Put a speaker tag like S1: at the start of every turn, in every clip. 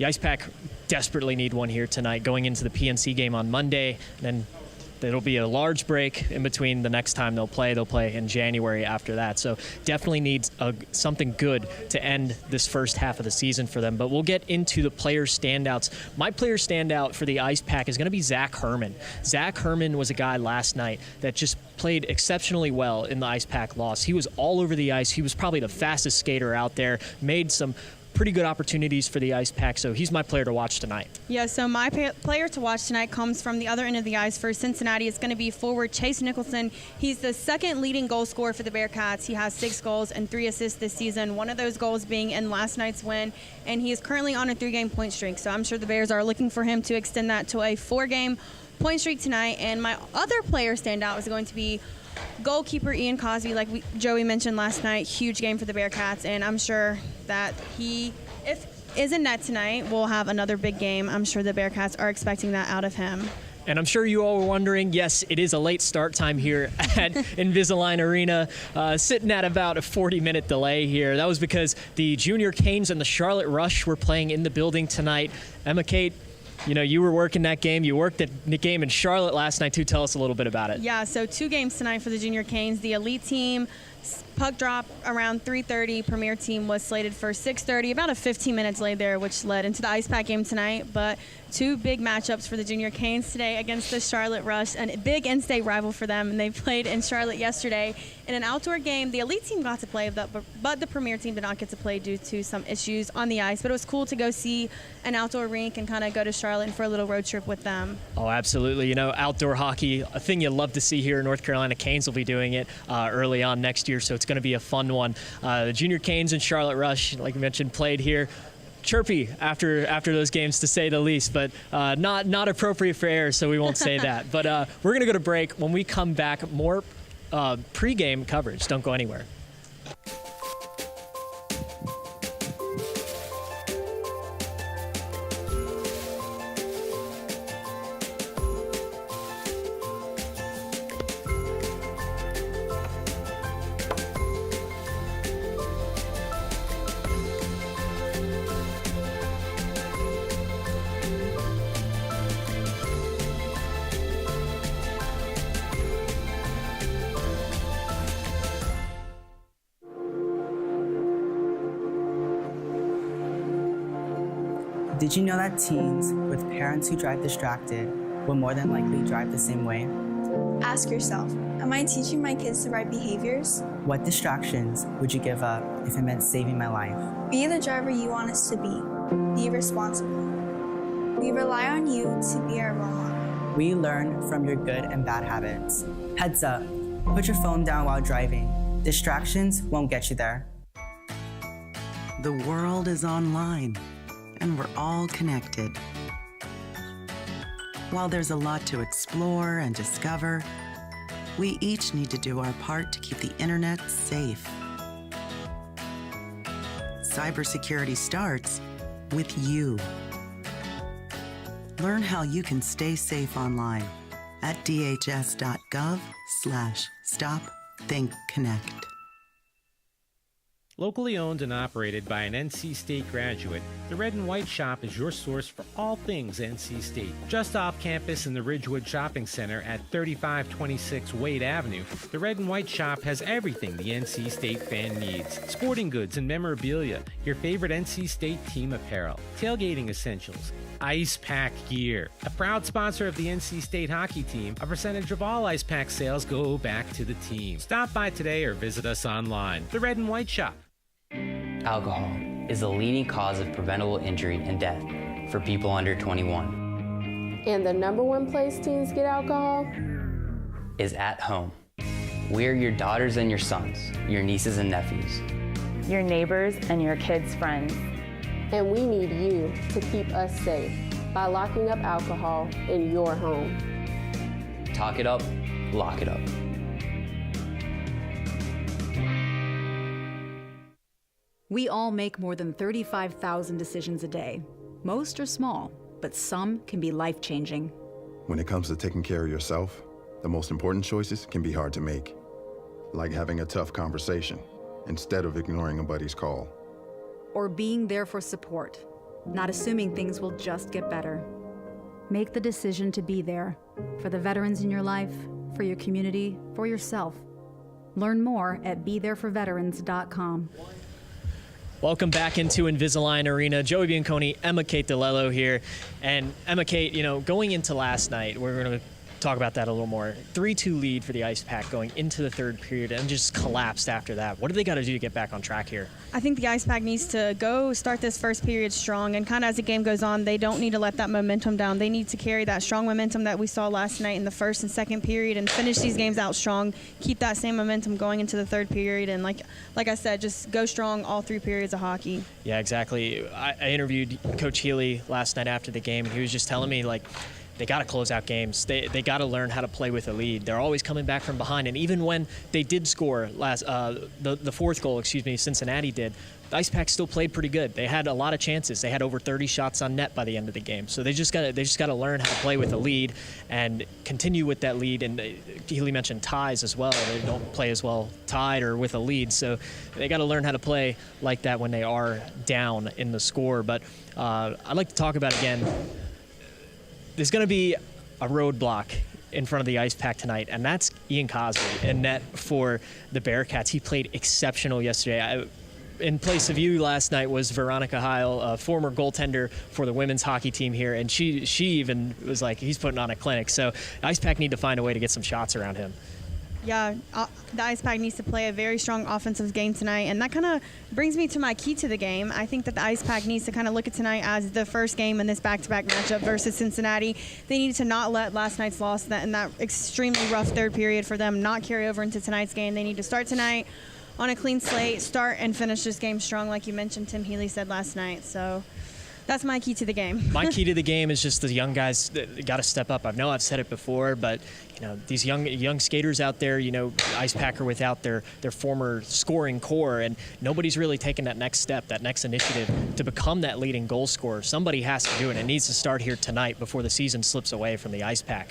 S1: the Ice Pack desperately need one here tonight going into the PNC game on Monday. Then it'll be a large break in between the next time they'll play. They'll play in January after that. So definitely needs something good to end this first half of the season for them. But we'll get into the player standouts. My player standout for the Ice Pack is going to be Zach Herman. Zach Herman was a guy last night that just played exceptionally well in the Ice Pack loss. He was all over the ice. He was probably the fastest skater out there, made some pretty good opportunities for the Ice Pack, so he's my player to watch tonight.
S2: Yeah, so my player to watch tonight comes from the other end of the ice for Cincinnati. It's going to be forward Chase Nicholson. He's the second leading goal scorer for the Bearcats. He has 6 goals and 3 assists this season, one of those goals being in last night's win, and he is currently on a 3-game point streak, so I'm sure the Bears are looking for him to extend that to a 4-game point streak tonight. And my other player standout is going to be goalkeeper Ian Cosby. Like Joey mentioned last night, huge game for the Bearcats, and I'm sure that he, if is in net tonight, will have another big game. I'm sure the Bearcats are expecting that out of him.
S1: And I'm sure you all were wondering, yes, it is a late start time here at Invisalign Arena, sitting at about a 40-minute delay here. That was because the Junior Canes and the Charlotte Rush were playing in the building tonight. Emma Kate, you know, you were working that game. You worked at the game in Charlotte last night, too. Tell us a little bit about it.
S2: Yeah, so 2 games tonight for the Junior Canes. The elite team, puck drop around 3:30. Premier team was slated for 6:30. About a 15-minute delay there, which led into the Ice Pack game tonight. But 2 big matchups for the Junior Canes today against the Charlotte Rush, and a big in-state rival for them. And they played in Charlotte yesterday in an outdoor game. The elite team got to play, but the Premier team did not get to play due to some issues on the ice. But it was cool to go see an outdoor rink and kind of go to Charlotte for a little road trip with them.
S1: Oh, absolutely. You know, outdoor hockey, a thing you love to see here in North Carolina. Canes will be doing it early on next year, so it's going to be a fun one. The Junior Canes and Charlotte Rush, like you mentioned, played here. Chirpy after those games, to say the least, but not appropriate for air, so we won't say that. But we're going to go to break. When we come back, more pregame coverage. Don't go anywhere.
S3: Did you know that teens with parents who drive distracted will more than likely drive the same way?
S4: Ask yourself, am I teaching my kids the right behaviors?
S3: What distractions would you give up if it meant saving my life?
S4: Be the driver you want us to be. Be responsible. We rely on you to be our role model.
S3: We learn from your good and bad habits. Heads up, put your phone down while driving. Distractions won't get you there.
S5: The world is online, and we're all connected. While there's a lot to explore and discover, we each need to do our part to keep the internet safe. Cybersecurity starts with you. Learn how you can stay safe online at dhs.gov/stopthinkconnect.
S6: Locally owned and operated by an NC State graduate, the Red and White Shop is your source for all things NC State. Just off campus in the Ridgewood Shopping Center at 3526 Wade Avenue, the Red and White Shop has everything the NC State fan needs. Sporting goods and memorabilia, your favorite NC State team apparel, tailgating essentials, Ice Pack gear. A proud sponsor of the NC State hockey team, a percentage of all Ice Pack sales go back to the team. Stop by today or visit us online. The Red and White Shop.
S7: Alcohol is the leading cause of preventable injury and death for people under 21.
S8: And the #1 place teens get alcohol
S7: is at home. We're your daughters and your sons, your nieces and nephews,
S9: your neighbors and your kids' friends.
S8: And we need you to keep us safe by locking up alcohol in your home.
S7: Talk it up, lock it up.
S10: We all make more than 35,000 decisions a day. Most are small, but some can be life-changing.
S11: When it comes to taking care of yourself, the most important choices can be hard to make. Like having a tough conversation instead of ignoring a buddy's call.
S10: Or being there for support not assuming things will just get better. Make the decision to be there for the veterans in your life, for your community, for yourself. Learn more at BeThereForVeterans.com.
S1: Welcome back into Invisalign Arena. Joey Bianconi, Emma Kate DeLello here. And Emma Kate, going into last night, we're going to talk about that a little more. 3-2 lead for the Ice Pack going into the third period and just collapsed after that. What do they got to do to get back on track here?
S2: I think the Ice Pack needs to go start this first period strong, and kind of as the game goes on, they don't need to let that momentum down. They need to carry that strong momentum that we saw last night in the first and second period and finish these games out strong, keep that same momentum going into the third period, and like I said, just go strong all 3 periods of hockey.
S1: Yeah, exactly. I interviewed Coach Healy last night after the game, and he was just telling me, they got to close out games. They got to learn how to play with a lead. They're always coming back from behind. And even when they did score the fourth goal, Cincinnati did, the Ice Pack still played pretty good. They had a lot of chances. They had over 30 shots on net by the end of the game. So they just got to learn how to play with a lead and continue with that lead. And Healy mentioned ties as well. They don't play as well tied or with a lead. So they got to learn how to play like that when they are down in the score. But I'd like to talk about again. There's going to be a roadblock in front of the Ice Pack tonight, and that's Ian Cosby in net for the Bearcats. He played exceptional yesterday. In place of you last night was Veronica Heil, a former goaltender for the women's hockey team here, and she even was like, he's putting on a clinic. So the Ice Pack need to find a way to get some shots around him.
S2: Yeah, the Ice Pack needs to play a very strong offensive game tonight, and that kind of brings me to my key to the game. I think that the Ice Pack needs to kind of look at tonight as the first game in this back-to-back matchup versus Cincinnati. They need to not let last night's loss and that extremely rough third period for them not carry over into tonight's game. They need to start tonight on a clean slate, start and finish this game strong, like you mentioned Tim Healy said last night. So that's my key to the game. My
S1: key to the game is just the young guys got to step up. I know I've said it before, but these young skaters out there, Ice Pack are without their former scoring core, and nobody's really taken that next step, that next initiative to become that leading goal scorer. Somebody has to do it. It needs to start here tonight before the season slips away from the Ice Pack.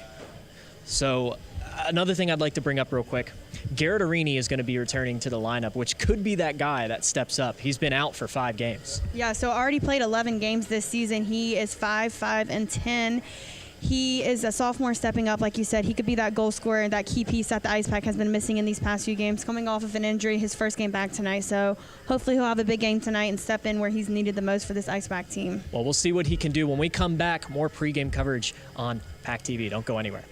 S1: So another thing I'd like to bring up real quick, Garrett Arini is going to be returning to the lineup, which could be that guy that steps up. He's been out for 5 games.
S2: Yeah, so already played 11 games this season. He is 5-5-10. He is a sophomore stepping up, like you said. He could be that goal scorer, that key piece that the Ice Pack has been missing in these past few games, coming off of an injury, his first game back tonight. So hopefully he'll have a big game tonight and step in where he's needed the most for this Ice Pack team.
S1: Well, we'll see what he can do when we come back. More pregame coverage on PackTV. Don't go anywhere.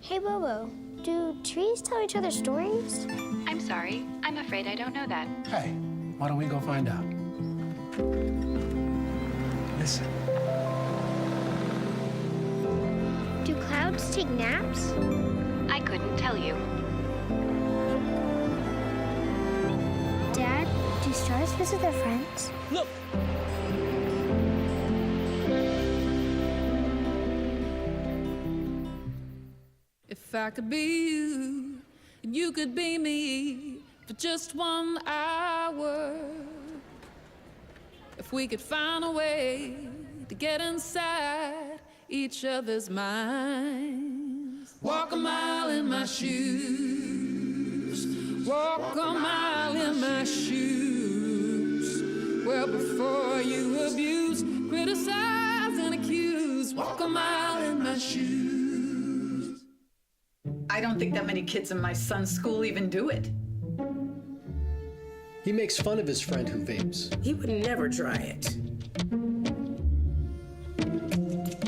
S12: Hey, Bobo, do trees tell each other stories?
S13: I'm sorry. I'm afraid I don't know that.
S14: Hey, why don't we go find out? Listen.
S12: Do clouds take naps?
S13: I couldn't tell you.
S12: Dad, do stars visit their friends?
S1: Look!
S15: If I could be you, and you could be me for just 1 hour. If we could find a way to get inside each other's minds. Walk a mile in my shoes. Walk a mile in my shoes. Well, before you abuse, criticize, and accuse. Walk a mile in my shoes.
S16: I don't think that many kids in my son's school even do it.
S17: He makes fun of his friend who vapes.
S18: He would never try it.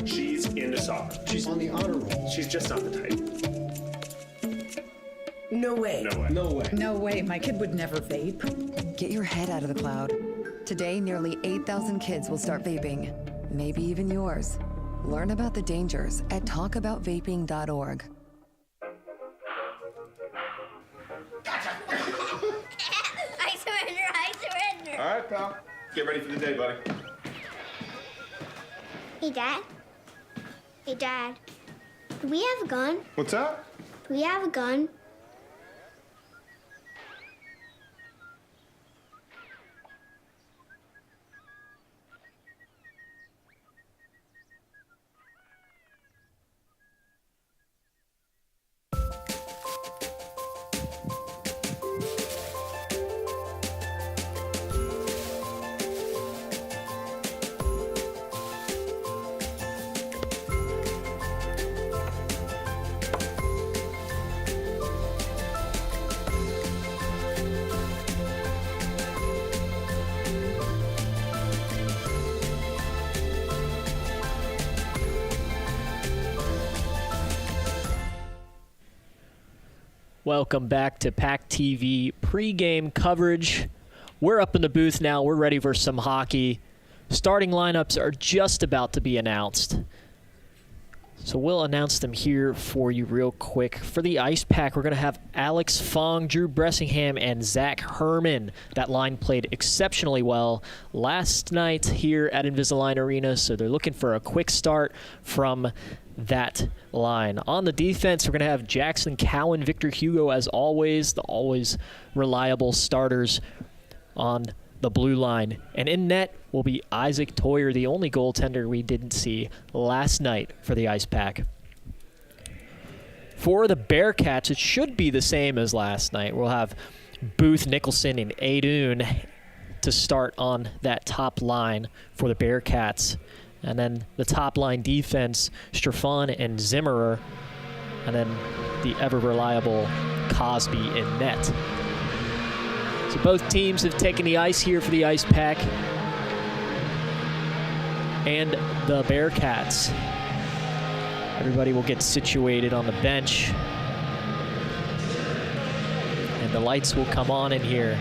S19: She's into soccer.
S17: She's on the honor roll.
S19: She's just not the type.
S18: No way.
S19: No way.
S17: No way.
S16: No way. My kid would never vape.
S20: Get your head out of the cloud. Today, nearly 8,000 kids will start vaping. Maybe even yours. Learn about the dangers at talkaboutvaping.org.
S12: I surrender.
S19: All right, pal. Get ready for the day, buddy.
S12: Hey, Dad. Hey, Dad. Do we have a gun?
S11: What's that?
S12: Do we have a gun?
S1: Welcome back to PackTV pregame coverage. We're up in the booth now. We're ready for some hockey. Starting lineups are just about to be announced. So we'll announce them here for you real quick. For the Ice Pack, we're going to have Alex Fong, Drew Bressingham, and Zach Herman. That line played exceptionally well last night here at Invisalign Arena, so they're looking for a quick start from that line. On the defense, we're going to have Jackson Cowan, Victor Hugo, as always, the always reliable starters on the blue line. And in net will be Isaac Toyer, the only goaltender we didn't see last night for the Ice Pack. For the Bearcats, it should be the same as last night. We'll have Booth, Nicholson, and Adoon to start on that top line for the Bearcats. And then the top line defense, Strafan and Zimmerer. And then the ever-reliable Cosby in net. So both teams have taken the ice here for the Ice Pack and the Bearcats. Everybody will get situated on the bench. And the lights will come on in here.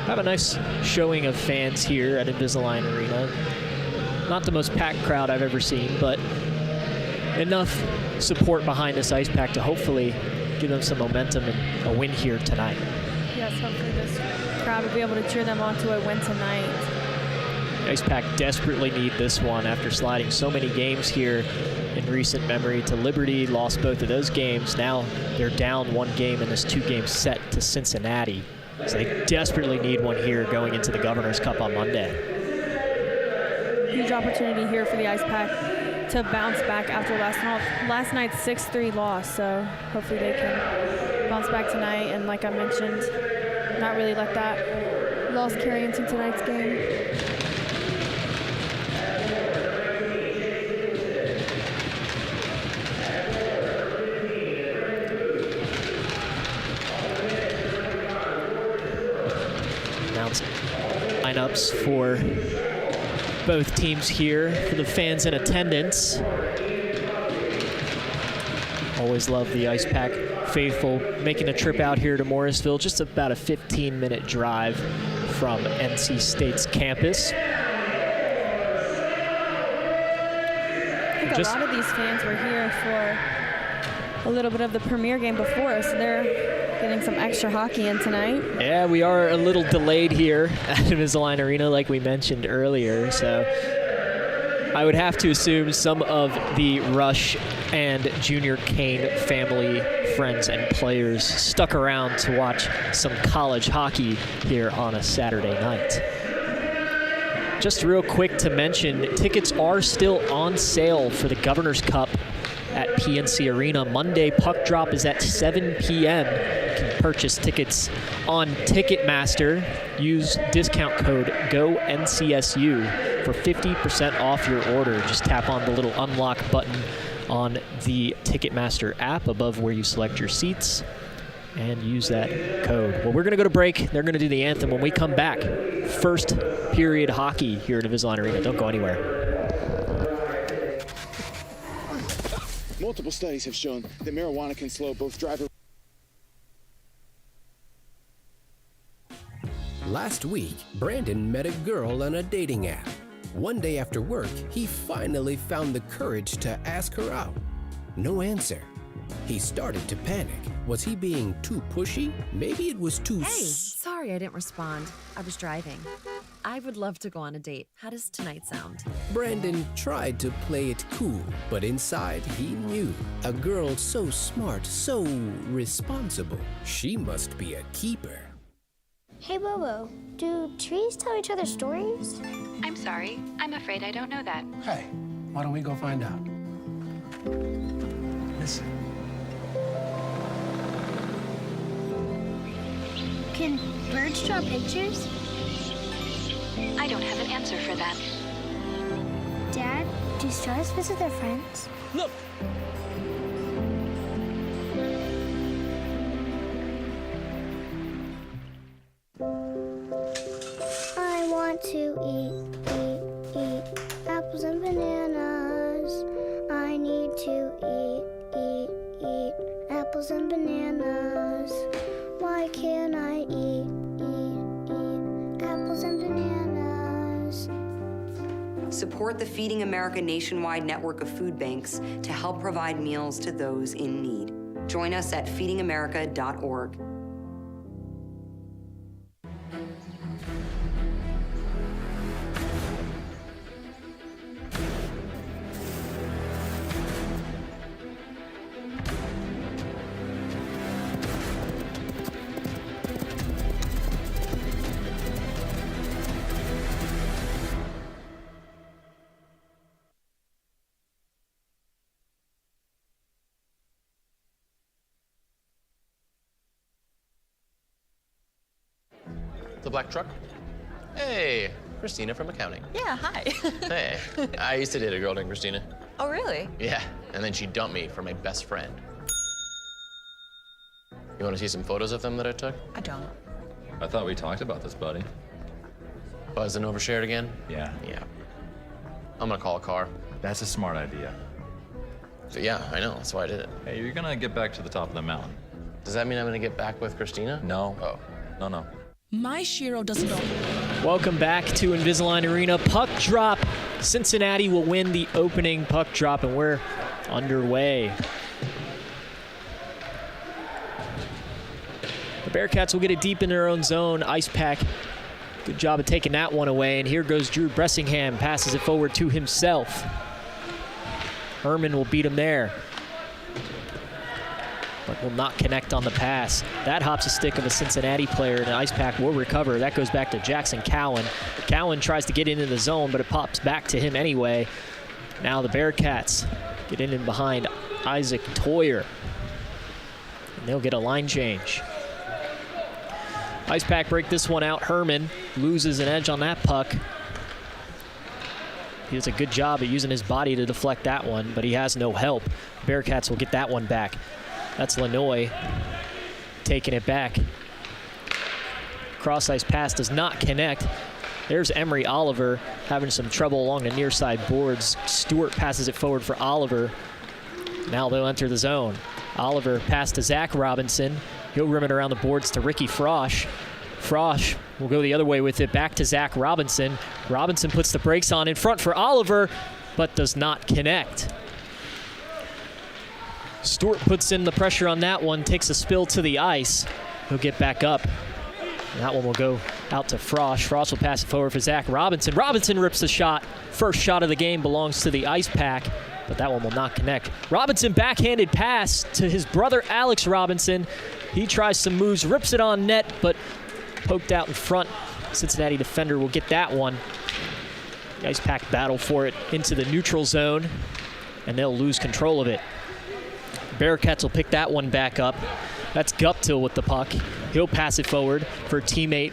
S1: Have a nice showing of fans here at Invisalign Arena. Not the most packed crowd I've ever seen, but enough support behind this Ice Pack to hopefully give them some momentum and a win here tonight.
S2: Yes, hopefully this crowd will be able to cheer them on to a win tonight.
S1: The Ice Pack desperately need this one after sliding so many games here in recent memory to Liberty, lost both of those games. Now they're down one game in this two-game set to Cincinnati. So they desperately need one here going into the Governor's Cup on Monday.
S2: Huge opportunity here for the Ice Pack to bounce back after last night's 6-3 loss. So hopefully they can bounce back tonight and, like I mentioned, not really let that loss carry into tonight's game.
S1: Lineups for both teams here for the fans in attendance. Always love the Ice Pack faithful making a trip out here to Morrisville, just about a 15-minute drive from NC State's campus.
S2: I think a lot of these fans were here for a little bit of the premier game before, so they're getting some extra hockey in tonight.
S1: Yeah, we are a little delayed here at Invisalign Arena, like we mentioned earlier. So I would have to assume some of the Rush and Junior Kane family, friends, and players stuck around to watch some college hockey here on a Saturday night. Just real quick to mention, tickets are still on sale for the Governor's Cup at PNC Arena. Monday, puck drop is at 7 p.m. You can purchase tickets on Ticketmaster. Use discount code GONCSU for 50% off your order. Just tap on the little unlock button on the Ticketmaster app above where you select your seats and use that code. Well, we're going to go to break. They're going to do the anthem when we come back. First period hockey here at Invisalign Arena. Don't go anywhere.
S21: Multiple studies have shown that marijuana can slow both driver.
S22: Last week, Brandon met a girl on a dating app. One day after work, he finally found the courage to ask her out. No answer. He started to panic. Was he being too pushy? Maybe it was too...
S23: Hey, sorry.
S3: Sorry I didn't respond. I was driving. I would love to go on a date. How does tonight sound?
S22: Brandon tried to play it cool, but inside he knew a girl so smart, so responsible, she must be a keeper.
S12: Hey, Bobo, do trees tell each other stories?
S13: I'm sorry. I'm afraid I don't know that.
S14: Hey, why don't we go find out? Listen.
S12: Can birds draw pictures?
S13: I don't have an answer for that.
S12: Dad, do stars visit their friends?
S14: Look!
S12: I want to eat apples and bananas. I need to eat apples and bananas. Why can't I eat apples and bananas?
S4: Support the Feeding America nationwide network of food banks to help provide meals to those in need. Join us at feedingamerica.org.
S23: The black truck? Hey, Christina from accounting.
S24: Yeah, hi.
S23: Hey, I used to date a girl named Christina.
S24: Oh, really?
S23: Yeah, and then she dumped me for my best friend. You want to see some photos of them that I took?
S24: I don't.
S25: I thought we talked about this, buddy.
S23: Buzz and overshared again?
S25: Yeah.
S23: Yeah. I'm gonna call a car.
S25: That's a smart idea.
S23: So yeah, I know, that's why I did it.
S25: Hey, you're gonna get back to the top of the mountain.
S23: Does that mean I'm gonna get back with Christina?
S25: No.
S23: Oh.
S25: No.
S26: My Shiro doesn't know.
S1: Welcome back to Invisalign Arena. Puck drop. Cincinnati will win the opening puck drop, and we're underway. The Bearcats will get it deep in their own zone. Ice Pack, good job of taking that one away. And here goes Drew Bressingham, passes it forward to himself. Herman will beat him there, but will not connect on the pass. That hops a stick of a Cincinnati player, and Ice Pack will recover. That goes back to Jackson Cowan. Cowan tries to get into the zone, but it pops back to him anyway. Now the Bearcats get in and behind Isaac Toyer, and they'll get a line change. Ice Pack break this one out. Herman loses an edge on that puck. He does a good job of using his body to deflect that one, but he has no help. Bearcats will get that one back. That's Lanoy taking it back. Cross-ice pass does not connect. There's Emery Oliver having some trouble along the near side boards. Stewart passes it forward for Oliver. Now they'll enter the zone. Oliver pass to Zach Robinson. He'll rim it around the boards to Ricky Frosch. Frosch will go the other way with it, back to Zach Robinson. Robinson puts the brakes on in front for Oliver, but does not connect. Stewart puts in the pressure on that one, takes a spill to the ice. He'll get back up. And that one will go out to Frosch. Frosch will pass it forward for Zach Robinson. Robinson rips the shot. First shot of the game belongs to the Ice Pack, but that one will not connect. Robinson backhanded pass to his brother Alex Robinson. He tries some moves, rips it on net, but poked out in front. Cincinnati defender will get that one. The Ice Pack battle for it into the neutral zone, and they'll lose control of it. Bearcats will pick that one back up. That's Guptill with the puck. He'll pass it forward for a teammate.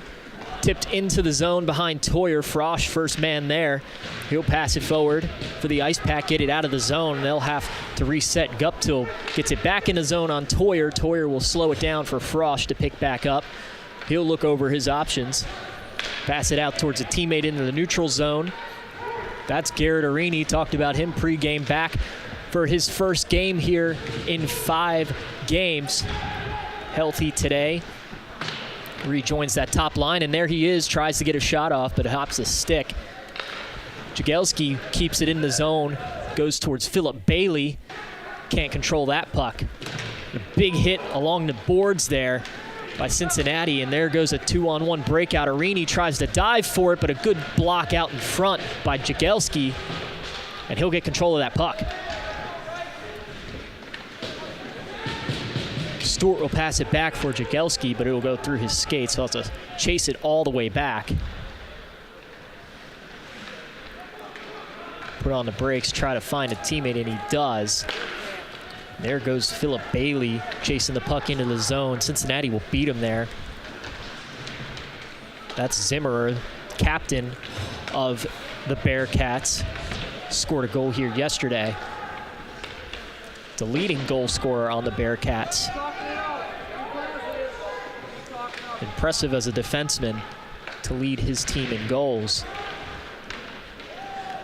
S1: Tipped into the zone behind Toyer. Frosch, first man there. He'll pass it forward for the Ice Pack, get it out of the zone. They'll have to reset. Guptill gets it back in the zone on Toyer. Toyer will slow it down for Frosch to pick back up. He'll look over his options. Pass it out towards a teammate into the neutral zone. That's Garrett Arini. Talked about him pregame, back for his first game here in 5 games. Healthy today. Rejoins that top line, and there he is. Tries to get a shot off, but hops a stick. Jagielski keeps it in the zone. Goes towards Philip Bailey. Can't control that puck. A big hit along the boards there. by Cincinnati, and there goes a 2-on-1 breakout. Arini tries to dive for it, but a good block out in front by Jagielski, and he'll get control of that puck. Stewart will pass it back for Jagielski, but it will go through his skates, so he'll have to chase it all the way back. Put on the brakes, try to find a teammate, and he does. There goes Philip Bailey chasing the puck into the zone. Cincinnati will beat him there. That's Zimmerer, captain of the Bearcats. Scored a goal here yesterday. The leading goal scorer on the Bearcats. Impressive as a defenseman to lead his team in goals.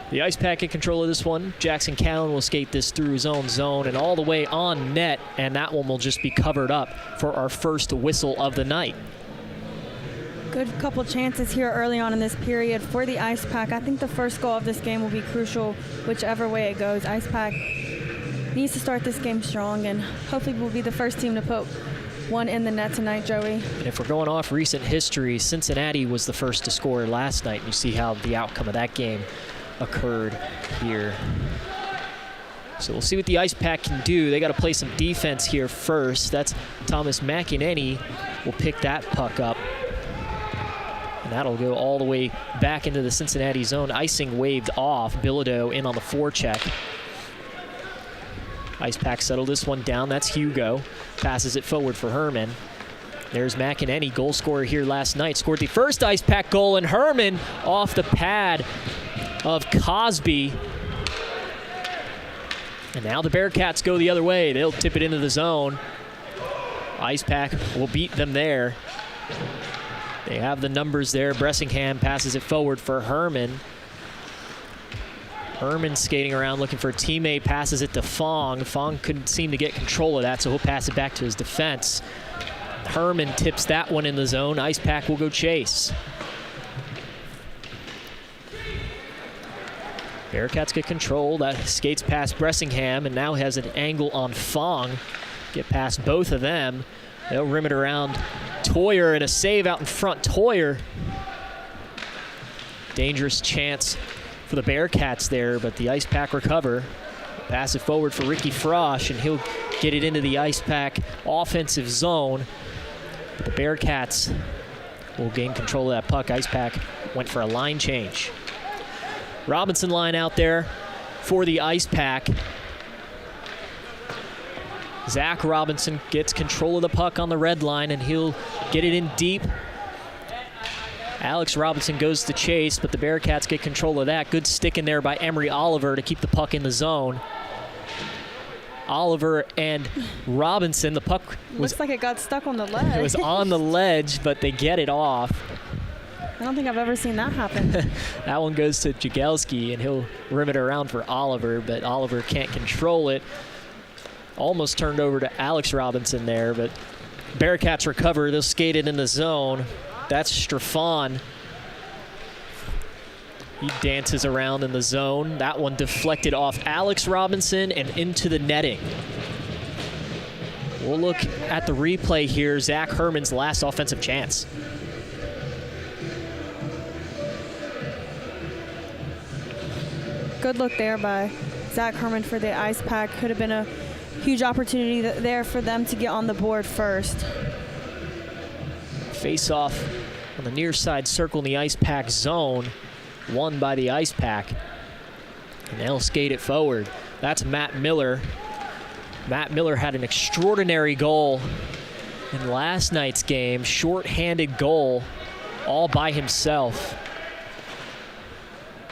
S1: The Ice Pack in control of this one. Jackson Cowan will skate this through his own zone and all the way on net, and that one will just be covered up for our first whistle of the night.
S2: Good couple chances here early on in this period for the Ice Pack. I think the first goal of this game will be crucial whichever way it goes. Ice Pack needs to start this game strong, and hopefully we'll be the first team to put one in the net tonight, Joey.
S1: And if we're going off recent history, Cincinnati was the first to score last night. You see how the outcome of that game occurred here. So we'll see what the Ice Pack can do. They got to play some defense here first. That's Thomas McEnany will pick that puck up. And that'll go all the way back into the Cincinnati zone. Icing waved off. Bilodeau in on the forecheck. Ice Pack settled this one down. That's Hugo. Passes it forward for Herman. There's McEnany, goal scorer here last night. Scored the first Ice Pack goal, and Herman off the pad of Cosby. And now the Bearcats go the other way. They'll tip it into the zone. Ice Pack will beat them there. They have the numbers there. Bressingham passes it forward for Herman. Herman skating around looking for a teammate, passes it to Fong. Fong couldn't seem to get control of that, so he'll pass it back to his defense. Herman tips that one in the zone. Ice Pack will go chase. Bearcats get control. That skates past Bressingham and now has an angle on Fong. Get past both of them. They'll rim it around Toyer, and a save out in front. Toyer. Dangerous chance for the Bearcats there, but the Ice Pack recover. Pass it forward for Ricky Frosch, and he'll get it into the Ice Pack offensive zone. But the Bearcats will gain control of that puck. Ice Pack went for a line change. Robinson line out there for the Ice Pack. Zach Robinson gets control of the puck on the red line, and he'll get it in deep. Alex Robinson goes to chase, but the Bearcats get control of that. Good stick in there by Emery Oliver to keep the puck in the zone. Oliver and Robinson, the puck was...
S2: Looks like it got stuck on the ledge.
S1: It was on the ledge, but they get it off.
S2: I don't think I've ever seen that happen.
S1: That one goes to Jagielski, and he'll rim it around for Oliver, but Oliver can't control it. Almost turned over to Alex Robinson there, but Bearcats recover. They'll skate it in the zone. That's Strafan. He dances around in the zone. That one deflected off Alex Robinson and into the netting. We'll look at the replay here. Zach Herman's last offensive chance.
S2: Good look there by Zach Herman for the Ice Pack. Could have been a huge opportunity there for them to get on the board first.
S1: Face off on the near side circle in the Ice Pack zone. Won by the Ice Pack. And they'll skate it forward. That's Matt Miller. Matt Miller had an extraordinary goal in last night's game. Short-handed goal all by himself.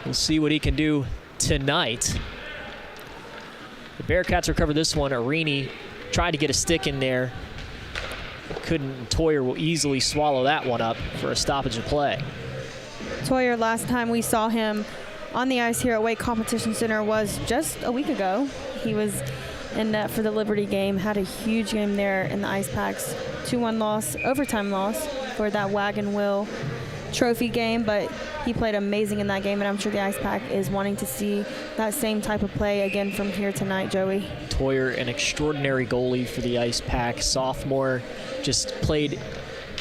S1: We'll see what he can do tonight. The Bearcats recover this one. Arini tried to get a stick in there. Couldn't. Toyer will easily swallow that one up for a stoppage of play.
S2: Toyer, last time we saw him on the ice here at Wake Competition Center was just a week ago. He was in net for the Liberty game, had a huge game there in the Ice Packs. 2-1 loss, overtime loss for that Wagon Wheel trophy game, but he played amazing in that game, and I'm sure the Ice Pack is wanting to see that same type of play again from here tonight, Joey.
S1: Toyer, an extraordinary goalie for the Ice Pack. Sophomore, just played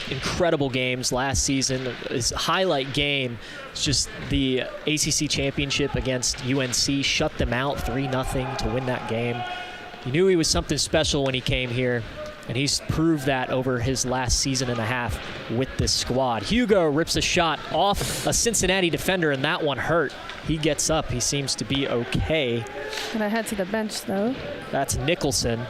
S1: incredible games last season. His highlight game is just the ACC championship against UNC. Shut them out 3-0 to win that game. You knew he was something special when he came here, and he's proved that over his last season and a half with this squad. Hugo rips a shot off a Cincinnati defender, and that one hurt. He gets up. He seems to be okay.
S2: Gonna head to the bench, though.
S1: That's Nicholson.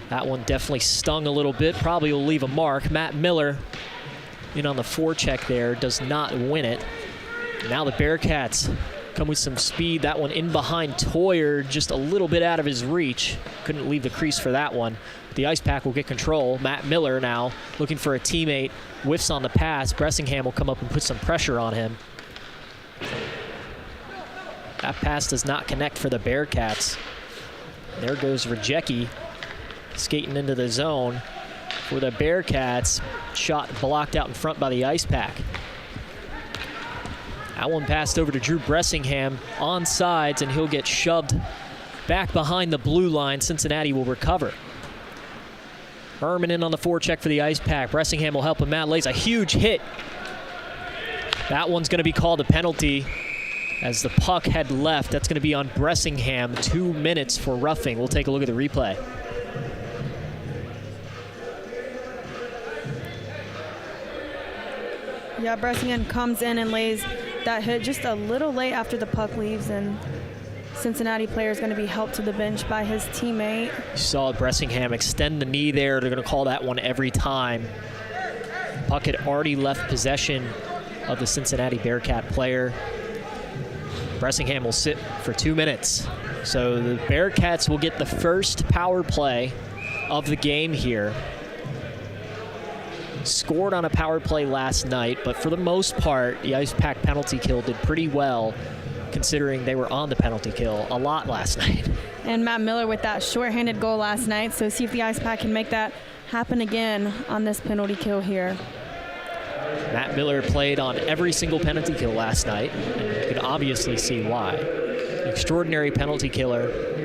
S1: That one definitely stung a little bit. Probably will leave a mark. Matt Miller in on the forecheck there. Does not win it. Now the Bearcats come with some speed. That one in behind Toyer, just a little bit out of his reach. Couldn't leave the crease for that one. The Ice Pack will get control. Matt Miller now looking for a teammate. Whiffs on the pass. Bressingham will come up and put some pressure on him. That pass does not connect for the Bearcats. There goes Rajecki skating into the zone for the Bearcats. Shot blocked out in front by the Ice Pack. That one passed over to Drew Bressingham on sides, and he'll get shoved back behind the blue line. Cincinnati will recover. Herman in on the forecheck for the Ice Pack. Bressingham will help him out. Lays a huge hit. That one's going to be called a penalty as the puck had left. That's going to be on Bressingham. 2 minutes for roughing. We'll take a look at the replay.
S2: Yeah, Bressingham comes in and lays that hit just a little late after the puck leaves, and Cincinnati player is going to be helped to the bench by his teammate.
S1: You saw Bressingham extend the knee there. They're going to call that one every time. Puck had already left possession of the Cincinnati Bearcat player. Bressingham will sit for 2 minutes. So the Bearcats will get the first power play of the game here. Scored on a power play last night, but for the most part, the Ice Pack penalty kill did pretty well, considering they were on the penalty kill a lot last night.
S2: And Matt Miller with that shorthanded goal last night, so see if the Ice Pack can make that happen again on this penalty kill here.
S1: Matt Miller played on every single penalty kill last night, and you can obviously see why. Extraordinary penalty killer.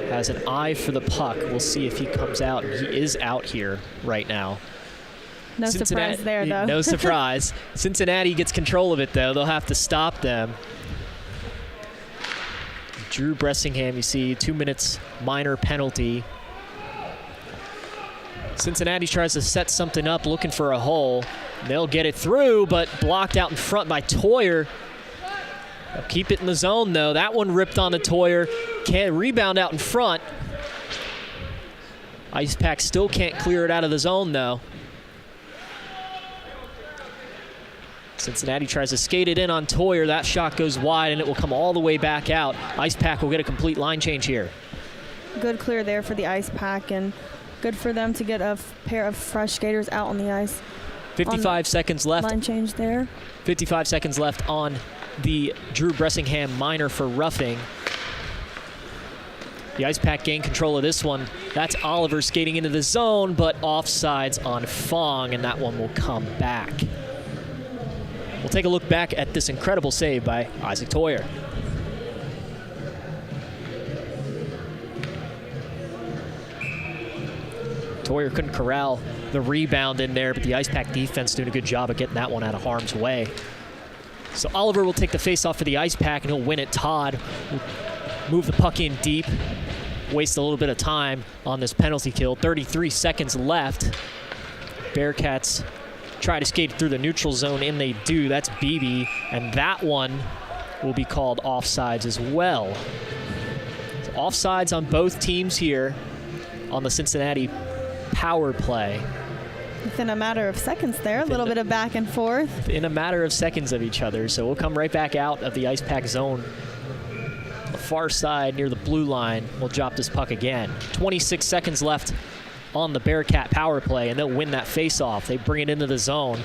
S1: Has an eye for the puck. We'll see if he comes out. He is out here right now.
S2: No surprise there, though.
S1: No surprise. Cincinnati gets control of it, though. They'll have to stop them. Drew Bressingham, you see, 2 minutes minor penalty. Cincinnati tries to set something up, looking for a hole. They'll get it through, but blocked out in front by Toyer. They'll keep it in the zone, though. That one ripped on the Toyer. Can't rebound out in front. Ice Pack still can't clear it out of the zone, though. Cincinnati tries to skate it in on Toyer. That shot goes wide, and it will come all the way back out. Ice Pack will get a complete line change here.
S2: Good clear there for the Ice Pack, and good for them to get a pair of fresh skaters out on the ice.
S1: 55 seconds left.
S2: Line change there.
S1: 55 seconds left on the Drew Bressingham minor for roughing. The Ice Pack gain control of this one. That's Oliver skating into the zone, but offsides on Fong, and that one will come back. We'll take a look back at this incredible save by Isaac Toyer. Toyer couldn't corral the rebound in there, but the Ice Pack defense doing a good job of getting that one out of harm's way. So Oliver will take the face-off for the Ice Pack, and he'll win it. Todd will move the puck in deep, waste a little bit of time on this penalty kill. 33 seconds left. Bearcats try to skate through the neutral zone, and they do. That's Beebe, and that one will be called offsides as well. So offsides on both teams here on the Cincinnati power play.
S2: Within a matter of seconds there, a little bit of back and forth.
S1: In a matter of seconds of each other. So we'll come right back out of the Ice Pack zone. The far side near the blue line will drop this puck again. 26 seconds left on the Bearcat power play, and they'll win that face-off. They bring it into the zone.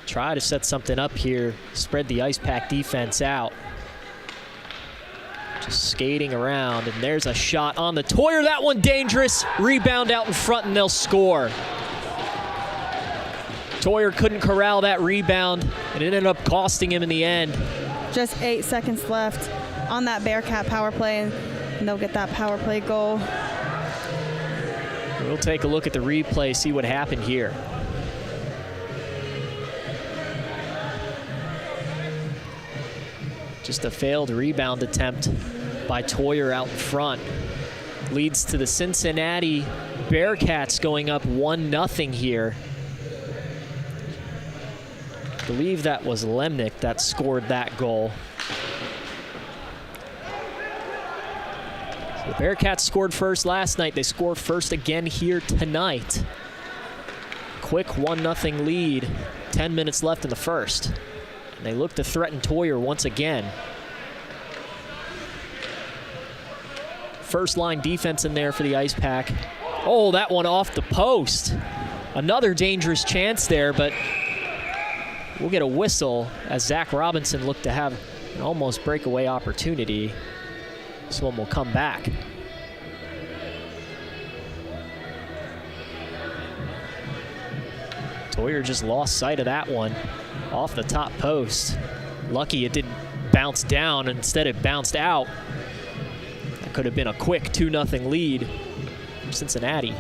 S1: Try to set something up here, spread the Ice Pack defense out. Just skating around, and there's a shot on the Toyer. That one dangerous. Rebound out in front, and they'll score. Toyer couldn't corral that rebound, and it ended up costing him in the end.
S2: Just 8 seconds left. on that Bearcat power play, and they'll get that power play goal.
S1: We'll take a look at the replay, see what happened here. Just a failed rebound attempt by Toyer out in front. Leads to the Cincinnati Bearcats going up 1-0 here. I believe that was Lemnick that scored that goal. So the Bearcats scored first last night. They score first again here tonight. Quick 1-0 lead, 10 minutes left in the first. And they look to threaten Toyer once again. First line defense in there for the Ice Pack. Oh, that one off the post. Another dangerous chance there, but we'll get a whistle as Zach Robinson looked to have an almost breakaway opportunity. This one will come back. Toyer just lost sight of that one off the top post. Lucky it didn't bounce down, instead it bounced out. That could have been a quick 2-0 lead from Cincinnati.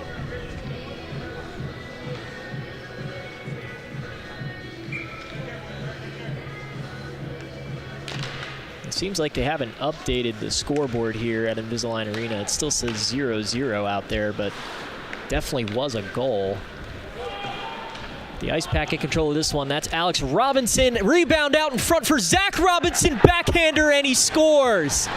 S1: It seems like they haven't updated the scoreboard here at Invisalign Arena. It still says 0-0 out there, but definitely was a goal. The Ice Pack in control of this one. That's Alex Robinson. Rebound out in front for Zach Robinson. Backhander, and he scores.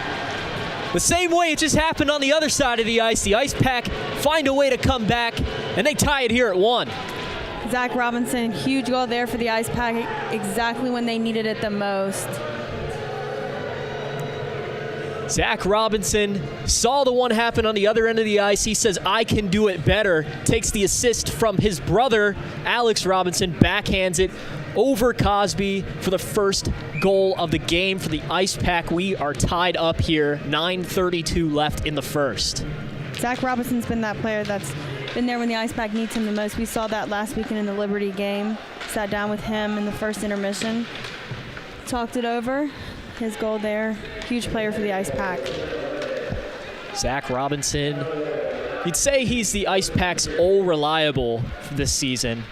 S1: The same way it just happened on the other side of the ice. The Ice Pack find a way to come back, and they tie it here at 1.
S2: Zach Robinson, huge goal there for the Ice Pack, exactly when they needed it the most.
S1: Zach Robinson saw the one happen on the other end of the ice. He says, I can do it better. Takes the assist from his brother, Alex Robinson, backhands it over Cosby for the first goal of the game for the Ice Pack. We are tied up here, 9:32 left in the first.
S2: Zach Robinson's been that player that's been there when the Ice Pack needs him the most. We saw that last weekend in the Liberty game. Sat down with him in the first intermission. Talked it over. His goal there. Huge player for the Ice Pack.
S1: Zach Robinson, you'd say he's the Ice Pack's all reliable this season.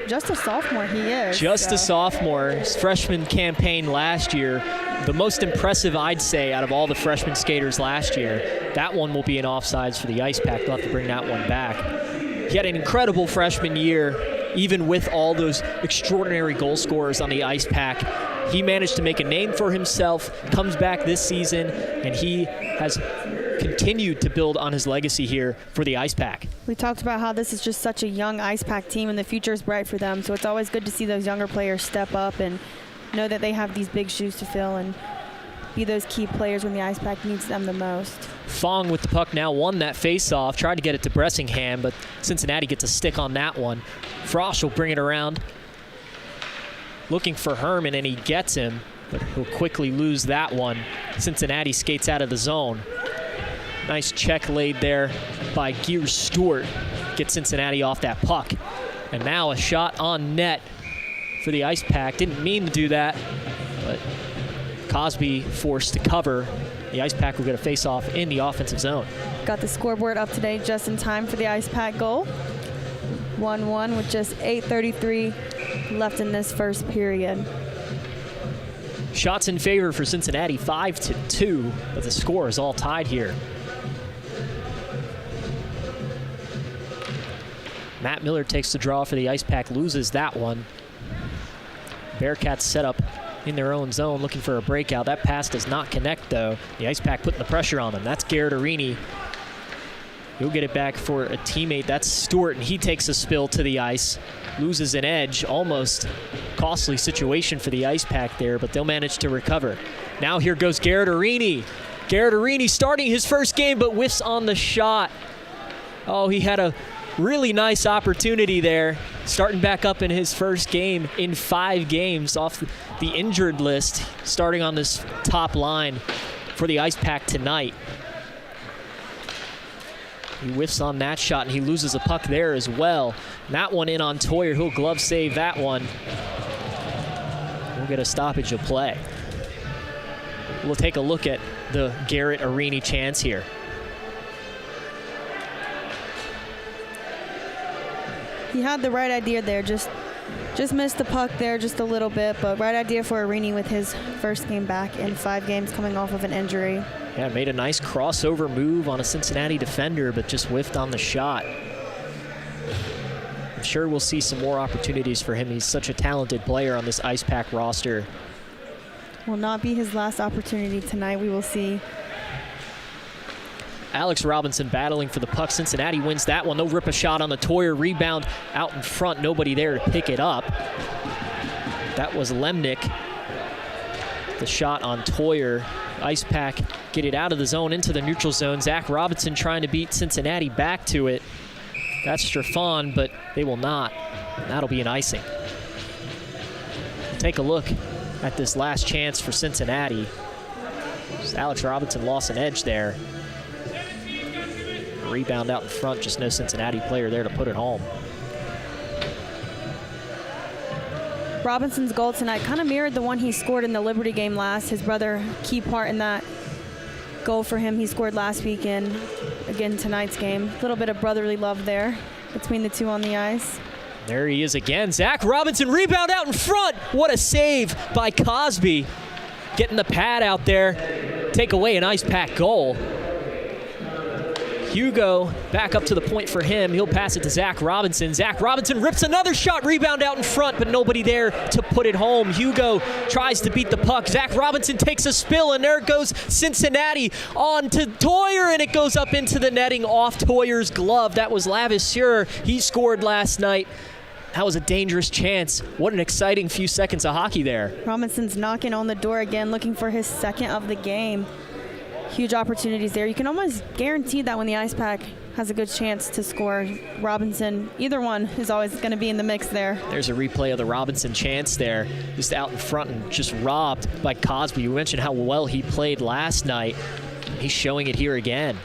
S2: Just a sophomore, he is.
S1: Just a sophomore. His freshman campaign last year, the most impressive, I'd say, out of all the freshman skaters last year. That one will be an offsides for the Ice Pack. They'll have to bring that one back. He had an incredible freshman year, even with all those extraordinary goal scorers on the Ice Pack. He managed to make a name for himself, comes back this season, and he has continued to build on his legacy here for the Ice Pack.
S2: We talked about how this is just such a young Ice Pack team, and the future is bright for them, so it's always good to see those younger players step up and know that they have these big shoes to fill and be those key players when the Ice Pack needs them the most.
S1: Fong with the puck now won that face-off, tried to get it to Bressingham, but Cincinnati gets a stick on that one. Frosch will bring it around, looking for Herman, and he gets him, but he'll quickly lose that one. Cincinnati skates out of the zone. Nice check laid there by Gear Stewart. Gets Cincinnati off that puck. And now a shot on net for the Ice Pack. Didn't mean to do that, but Cosby forced to cover. The Ice Pack will get a face-off in the offensive zone.
S2: Got the scoreboard up to date just in time for the Ice Pack goal. 1-1 with just 8:33 left in this first period.
S1: Shots in favor for Cincinnati, 5-2, but the score is all tied here. Matt Miller takes the draw for the Ice Pack, loses that one. Bearcats set up in their own zone, looking for a breakout. That pass does not connect, though. The Ice Pack putting the pressure on them. That's Garrett Arini. He'll get it back for a teammate. That's Stewart, and he takes a spill to the ice. Loses an edge. Almost costly situation for the Ice Pack there, but they'll manage to recover. Now here goes Garrett Arini. Garrett Arini starting his first game, but whiffs on the shot. Oh, he had a really nice opportunity there. Starting back up in his first game in 5 games off the injured list. Starting on this top line for the Ice Pack tonight. He whiffs on that shot, and he loses a puck there as well. And that one in on Toyer. He'll glove save that one. We'll get a stoppage of play. we'll take a look at the Garrett Arini chance here.
S2: He had the right idea there, just missed the puck there just a little bit, but right idea for Arini with his first game back in 5 games coming off of an injury.
S1: Yeah, made a nice crossover move on a Cincinnati defender, but just whiffed on the shot. I'm sure we'll see some more opportunities for him. He's such a talented player on this Ice Pack roster.
S2: Will not be his last opportunity tonight, we will see.
S1: Alex Robinson battling for the puck. Cincinnati wins that one. They'll rip a shot on the Toyer. Rebound out in front. Nobody there to pick it up. That was Lemnick. The shot on Toyer. Ice Pack get it out of the zone into the neutral zone. Zach Robinson trying to beat Cincinnati back to it. That's Strafon, but they will not. That'll be an icing. Take a look at this last chance for Cincinnati. Just Alex Robinson lost an edge there. Rebound out in front, just no Cincinnati player there to put it home.
S2: Robinson's goal tonight kind of mirrored the one he scored in the Liberty game last. His brother, key part in that goal for him. He scored last weekend, again tonight's game. A little bit of brotherly love there between the two on the ice.
S1: There he is again. Zach Robinson, rebound out in front. What a save by Cosby. Getting the pad out there. Take away an Ice Pack goal. Hugo back up to the point for him. He'll pass it to Zach Robinson. Zach Robinson rips another shot, rebound out in front, but nobody there to put it home. Hugo tries to beat the puck. Zach Robinson takes a spill, and there goes Cincinnati on to Toyer, and it goes up into the netting off Toyer's glove. That was Lavisseur. He scored last night. That was a dangerous chance. What an exciting few seconds of hockey there.
S2: Robinson's knocking on the door again, looking for his second of the game. Huge opportunities there. You can almost guarantee that when the Ice Pack has a good chance to score, Robinson, either one is always going to be in the mix there.
S1: There's a replay of the Robinson chance there, just out in front and just robbed by Cosby. You mentioned how well he played last night. He's showing it here again.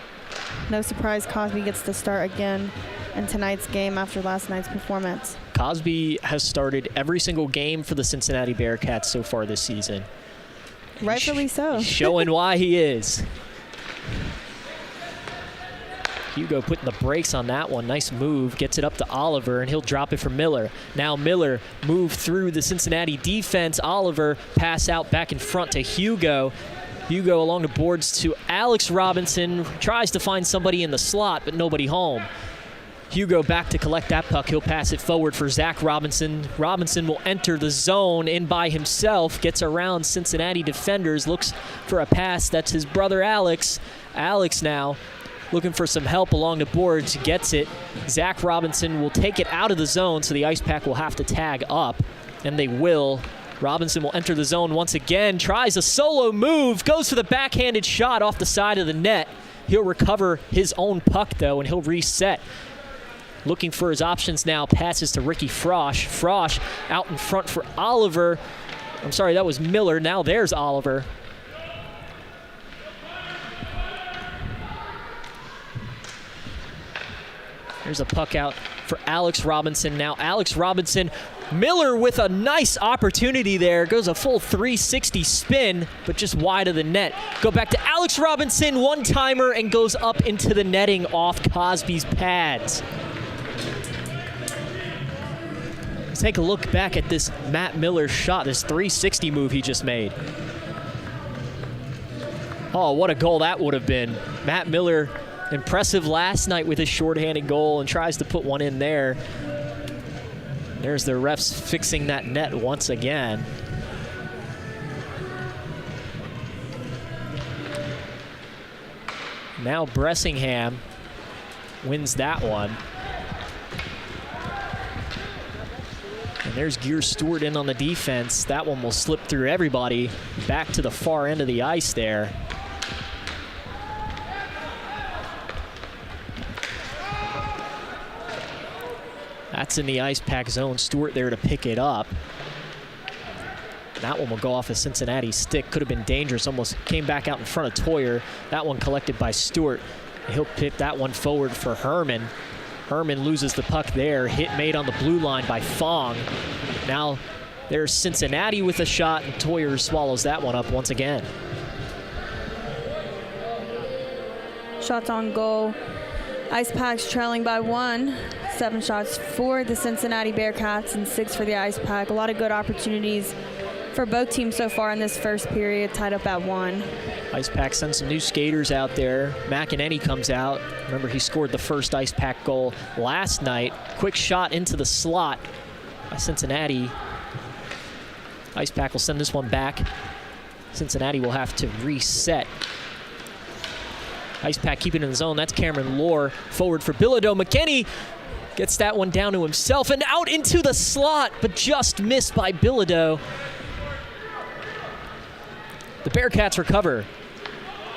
S2: No surprise Cosby gets to start again in tonight's game after last night's performance.
S1: Cosby has started every single game for the Cincinnati Bearcats so far this season.
S2: Rightfully so.
S1: Showing why he is. Hugo putting the brakes on that one. Nice move. Gets it up to Oliver, and he'll drop it for Miller. Now Miller moved through the Cincinnati defense. Oliver pass out back in front to Hugo. Hugo along the boards to Alex Robinson. Tries to find somebody in the slot, but nobody home. Hugo back to collect that puck. He'll pass it forward for Zach Robinson. Robinson will enter the zone in by himself. Gets around Cincinnati defenders. Looks for a pass. That's his brother Alex. Alex now looking for some help along the boards. Gets it. Zach Robinson will take it out of the zone, so the Ice Pack will have to tag up. And they will. Robinson will enter the zone once again. Tries a solo move. Goes for the backhanded shot off the side of the net. He'll recover his own puck, though, and he'll reset. Looking for his options now, passes to Ricky Frosch. Frosch out in front for Oliver. I'm sorry, that was Miller. Now there's Oliver. There's a puck out for Alex Robinson. Now Alex Robinson, Miller with a nice opportunity there. Goes a full 360 spin, but just wide of the net. Go back to Alex Robinson, one-timer, and goes up into the netting off Cosby's pads. Let's take a look back at this Matt Miller shot, this 360 move he just made. Oh, what a goal that would have been. Matt Miller, impressive last night with his shorthanded goal, and tries to put one in there. There's the refs fixing that net once again. Now Bressingham wins that one. And there's Gear Stewart in on the defense. That one will slip through everybody back to the far end of the ice there. That's in the Ice Pack zone. Stewart there to pick it up. That one will go off a Cincinnati stick. Could have been dangerous. Almost came back out in front of Toyer. That one collected by Stewart. He'll pick that one forward for Herman. Herman loses the puck there. Hit made on the blue line by Fong. Now there's Cincinnati with a shot, and Toyer swallows that one up once again.
S2: shots on goal. Ice Pack's trailing by 1. 7 shots for the Cincinnati Bearcats and 6 for the Ice Pack. A lot of good opportunities for both teams so far in this first period, tied up at 1.
S1: Ice Pack sends some new skaters out there. McEnany comes out. Remember, he scored the first Ice Pack goal last night. Quick shot into the slot by Cincinnati. Ice Pack will send this one back. Cincinnati will have to reset. Ice Pack keeping it in the zone. That's Cameron Lohr forward for Bilodeau. McKinney gets that one down to himself and out into the slot, but just missed by Bilodeau. The Bearcats recover.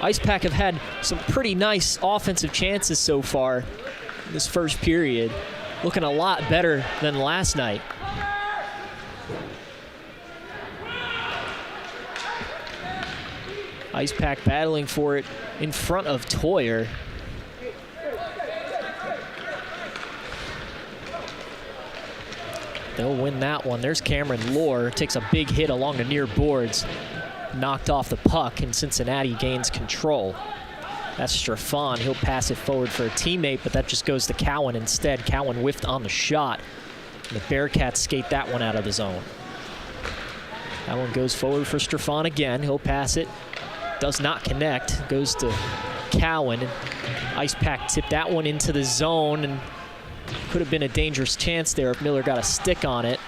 S1: Ice Pack have had some pretty nice offensive chances so far in this first period. Looking a lot better than last night. Ice Pack battling for it in front of Toyer. They'll win that one. There's Cameron Lohr, takes a big hit along the near boards. Knocked off the puck, and Cincinnati gains control. That's Straffon. He'll pass it forward for a teammate, but that just goes to Cowan instead. Cowan whiffed on the shot. And the Bearcats skate that one out of the zone. That one goes forward for Straffon again. He'll pass it. Does not connect. Goes to Cowan. Ice Pack tipped that one into the zone, and could have been a dangerous chance there if Miller got a stick on it.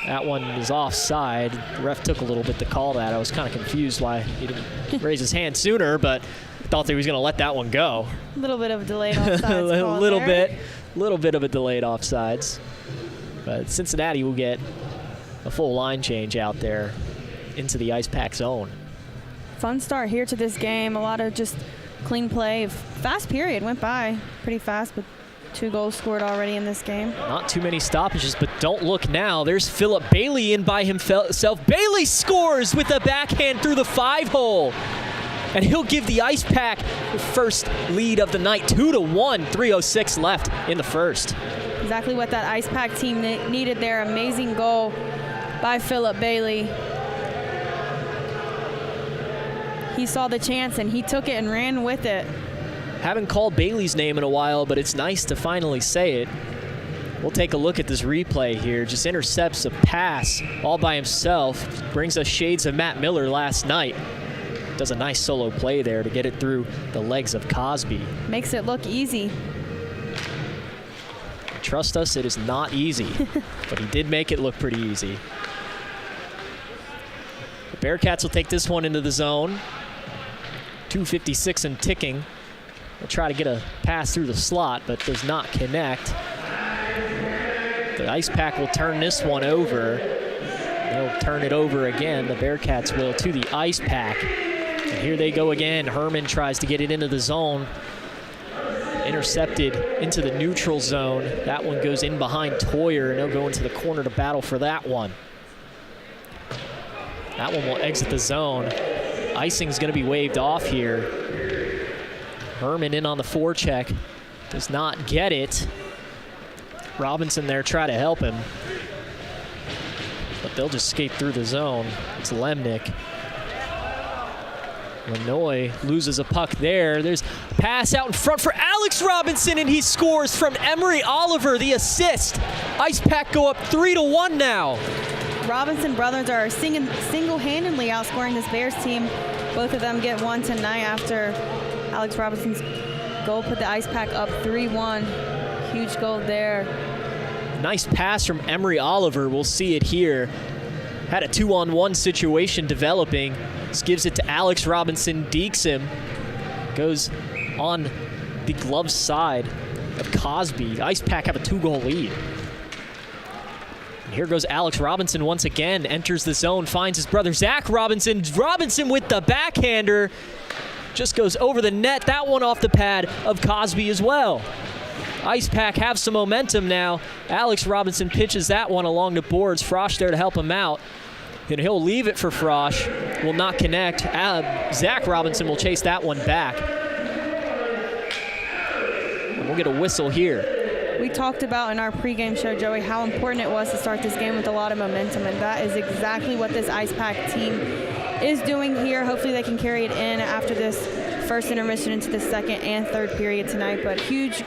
S1: That one is offside. The ref took a little bit to call that. I was kind of confused why he didn't raise his hand sooner, but thought that he was going to let that one go.
S2: A little bit of a delayed offsides.
S1: A little bit of a delayed offsides. But Cincinnati will get a full line change out there into the Ice Pack zone.
S2: Fun start here to this game. A lot of just clean play. Fast period went by pretty fast, but 2 goals scored already in this game.
S1: Not too many stoppages, but don't look now. There's Philip Bailey in by himself. Bailey scores with a backhand through the 5-hole. And he'll give the Ice Pack the first lead of the night, 2-1, 3:06 left in the first.
S2: Exactly what that Ice Pack team needed there. Amazing goal by Philip Bailey. He saw the chance and he took it and ran with it.
S1: Haven't called Bailey's name in a while, but it's nice to finally say it. We'll take a look at this replay here. Just intercepts a pass all by himself. Brings us shades of Matt Miller last night. Does a nice solo play there to get it through the legs of Cosby.
S2: Makes it look easy.
S1: Trust us, it is not easy, but he did make it look pretty easy. The Bearcats will take this one into the zone. 2:56 and ticking. They'll try to get a pass through the slot, but does not connect. The Ice Pack will turn this one over. They'll turn it over again. The Bearcats will to the Ice Pack. And here they go again. Herman tries to get it into the zone. Intercepted into the neutral zone. That one goes in behind Toyer, and they'll go into the corner to battle for that one. That one will exit the zone. Icing's going to be waved off here. Herman in on the forecheck. Does not get it. Robinson there try to help him. But they'll just skate through the zone. It's Lemnick. Lanoy loses a puck there. There's a pass out in front for Alex Robinson, and he scores from Emery Oliver, the assist. Ice Pack go up 3-1 now.
S2: Robinson brothers are single-handedly outscoring this Bears team. Both of them get one tonight after Alex Robinson's goal put the Ice Pack up 3-1. Huge goal there.
S1: Nice pass from Emery Oliver. We'll see it here. Had a 2-on-1 situation developing. This gives it to Alex Robinson, dekes him. Goes on the glove side of Cosby. Ice Pack have a 2-goal lead. And here goes Alex Robinson once again. Enters the zone, finds his brother Zach Robinson. Robinson with the backhander. Just goes over the net. That one off the pad of Cosby as well. Ice Pack have some momentum now. Alex Robinson pitches that one along the boards. Frosch there to help him out. And he'll leave it for Frosch. Will not connect. Zach Robinson will chase that one back. And we'll get a whistle here.
S2: We talked about in our pregame show, Joey, how important it was to start this game with a lot of momentum, and that is exactly what this Ice Pack team is doing here. Hopefully they can carry it in after this first intermission into the second and third period tonight, but huge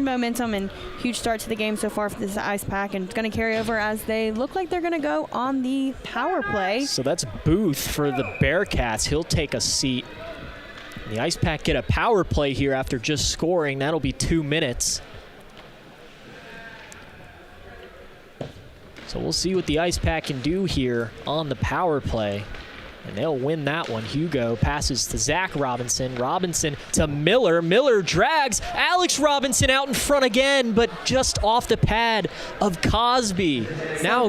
S2: momentum and huge start to the game so far for this Ice Pack, and it's going to carry over as they look like they're going to go on the power play.
S1: So that's Booth for the Bearcats. He'll take a seat. The Ice Pack get a power play here after just scoring. That'll be 2 minutes. So we'll see what the Ice Pack can do here on the power play. And they'll win that one. Hugo passes to Zach Robinson. Robinson to Miller. Miller drags Alex Robinson out in front again, but just off the pad of Cosby. Now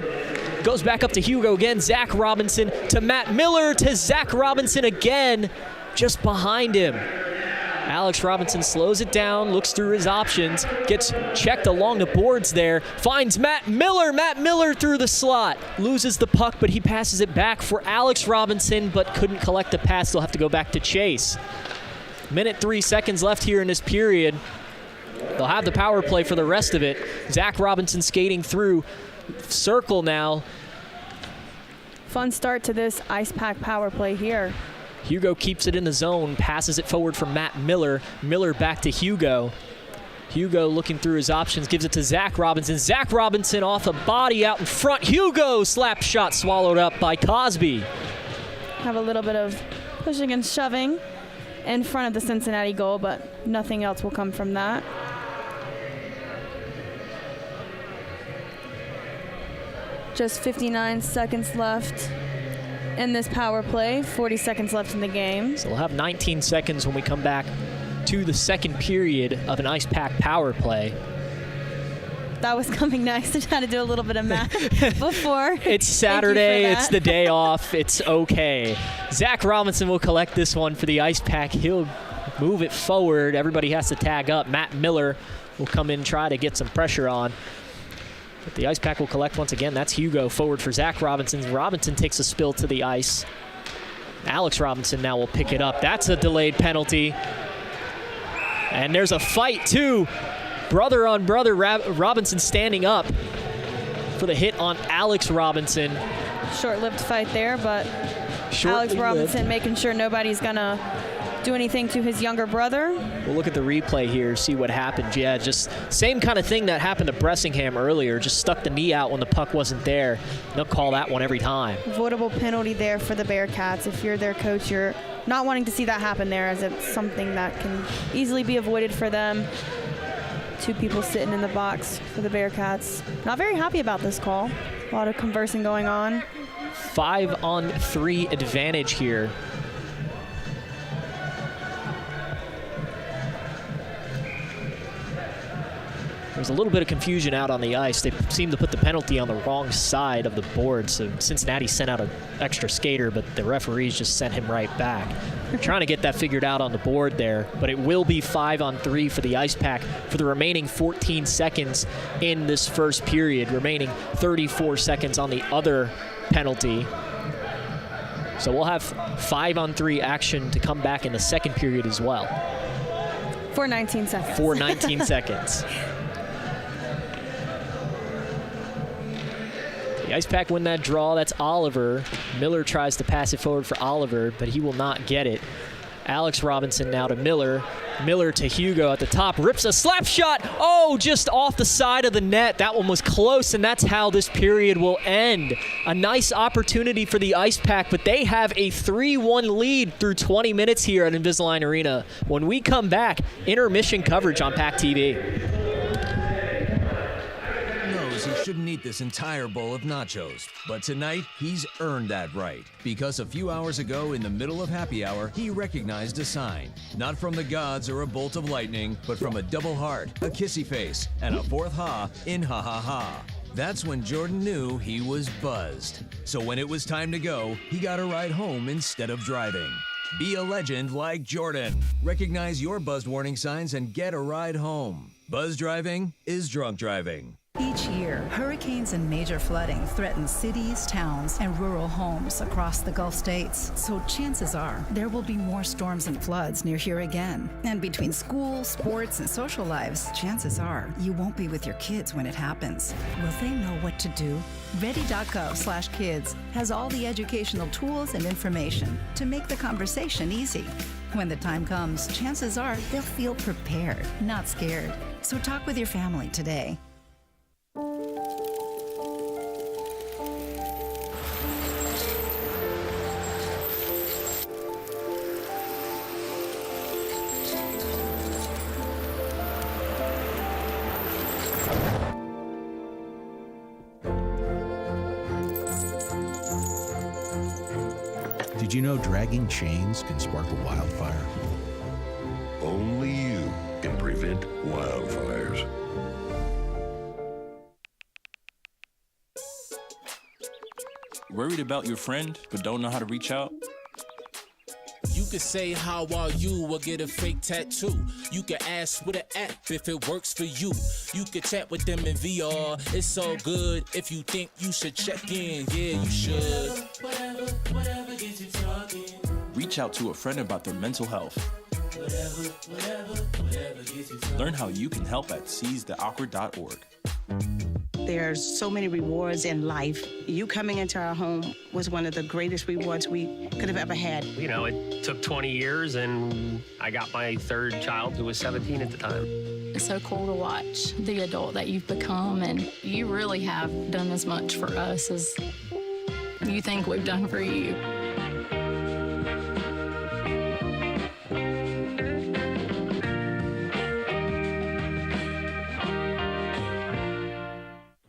S1: goes back up to Hugo again. Zach Robinson to Matt Miller to Zach Robinson again, just behind him. Alex Robinson slows it down, looks through his options, gets checked along the boards there, finds Matt Miller. Matt Miller through the slot, loses the puck, but he passes it back for Alex Robinson, but couldn't collect the pass. They'll have to go back to Chase. Minute 3 seconds left here in this period. They'll have the power play for the rest of it. Zach Robinson skating through circle now.
S2: Fun start to this Ice Pack power play here.
S1: Hugo keeps it in the zone, passes it forward for Matt Miller. Miller back to Hugo. Hugo looking through his options, gives it to Zach Robinson. Zach Robinson off a body out in front. Hugo slap shot swallowed up by Cosby.
S2: Have a little bit of pushing and shoving in front of the Cincinnati goal, but nothing else will come from that. Just 59 seconds left in this power play, 40 seconds left in the game.
S1: So we'll have 19 seconds when we come back to the second period of an Ice Pack power play.
S2: That was coming next. I tried to do a little bit of math before.
S1: It's Saturday. It's the day off. It's okay. Zach Robinson will collect this one for the Ice Pack. He'll move it forward. Everybody has to tag up. Matt Miller will come in and try to get some pressure on. But the Ice Pack will collect once again. That's Hugo forward for Zach Robinson. Robinson takes a spill to the ice. Alex Robinson now will pick it up. That's a delayed penalty. And there's a fight, too. Brother on brother. Robinson standing up for the hit on Alex Robinson.
S2: Short-lived fight there, but Alex Robinson making sure nobody's going to do anything to his younger brother.
S1: We'll look at the replay here, see what happened. Yeah, just same kind of thing that happened to Bressingham earlier. Just stuck the knee out when the puck wasn't there. They'll call that one every time.
S2: Avoidable penalty there for the Bearcats. If you're their coach, you're not wanting to see that happen there, as it's something that can easily be avoided for them. 2 people sitting in the box for the Bearcats. Not very happy about this call. A lot of conversing going on.
S1: 5-on-3 advantage here. There's a little bit of confusion out on the ice. They seem to put the penalty on the wrong side of the board, so Cincinnati sent out an extra skater, but the referees just sent him right back. They're trying to get that figured out on the board there, but it will be 5-on-3 for the Ice Pack for the remaining 14 seconds in this first period, remaining 34 seconds on the other penalty. So we'll have 5-on-3 action to come back in the second period as well.
S2: For 19 seconds.
S1: For 19 seconds. The Ice Pack win that draw. That's Oliver. Miller tries to pass it forward for Oliver, but he will not get it. Alex Robinson now to Miller. Miller to Hugo at the top. Rips a slap shot. Oh, just off the side of the net. That one was close, and that's how this period will end. A nice opportunity for the Ice Pack, but they have a 3-1 lead through 20 minutes here at Invisalign Arena. When we come back, intermission coverage on PackTV.
S5: He shouldn't eat this entire bowl of nachos, but tonight he's earned that right, because a few hours ago in the middle of happy hour, he recognized a sign, not from the gods or a bolt of lightning, but from a double heart, a kissy face, and a fourth ha in ha ha ha. That's when Jordan knew he was buzzed. So when it was time to go, he got a ride home instead of driving. Be a legend like Jordan. Recognize your buzzed warning signs and get a ride home. Buzz driving is drunk driving.
S6: Each year, hurricanes and major flooding threaten cities, towns, and rural homes across the Gulf states. So chances are there will be more storms and floods near here again. And between school, sports, and social lives, chances are you won't be with your kids when it happens. Will they know what to do? Ready.gov/kids has all the educational tools and information to make the conversation easy. When the time comes, chances are they'll feel prepared, not scared. So talk with your family today.
S7: Did you know dragging chains can spark a wildfire?
S8: Only you can prevent wildfires.
S9: Worried about your friend, but don't know how to reach out?
S10: You could say, how are you, or get a fake tattoo. You could ask with an app if it works for you. You could chat with them in VR, it's so good. If you think you should check in, yeah, you should. Whatever gets you talking.
S9: Reach out to a friend about their mental health.
S10: Whatever gets you talking.
S9: Learn how you can help at seizetheawkward.org.
S18: There's so many rewards in life. You coming into our home was one of the greatest rewards we could have ever had.
S15: You know, it took 20 years, and I got my third child, who was 17 at the time.
S24: It's so cool to watch the adult that you've become, and you really have done as much for us as you think we've done for you.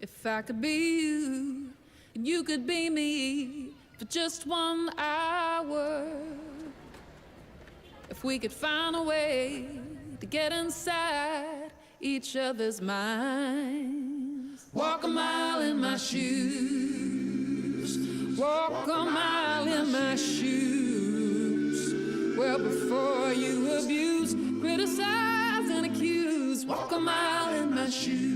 S27: If I could be you, and you could be me for just 1 hour. If we could find a way to get inside each other's minds. Walk a mile in my shoes. Walk a mile in my shoes. Well, before you abuse, criticize, and accuse. Walk a mile in my shoes.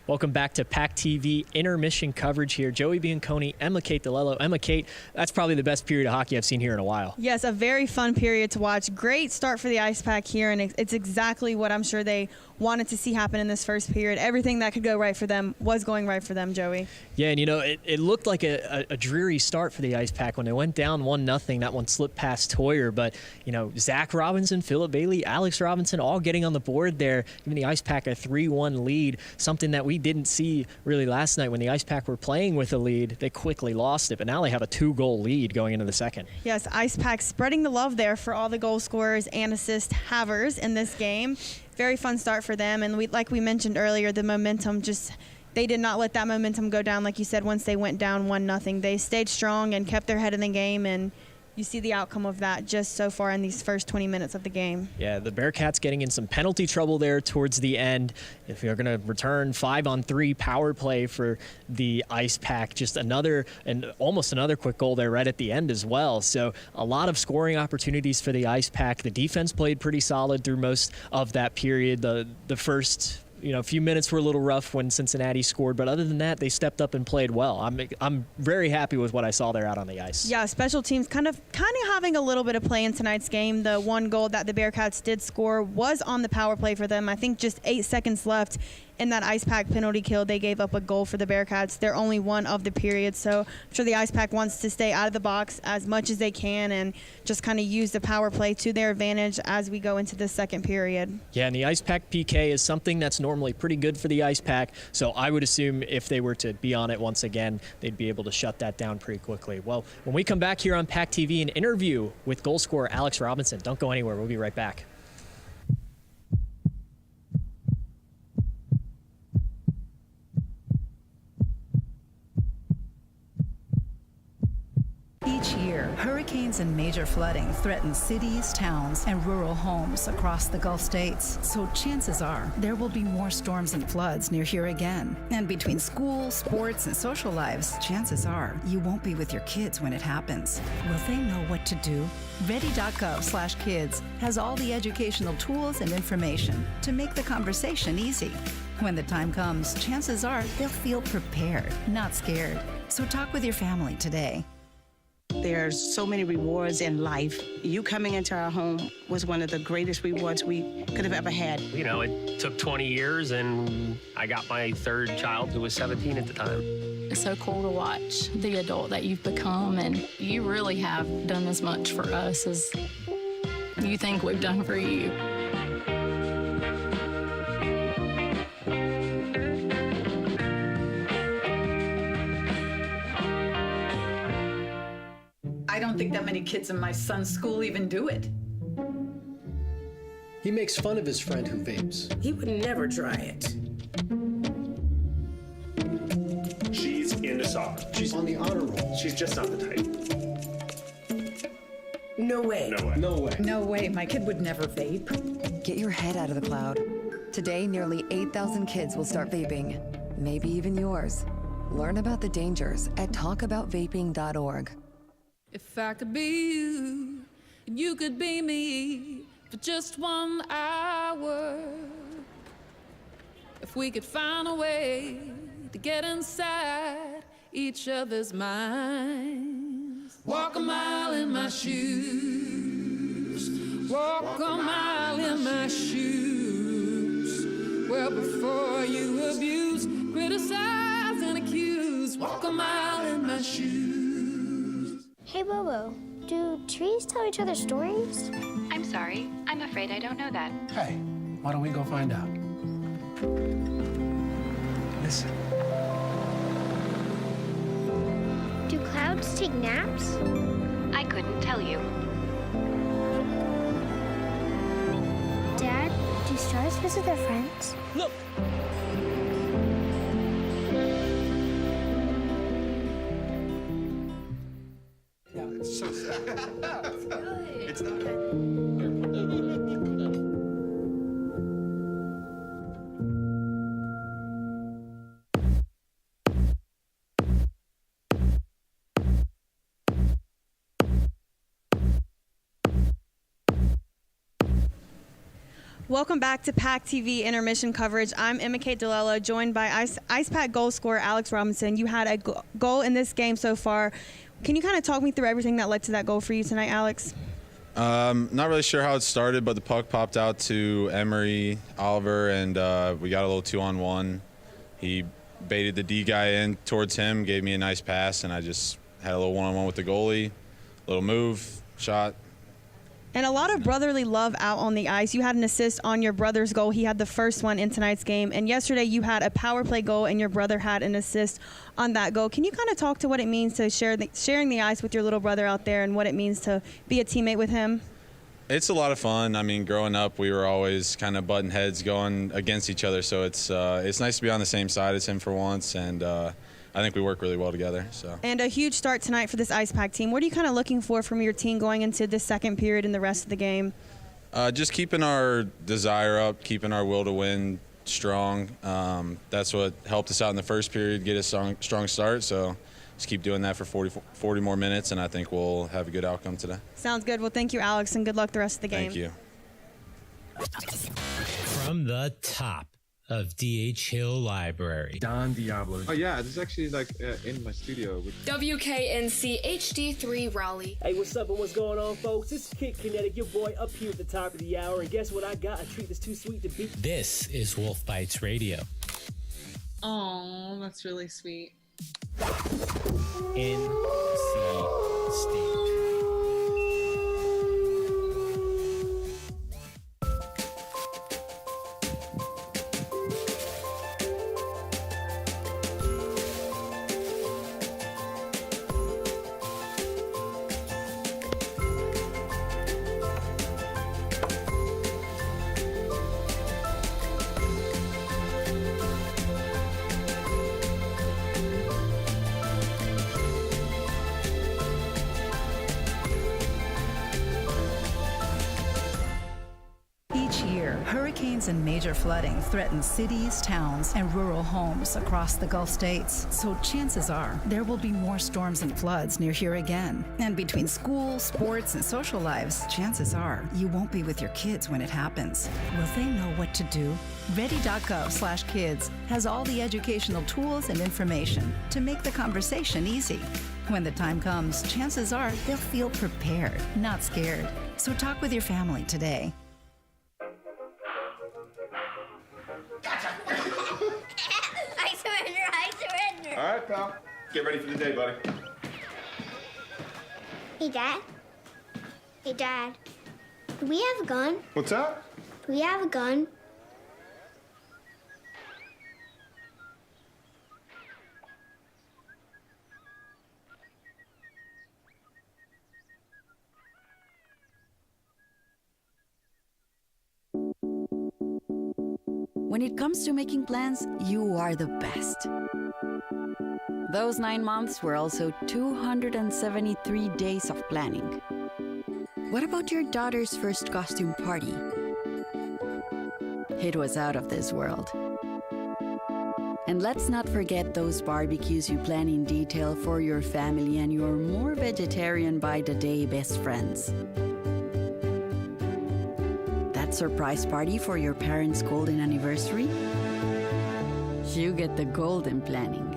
S1: Welcome back to PackTV intermission coverage here. Joey Bianconi, Emma Kate DeLello. Emma Kate, that's probably the best period of hockey I've seen here in a while.
S2: Yes, a very fun period to watch. Great start for the Ice Pack here, and it's exactly what I'm sure they wanted to see happen in this first period. Everything that could go right for them was going right for them, Joey.
S1: Yeah, and you know, it looked like a dreary start for the Ice Pack when they went down 1-0. That one slipped past Toyer, but you know, Zach Robinson, Philip Bailey, Alex Robinson, all getting on the board there, giving the Ice Pack a 3-1 lead, something that we didn't see really last night when the Ice Pack were playing with a lead. They quickly lost it, but now they have a 2-goal lead going into the second.
S2: Yes, Ice Pack spreading the love there for all the goal scorers and assist havers in this game. Very fun start for them, and like we mentioned earlier, the momentum they did not let that momentum go down, like you said, once they went down 1-0. They stayed strong and kept their head in the game, and you see the outcome of that just so far in these first 20 minutes of the game.
S1: Yeah, the Bearcats getting in some penalty trouble there towards the end. If you're going to return 5-on-3 power play for the Ice Pack, just almost another quick goal there right at the end as well. So a lot of scoring opportunities for the Ice Pack. The defense played pretty solid through most of that period. The first few minutes were a little rough when Cincinnati scored, but other than that, they stepped up and played well. I'm very happy with what I saw there out on the ice.
S2: Yeah, special teams kind of having a little bit of play in tonight's game. The one goal that the Bearcats did score was on the power play for them. I think just 8 seconds left in that Ice Pack penalty kill, they gave up a goal for the Bearcats. They're only one of the period, so I'm sure the Ice Pack wants to stay out of the box as much as they can and just kind of use the power play to their advantage as we go into the second period.
S1: Yeah, and the Ice Pack PK is something that's normally pretty good for the Ice Pack, so I would assume if they were to be on it once again, they'd be able to shut that down pretty quickly. Well, when we come back here on PackTV, an interview with goal scorer Alex Robinson. Don't go anywhere. We'll be right back.
S6: Each year, hurricanes and major flooding threaten cities, towns, and rural homes across the Gulf states. So chances are there will be more storms and floods near here again. And between school, sports, and social lives, chances are you won't be with your kids when it happens. Will they know what to do? Ready.gov/kids has all the educational tools and information to make the conversation easy. When the time comes, chances are they'll feel prepared, not scared. So talk with your family today.
S18: There's so many rewards in life. You coming into our home was one of the greatest rewards we could have ever had.
S15: You know, it took 20 years, and I got my third child, who was 17 at the time.
S24: It's so cool to watch the adult that you've become, and you really have done as much for us as you think we've done for you.
S3: I don't think that many kids in my son's school even do it.
S14: He makes fun of his friend who vapes.
S11: He would never try it.
S16: She's into soccer.
S14: She's on the honor roll.
S16: She's just not the type.
S11: No way.
S16: No way.
S14: No way.
S3: No way, my kid would never vape.
S17: Get your head out of the cloud. Today, nearly 8,000 kids will start vaping. Maybe even yours. Learn about the dangers at talkaboutvaping.org.
S27: If I could be you, and you could be me for just 1 hour. If we could find a way to get inside each other's minds. Walk a mile in my shoes. Walk a mile in my shoes. Well, before you abuse, criticize, and accuse. Walk a mile in my shoes.
S12: Hey, Bobo, do trees tell each other stories?
S13: I'm sorry. I'm afraid I don't know that.
S14: Hey, why don't we go find out? Listen.
S12: Do clouds take naps?
S13: I couldn't tell you.
S12: Dad, do stars visit their friends?
S15: Look!
S16: It's so sad.
S3: It's good.
S16: It's not.
S2: Welcome back to PackTV intermission coverage. I'm Emma Kate DeLello, joined by Ice Pack goal scorer Alex Robinson. You had a goal in this game so far. Can you kind of talk me through everything that led to that goal for you tonight, Alex?
S19: Not really sure how it started, but the puck popped out to Emery Oliver, and we got a little 2-on-1. He baited the D guy in towards him, gave me a nice pass, and I just had a little 1-on-1 with the goalie. Little move, shot.
S2: And a lot of brotherly love out on the ice. You had an assist on your brother's goal. He had the first one in tonight's game. And yesterday you had a power play goal and your brother had an assist on that goal. Can you kind of talk to what it means to sharing the ice with your little brother out there and what it means to be a teammate with him?
S19: It's a lot of fun. I mean, growing up, we were always kind of butting heads going against each other. So it's nice to be on the same side as him for once. And I think we work really well together. So. And
S2: a huge start tonight for this Ice Pack team. What are you kind of looking for from your team going into the second period and the rest of the game?
S19: Just keeping our desire up, keeping our will to win strong. That's what helped us out in the first period, get a strong start. So just keep doing that for 40 more minutes, and I think we'll have a good outcome today.
S2: Sounds good. Well, thank you, Alex, and good luck the rest of the game.
S19: Thank you.
S20: From the top of D.H. Hill Library.
S16: Don Diablo.
S21: Oh yeah, this is actually like in my studio.
S28: WKNC HD3 Raleigh.
S29: Hey, what's up and what's going on, folks? This is Kid Kinetic, your boy up here at the top of the hour, and guess what I got? A treat that's too sweet to beat.
S20: This is Wolf Bites Radio.
S28: Oh, that's really sweet.
S20: NC State.
S6: Hurricanes and major flooding threaten cities, towns, and rural homes across the Gulf states. So chances are there will be more storms and floods near here again. And between school, sports, and social lives, chances are you won't be with your kids when it happens. Will they know what to do? Ready.gov/kids has all the educational tools and information to make the conversation easy. When the time comes, chances are they'll feel prepared, not scared. So talk with your family today.
S12: I surrender.
S21: All right,
S4: pal. Get ready for the day, buddy.
S12: Hey, Dad. Hey, Dad. Do we have a gun?
S4: What's that?
S12: Do we have a gun?
S5: When it comes to making plans, you are the best. Those 9 months were also 273 days of planning. What about your daughter's first costume party? It was out of this world. And let's not forget those barbecues you plan in detail for your family and your more vegetarian by the day best friends. That surprise party for your parents' golden anniversary? You get the golden planning.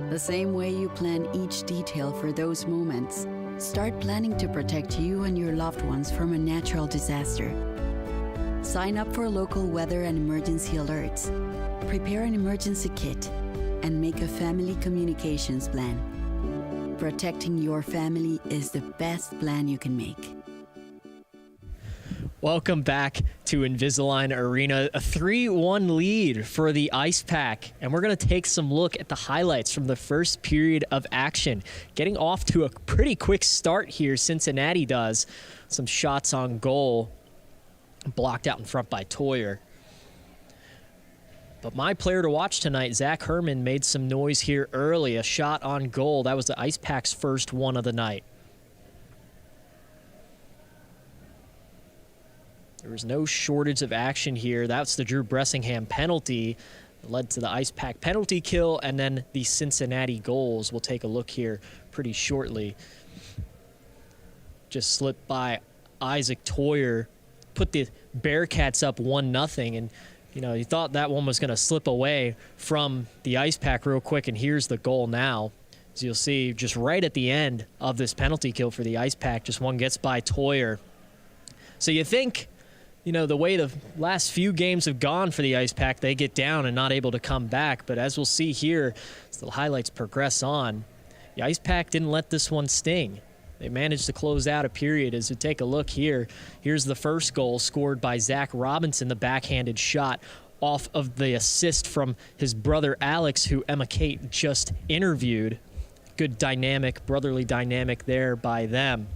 S5: The same way you plan each detail for those moments, start planning to protect you and your loved ones from a natural disaster. Sign up for local weather and emergency alerts. Prepare an emergency kit and make a family communications plan. Protecting your family is the best plan you can make.
S1: Welcome back to Invisalign Arena. A 3-1 lead for the Ice Pack. And we're going to take some look at the highlights from the first period of action. Getting off to a pretty quick start here, Cincinnati does. Some shots on goal. Blocked out in front by Toyer. But my player to watch tonight, Zach Herman, made some noise here early. A shot on goal. That was the Ice Pack's first one of the night. There was no shortage of action here. That's the Drew Bressingham penalty that led to the Ice Pack penalty kill, and then the Cincinnati goals. We'll take a look here pretty shortly. Just slipped by Isaac Toyer, put the Bearcats up 1-0, and you thought that one was going to slip away from the Ice Pack real quick, and here's the goal now. As you'll see, just right at the end of this penalty kill for the Ice Pack, just one gets by Toyer. So you think, the way the last few games have gone for the Ice Pack, they get down and not able to come back. But as we'll see here, as the highlights progress on, the Ice Pack didn't let this one sting. They managed to close out a period. As we take a look here, here's the first goal scored by Zach Robinson, the backhanded shot off of the assist from his brother Alex, who Emma Kate just interviewed. Good dynamic, brotherly dynamic there by them.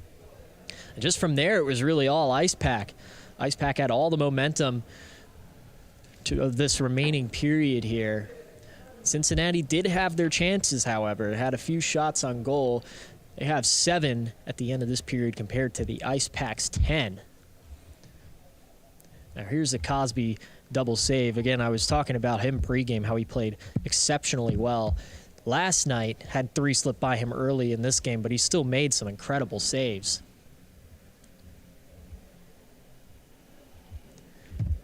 S1: And just from there, it was really all Ice Pack. Ice Pack had all the momentum of this remaining period here. Cincinnati did have their chances, however. It had a few shots on goal. They have 7 at the end of this period compared to the Ice Pack's 10. Now here's a Cosby double save. Again, I was talking about him pregame, how he played exceptionally well. Last night had 3 slip by him early in this game, but he still made some incredible saves.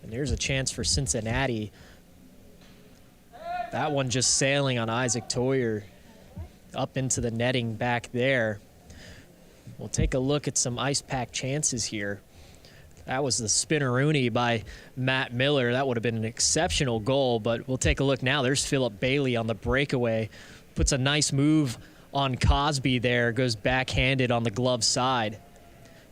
S1: And there's a chance for Cincinnati. That one just sailing on Isaac Toyer up into the netting back there. We'll take a look at some Ice Pack chances here. That was the spinneroonie by Matt Miller. That would have been an exceptional goal, but we'll take a look now. There's Philip Bailey on the breakaway. Puts a nice move on Cosby there. Goes backhanded on the glove side.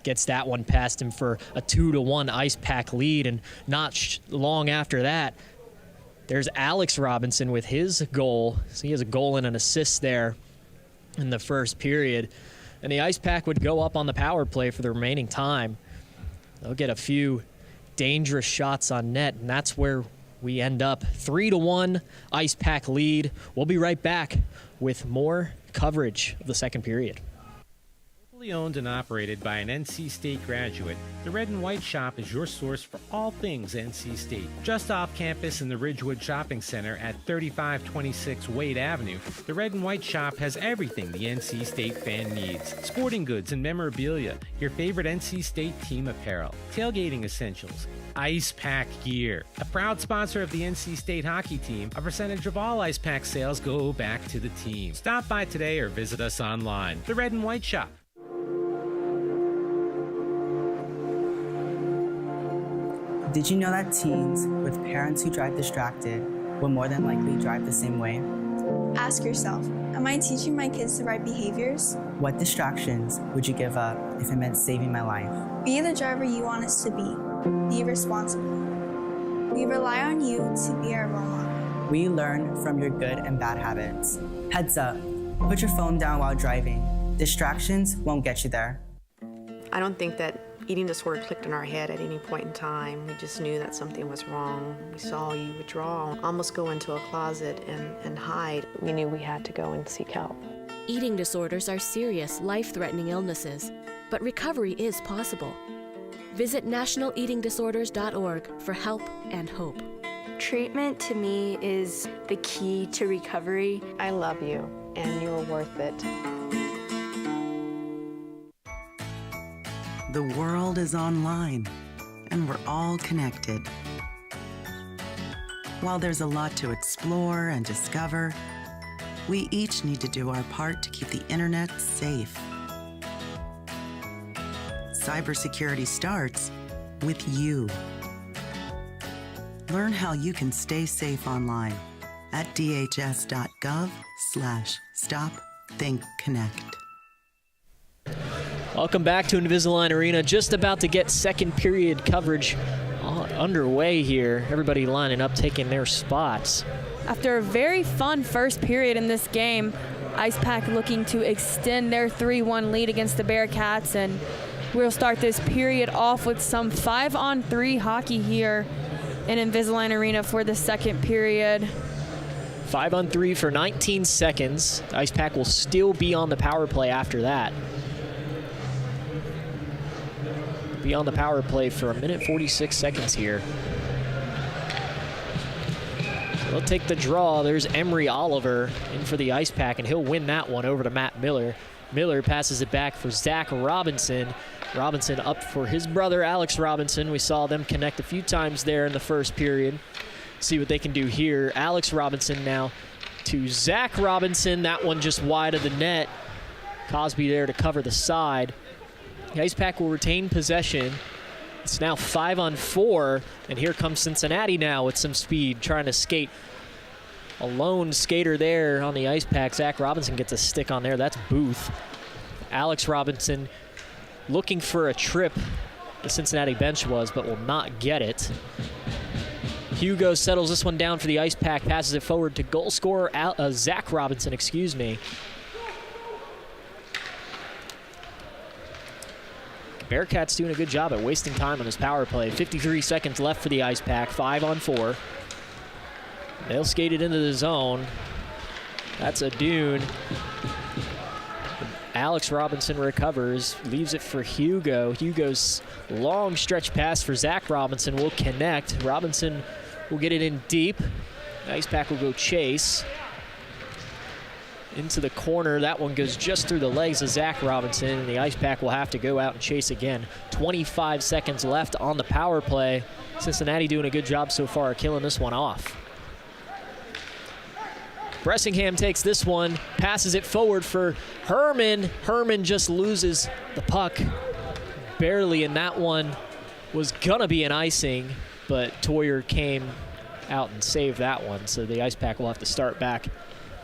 S1: Gets that one past him for a 2-1 Ice Pack lead, and not long after that, there's Alex Robinson with his goal. So he has a goal and an assist there in the first period. And the Ice Pack would go up on the power play for the remaining time. They'll get a few dangerous shots on net, and that's where we end up. 3-1 Ice Pack lead. We'll be right back with more coverage of the second period.
S7: Locally owned and operated by an NC State graduate, the Red and White Shop is your source for all things NC State. Just off campus in the Ridgewood Shopping Center at 3526 Wade Avenue, the Red and White Shop has everything the NC State fan needs. Sporting goods and memorabilia, your favorite NC State team apparel, tailgating essentials, Ice Pack gear. A proud sponsor of the NC State hockey team, a percentage of all Ice Pack sales go back to the team. Stop by today or visit us online. The Red and White Shop.
S8: Did you know that teens with parents who drive distracted will more than likely drive the same way.
S9: Ask yourself, am I teaching my kids the right behaviors?
S8: What distractions would you give up if it meant saving my life?
S9: Be the driver you want us to be. Be responsible. We rely on you to be our role model.
S8: We learn from your good and bad habits. Heads up, put your phone down while driving. Distractions won't get you there.
S10: I don't think that eating disorder clicked in our head at any point in time. We just knew that something was wrong. We saw you withdraw, almost go into a closet and hide. We knew we had to go and seek help.
S18: Eating disorders are serious, life-threatening illnesses, but recovery is possible. Visit nationaleatingdisorders.org for help and hope.
S22: Treatment to me is the key to recovery.
S10: I love you, and you're worth it.
S23: The world is online, and we're all connected. While there's a lot to explore and discover, we each need to do our part to keep the internet safe. Cybersecurity starts with you. Learn how you can stay safe online at dhs.gov/stopthinkconnect.
S1: Welcome back to Invisalign Arena. Just about to get second period coverage underway here. Everybody lining up, taking their spots.
S2: After a very fun first period in this game, Ice Pack looking to extend their 3-1 lead against the Bearcats, and we'll start this period off with some 5-on-3 hockey here in Invisalign Arena for the second period.
S1: 5-on-3 for 19 seconds. Ice Pack will still be on the power play after that. Be on the power play for 1:46 seconds here. They'll take the draw. There's Emery Oliver in for the Ice Pack, and he'll win that one over to Matt Miller. Miller passes it back for Zach Robinson. Robinson up for his brother, Alex Robinson. We saw them connect a few times there in the first period. See what they can do here. Alex Robinson now to Zach Robinson. That one just wide of the net. Cosby there to cover the side. The Ice Pack will retain possession. It's now 5-on-4, and here comes Cincinnati now with some speed, trying to skate. A lone skater there on the Ice Pack. Zach Robinson gets a stick on there. That's Booth. Alex Robinson looking for a trip, the Cincinnati bench was, but will not get it. Hugo settles this one down for the Ice Pack, passes it forward to goal scorer Zach Robinson, excuse me. Bearcats doing a good job at wasting time on this power play. 53 seconds left for the Ice Pack, 5-on-4. They'll skate it into the zone. That's a Dune. Alex Robinson recovers, leaves it for Hugo. Hugo's long stretch pass for Zach Robinson will connect. Robinson will get it in deep. The Ice Pack will go chase. Into the corner. That one goes just through the legs of Zach Robinson, and the Ice Pack will have to go out and chase again. 25 seconds left on the power play. Cincinnati doing a good job so far, killing this one off. Bressingham takes this one, passes it forward for Herman. Herman just loses the puck barely, and that one was gonna be an icing, but Toyer came out and saved that one, so the Ice Pack will have to start back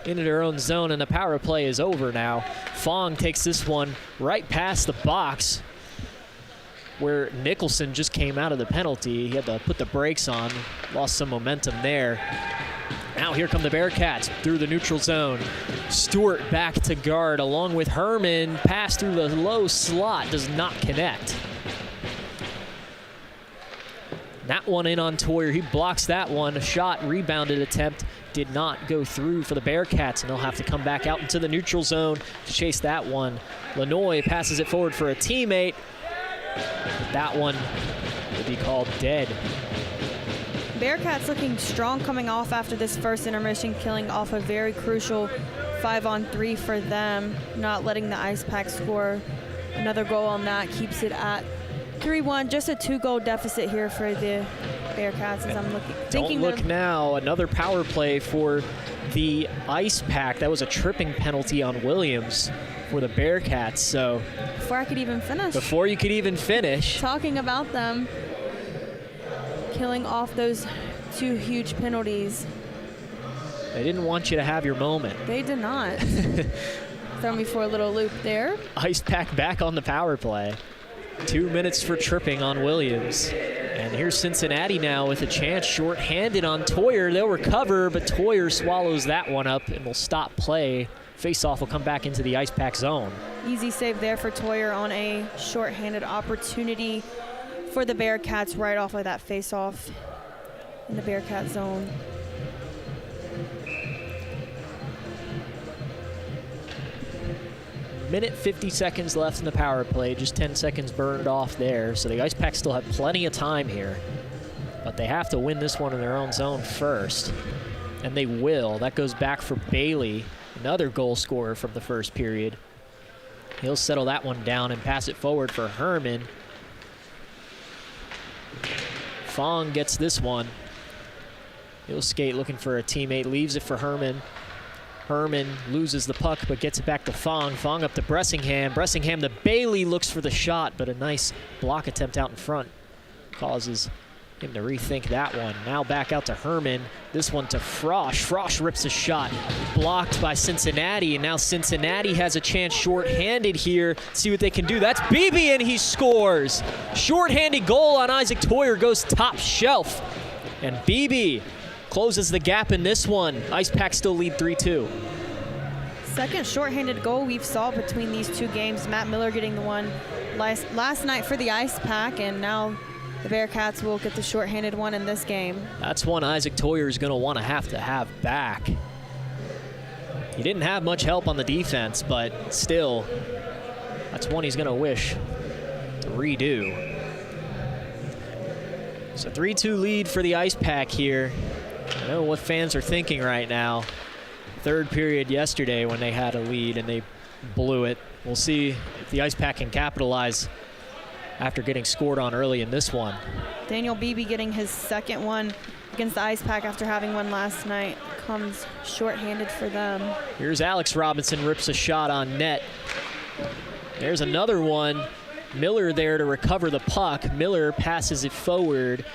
S1: into their own zone, and the power play is over now. Fong takes this one right past the box where Nicholson just came out of the penalty. He had to put the brakes on, lost some momentum there. Now here come the Bearcats through the neutral zone. Stewart back to guard along with Herman. Pass through the low slot, does not connect. That one in on Toyer. He blocks that one. A shot, rebounded attempt did not go through for the Bearcats, and they'll have to come back out into the neutral zone to chase that one. Lanoy passes it forward for a teammate. That one will be called dead.
S2: Bearcats looking strong coming off after this first intermission, killing off a very crucial 5-on-3 for them, not letting the Ice Pack score another goal on that. Keeps it at 3-1, just a 2-goal deficit here for the Bearcats as I'm thinking.
S1: Don't look now, another power play for the Ice Pack. That was a tripping penalty on Williams for the Bearcats. So
S2: before I could even finish.
S1: Before you could even finish.
S2: Talking about them killing off those 2 huge penalties.
S1: They didn't want you to have your moment.
S2: They did not. Throw me for a little loop there.
S1: Ice Pack back on the power play. 2 minutes for tripping on Williams. And here's Cincinnati now with a chance, short-handed on Toyer. They'll recover, but Toyer swallows that one up and will stop play. Face-off will come back into the Ice Pack zone.
S2: Easy save there for Toyer on a short-handed opportunity for the Bearcats right off of that face-off in the Bearcat zone.
S1: Minute 50 seconds left in the power play, just 10 seconds burned off there. So the Ice Pack still have plenty of time here, but they have to win this one in their own zone first, and they will. That goes back for Bailey, another goal scorer from the first period. He'll settle that one down and pass it forward for Herman. Fong gets this one. He'll skate looking for a teammate, leaves it for Herman. Herman loses the puck, but gets it back to Fong. Fong up to Bressingham. Bressingham to Bailey, looks for the shot, but a nice block attempt out in front causes him to rethink that one. Now back out to Herman. This one to Frosch. Frosch rips a shot, blocked by Cincinnati, and now Cincinnati has a chance short-handed here. See what they can do. That's Beebe, and he scores. Short-handed goal on Isaac Toyer goes top shelf, and Beebe closes the gap in this one. Ice Pack still lead 3-2.
S2: Second shorthanded goal we've saw between these two games. Matt Miller getting the one last night for the Ice Pack, and now the Bearcats will get the shorthanded one in this game.
S1: That's one Isaac Toyer is going to want to have back. He didn't have much help on the defense, but still, that's one he's going to wish to redo. So 3-2 lead for the Ice Pack here. I know what fans are thinking right now. Third period yesterday when they had a lead and they blew it. We'll see if the Ice Pack can capitalize after getting scored on early in this one.
S2: Daniel Beebe getting his second one against the Ice Pack after having one last night. Comes shorthanded for them.
S1: Here's Alex Robinson, rips a shot on net. There's another one. Miller there to recover the puck. Miller passes it forward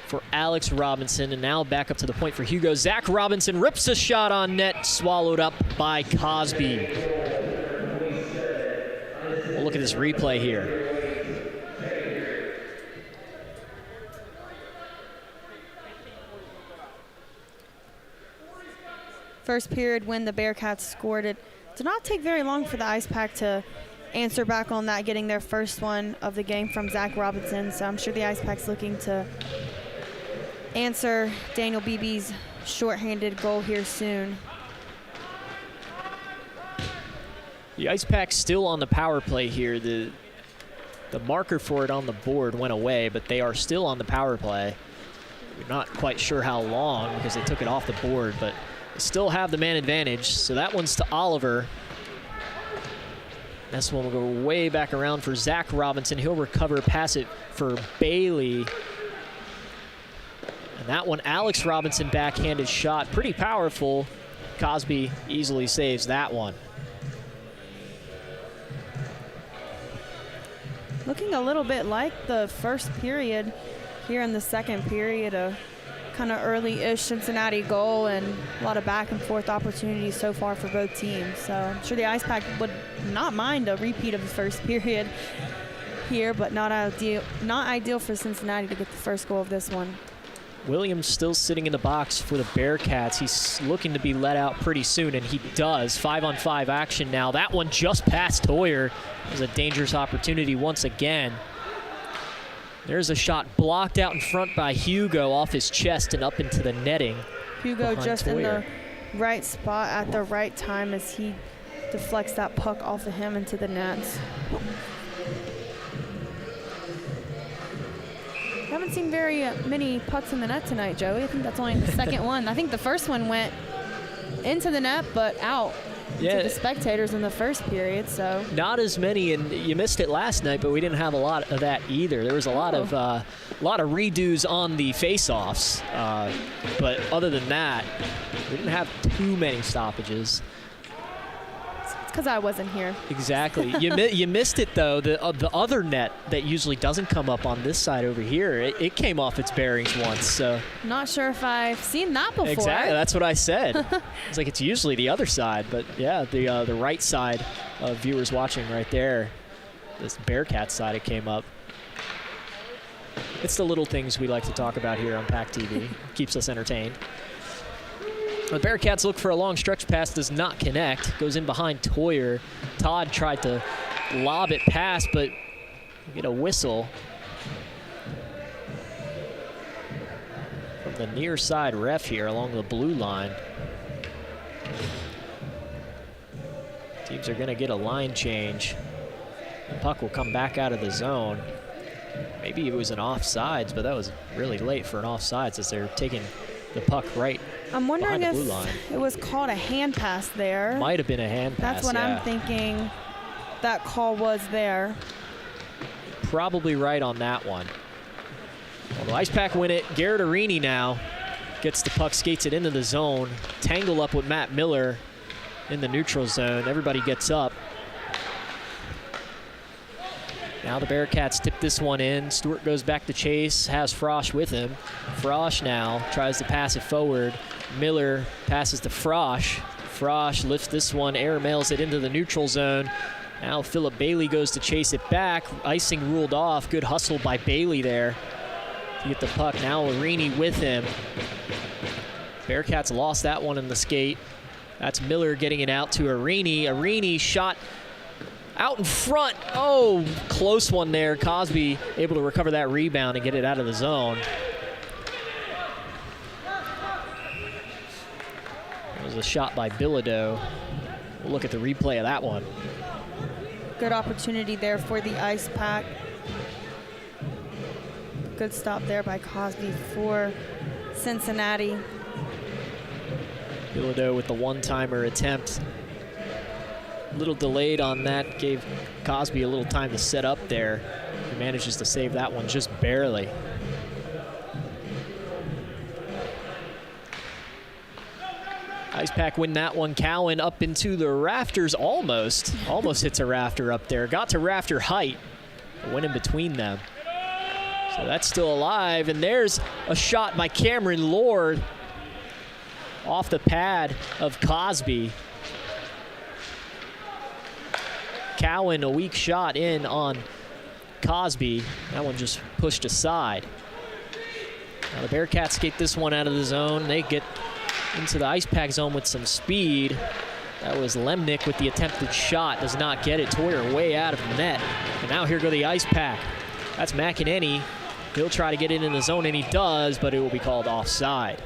S1: for Alex Robinson, and now back up to the point for Hugo. Zach Robinson rips a shot on net, swallowed up by Cosby. We'll look at this replay here.
S2: First period when the Bearcats scored, it did not take very long for the Ice Pack to answer back on that, getting their first one of the game from Zach Robinson. So I'm sure the Ice Pack's looking to answer Daniel Beebe's shorthanded goal here soon.
S1: The Ice Pack's still on the power play here. The marker for it on the board went away, but they are still on the power play. We're not quite sure how long because they took it off the board, but they still have the man advantage. So that one's to Oliver. This one will go way back around for Zach Robinson. He'll recover, pass it for Bailey. And that one, Alex Robinson backhanded shot, pretty powerful. Cosby easily saves that one.
S2: Looking a little bit like the first period here in the second period, a kind of early-ish Cincinnati goal and a lot of back and forth opportunities so far for both teams. So I'm sure the Ice Pack would not mind a repeat of the first period here, but not ideal for Cincinnati to get the first goal of this one.
S1: Williams still sitting in the box for the Bearcats. He's looking to be let out pretty soon, and he does. 5-on-5 action now. That one just past Toyer. It was a dangerous opportunity once again. There's a shot blocked out in front by Hugo off his chest and up into the netting.
S2: Hugo just
S1: Toyer.
S2: in the right spot at the right time as he deflects that puck off of him into the nets. Haven't seen very many pucks in the net tonight, Joey. I think that's only the second one. I think the first one went into the net but out to the spectators in the first period. So
S1: not as many, and you missed it last night, but we didn't have a lot of that either. There was a lot of redos on the face-offs, but other than that, we didn't have too many stoppages.
S2: It's Because I wasn't here.
S1: Exactly. You missed it, though. The other net that usually doesn't come up on this side over here, it came off its bearings once. So
S2: not sure if I've seen that before.
S1: Exactly. That's what I said. It's like it's usually the other side. But, yeah, the right side of viewers watching right there, this Bearcat side, it came up. It's the little things we like to talk about here on PackTV. Keeps us entertained. The Bearcats look for a long stretch pass, does not connect. Goes in behind Toyer. Todd tried to lob it past, but get a whistle from the near side ref here along the blue line. Teams are going to get a line change. The puck will come back out of the zone. Maybe it was an offsides, but that was really late for an offsides as they're taking the puck right.
S2: I'm wondering if
S1: blue line.
S2: It was called a hand pass there.
S1: Might have been a hand pass.
S2: That's what I'm thinking that call was there.
S1: Probably right on that one. Well, the Ice Pack win it. Garrett Arini now gets the puck, skates it into the zone. Tangle up with Matt Miller in the neutral zone. Everybody gets up. Now the Bearcats tip this one in. Stewart goes back to chase, has Frosch with him. Frosch now tries to pass it forward. Miller passes to Frosch. Frosch lifts this one, air mails it into the neutral zone. Now Philip Bailey goes to chase it back. Icing ruled off. Good hustle by Bailey there to get the puck. Now Arini with him. Bearcats lost that one in the skate. That's Miller getting it out to Arini. Arini shot out in front. Oh, close one there. Cosby able to recover that rebound and get it out of the zone. That was a shot by Bilodeau. We'll look at the replay of that one.
S2: Good opportunity there for the Ice Pack. Good stop there by Cosby for Cincinnati.
S1: Bilodeau with the one-timer attempt. A little delayed on that, gave Cosby a little time to set up there. He manages to save that one just barely. Ice Pack win that one. Cowan up into the rafters almost hits a rafter up there. Got to rafter height, but went in between them. So that's still alive, and there's a shot by Cameron Lord off the pad of Cosby. Cowan, a weak shot in on Cosby. That one just pushed aside. Now the Bearcats skate this one out of the zone. They get into the Ice Pack zone with some speed. That was Lemnick with the attempted shot. Does not get it. Toyer way out of the net. And now here go the Ice Pack. That's McEnany. He'll try to get it in the zone, and he does, but it will be called offside.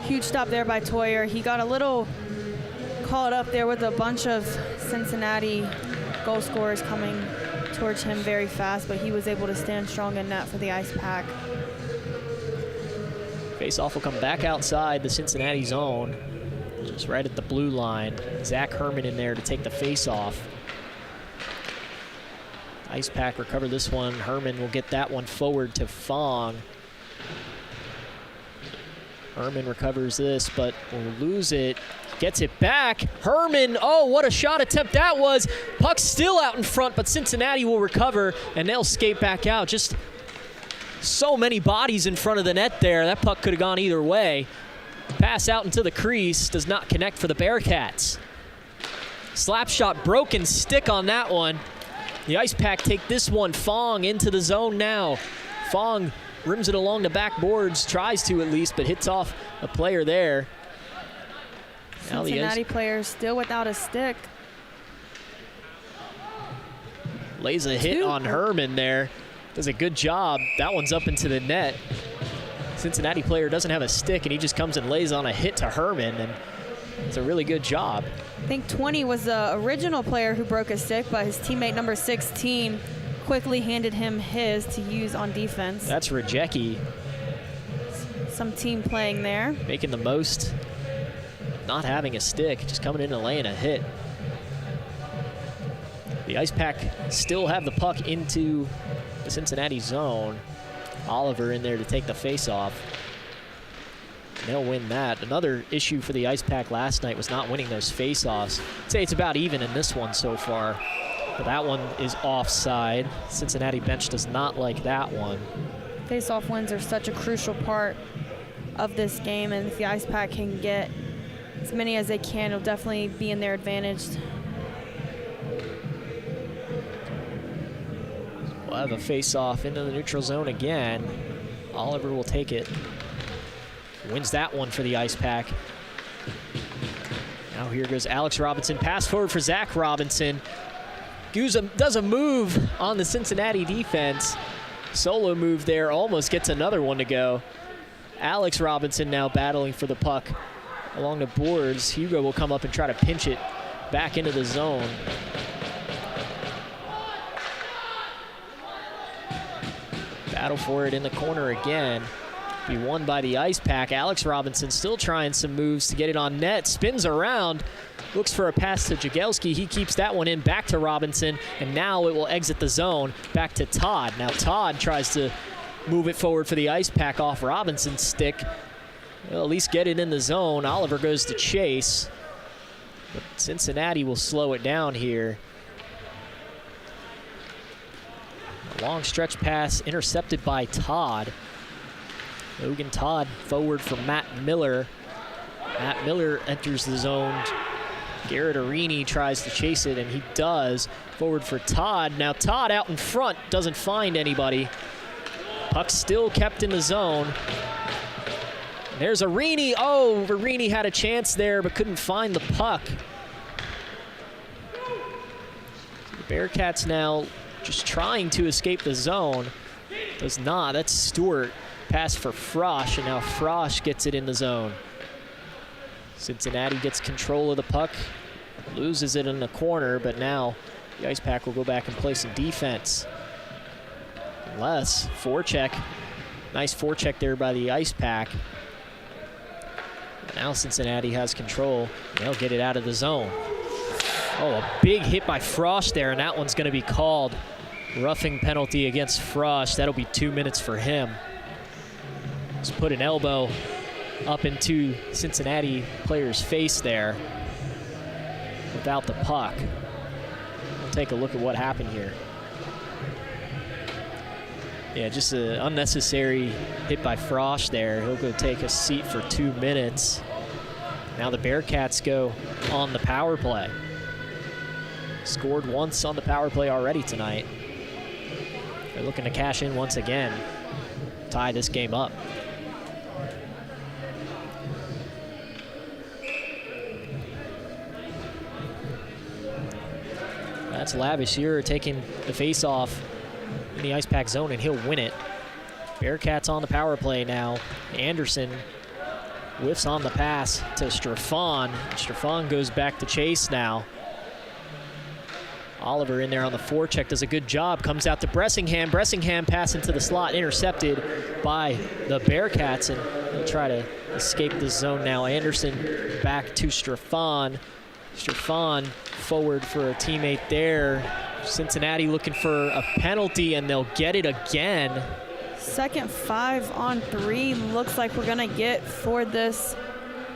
S2: Huge stop there by Toyer. He got a little caught up there with a bunch of Cincinnati goal scorers coming towards him very fast, but he was able to stand strong in net for the Ice Pack.
S1: Face-off will come back outside the Cincinnati zone, just right at the blue line. Zach Herman in there to take the face-off. Ice Pack recover this one. Herman will get that one forward to Fong. Herman recovers this, but will lose it. Gets it back. Herman, oh, what a shot attempt that was. Puck's still out in front, but Cincinnati will recover, and they'll skate back out. Just so many bodies in front of the net there. That puck could have gone either way. Pass out into the crease. Does not connect for the Bearcats. Slap shot, broken stick on that one. The Ice Pack take this one. Fong into the zone now. Fong rims it along the backboards, tries to at least, but hits off a player there.
S2: Cincinnati player still without a stick.
S1: Lays a hit on Herman there. Does a good job. That one's up into the net. Cincinnati player doesn't have a stick, and he just comes and lays on a hit to Herman, and it's a really good job.
S2: I think 20 was the original player who broke a stick, but his teammate number 16 quickly handed him his to use on defense.
S1: That's Rajecki.
S2: Some team playing there.
S1: Making the most, not having a stick, just coming in and laying a hit. The Ice Pack still have the puck into the Cincinnati zone. Oliver in there to take the face-off. They'll win that. Another issue for the Ice Pack last night was not winning those face-offs. I'd say it's about even in this one so far. But that one is offside. Cincinnati bench does not like that one.
S2: Face-off wins are such a crucial part of this game, and if the Ice Pack can get as many as they can, it'll definitely be in their advantage.
S1: We'll have a face-off into the neutral zone again. Oliver will take it. Wins that one for the Ice Pack. Now here goes Alex Robinson. Pass forward for Zach Robinson. Does a move on the Cincinnati defense. Solo move there, almost gets another one to go. Alex Robinson now battling for the puck along the boards. Hugo will come up and try to pinch it back into the zone. Battle for it in the corner again. Be won by the Ice Pack. Alex Robinson still trying some moves to get it on net. Spins around, looks for a pass to Jagelski. He keeps that one in, back to Robinson, and now it will exit the zone, back to Todd. Now Todd tries to move it forward for the Ice Pack off Robinson's stick. Well, at least get it in the zone. Oliver goes to chase, but Cincinnati will slow it down here. A long stretch pass intercepted by Todd. Logan Todd forward for Matt Miller. Matt Miller enters the zone. Garrett Arini tries to chase it, and he does. Forward for Todd. Now Todd out in front, doesn't find anybody. Puck still kept in the zone. There's Arini. Oh, Arini had a chance there, but couldn't find the puck. The Bearcats now just trying to escape the zone. Does not. That's Stewart. Pass for Frosch, and now Frosch gets it in the zone. Cincinnati gets control of the puck, loses it in the corner, but now the Ice Pack will go back and play some defense. Unless, forecheck. Nice forecheck there by the Ice Pack. Now Cincinnati has control. They'll get it out of the zone. Oh, a big hit by Frosch there, and that one's going to be called. Roughing penalty against Frosch. That'll be 2 minutes for him. Just put an elbow up into Cincinnati player's face there without the puck. We'll take a look at what happened here. Yeah, just an unnecessary hit by Frosch there. He'll go take a seat for 2 minutes. Now the Bearcats go on the power play. Scored once on the power play already tonight. They're looking to cash in once again, tie this game up. That's Labissiere taking the face-off in the Ice Pack zone, and he'll win it. Bearcats on the power play now. Anderson whiffs on the pass to Strafon. Strafon goes back to chase now. Oliver in there on the forecheck, does a good job, comes out to Bressingham. Bressingham pass into the slot, intercepted by the Bearcats, and they'll try to escape the zone now. Anderson back to Strafon. Strafon forward for a teammate there. Cincinnati looking for a penalty, and they'll get it again.
S2: Second 5-on-3 looks like we're gonna get for this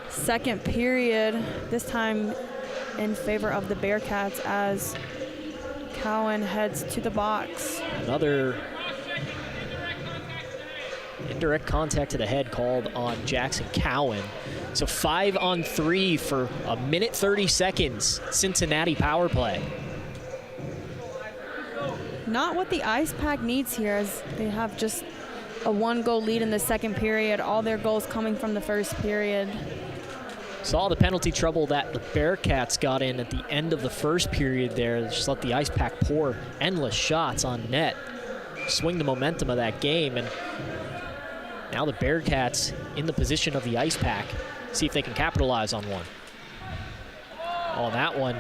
S2: second period, this time in favor of the Bearcats as Cowan heads to the box.
S1: Another indirect contact to the head called on Jackson Cowan. So 5-on-3 for a minute 30 seconds. Cincinnati power play.
S2: Not what the Ice Pack needs here, as they have just a 1-goal lead in the second period. All their goals coming from the first period.
S1: Saw the penalty trouble that the Bearcats got in at the end of the first period there. They just let the Ice Pack pour endless shots on net, swing the momentum of that game, and now the Bearcats in the position of the Ice Pack. See if they can capitalize on one. Oh, that one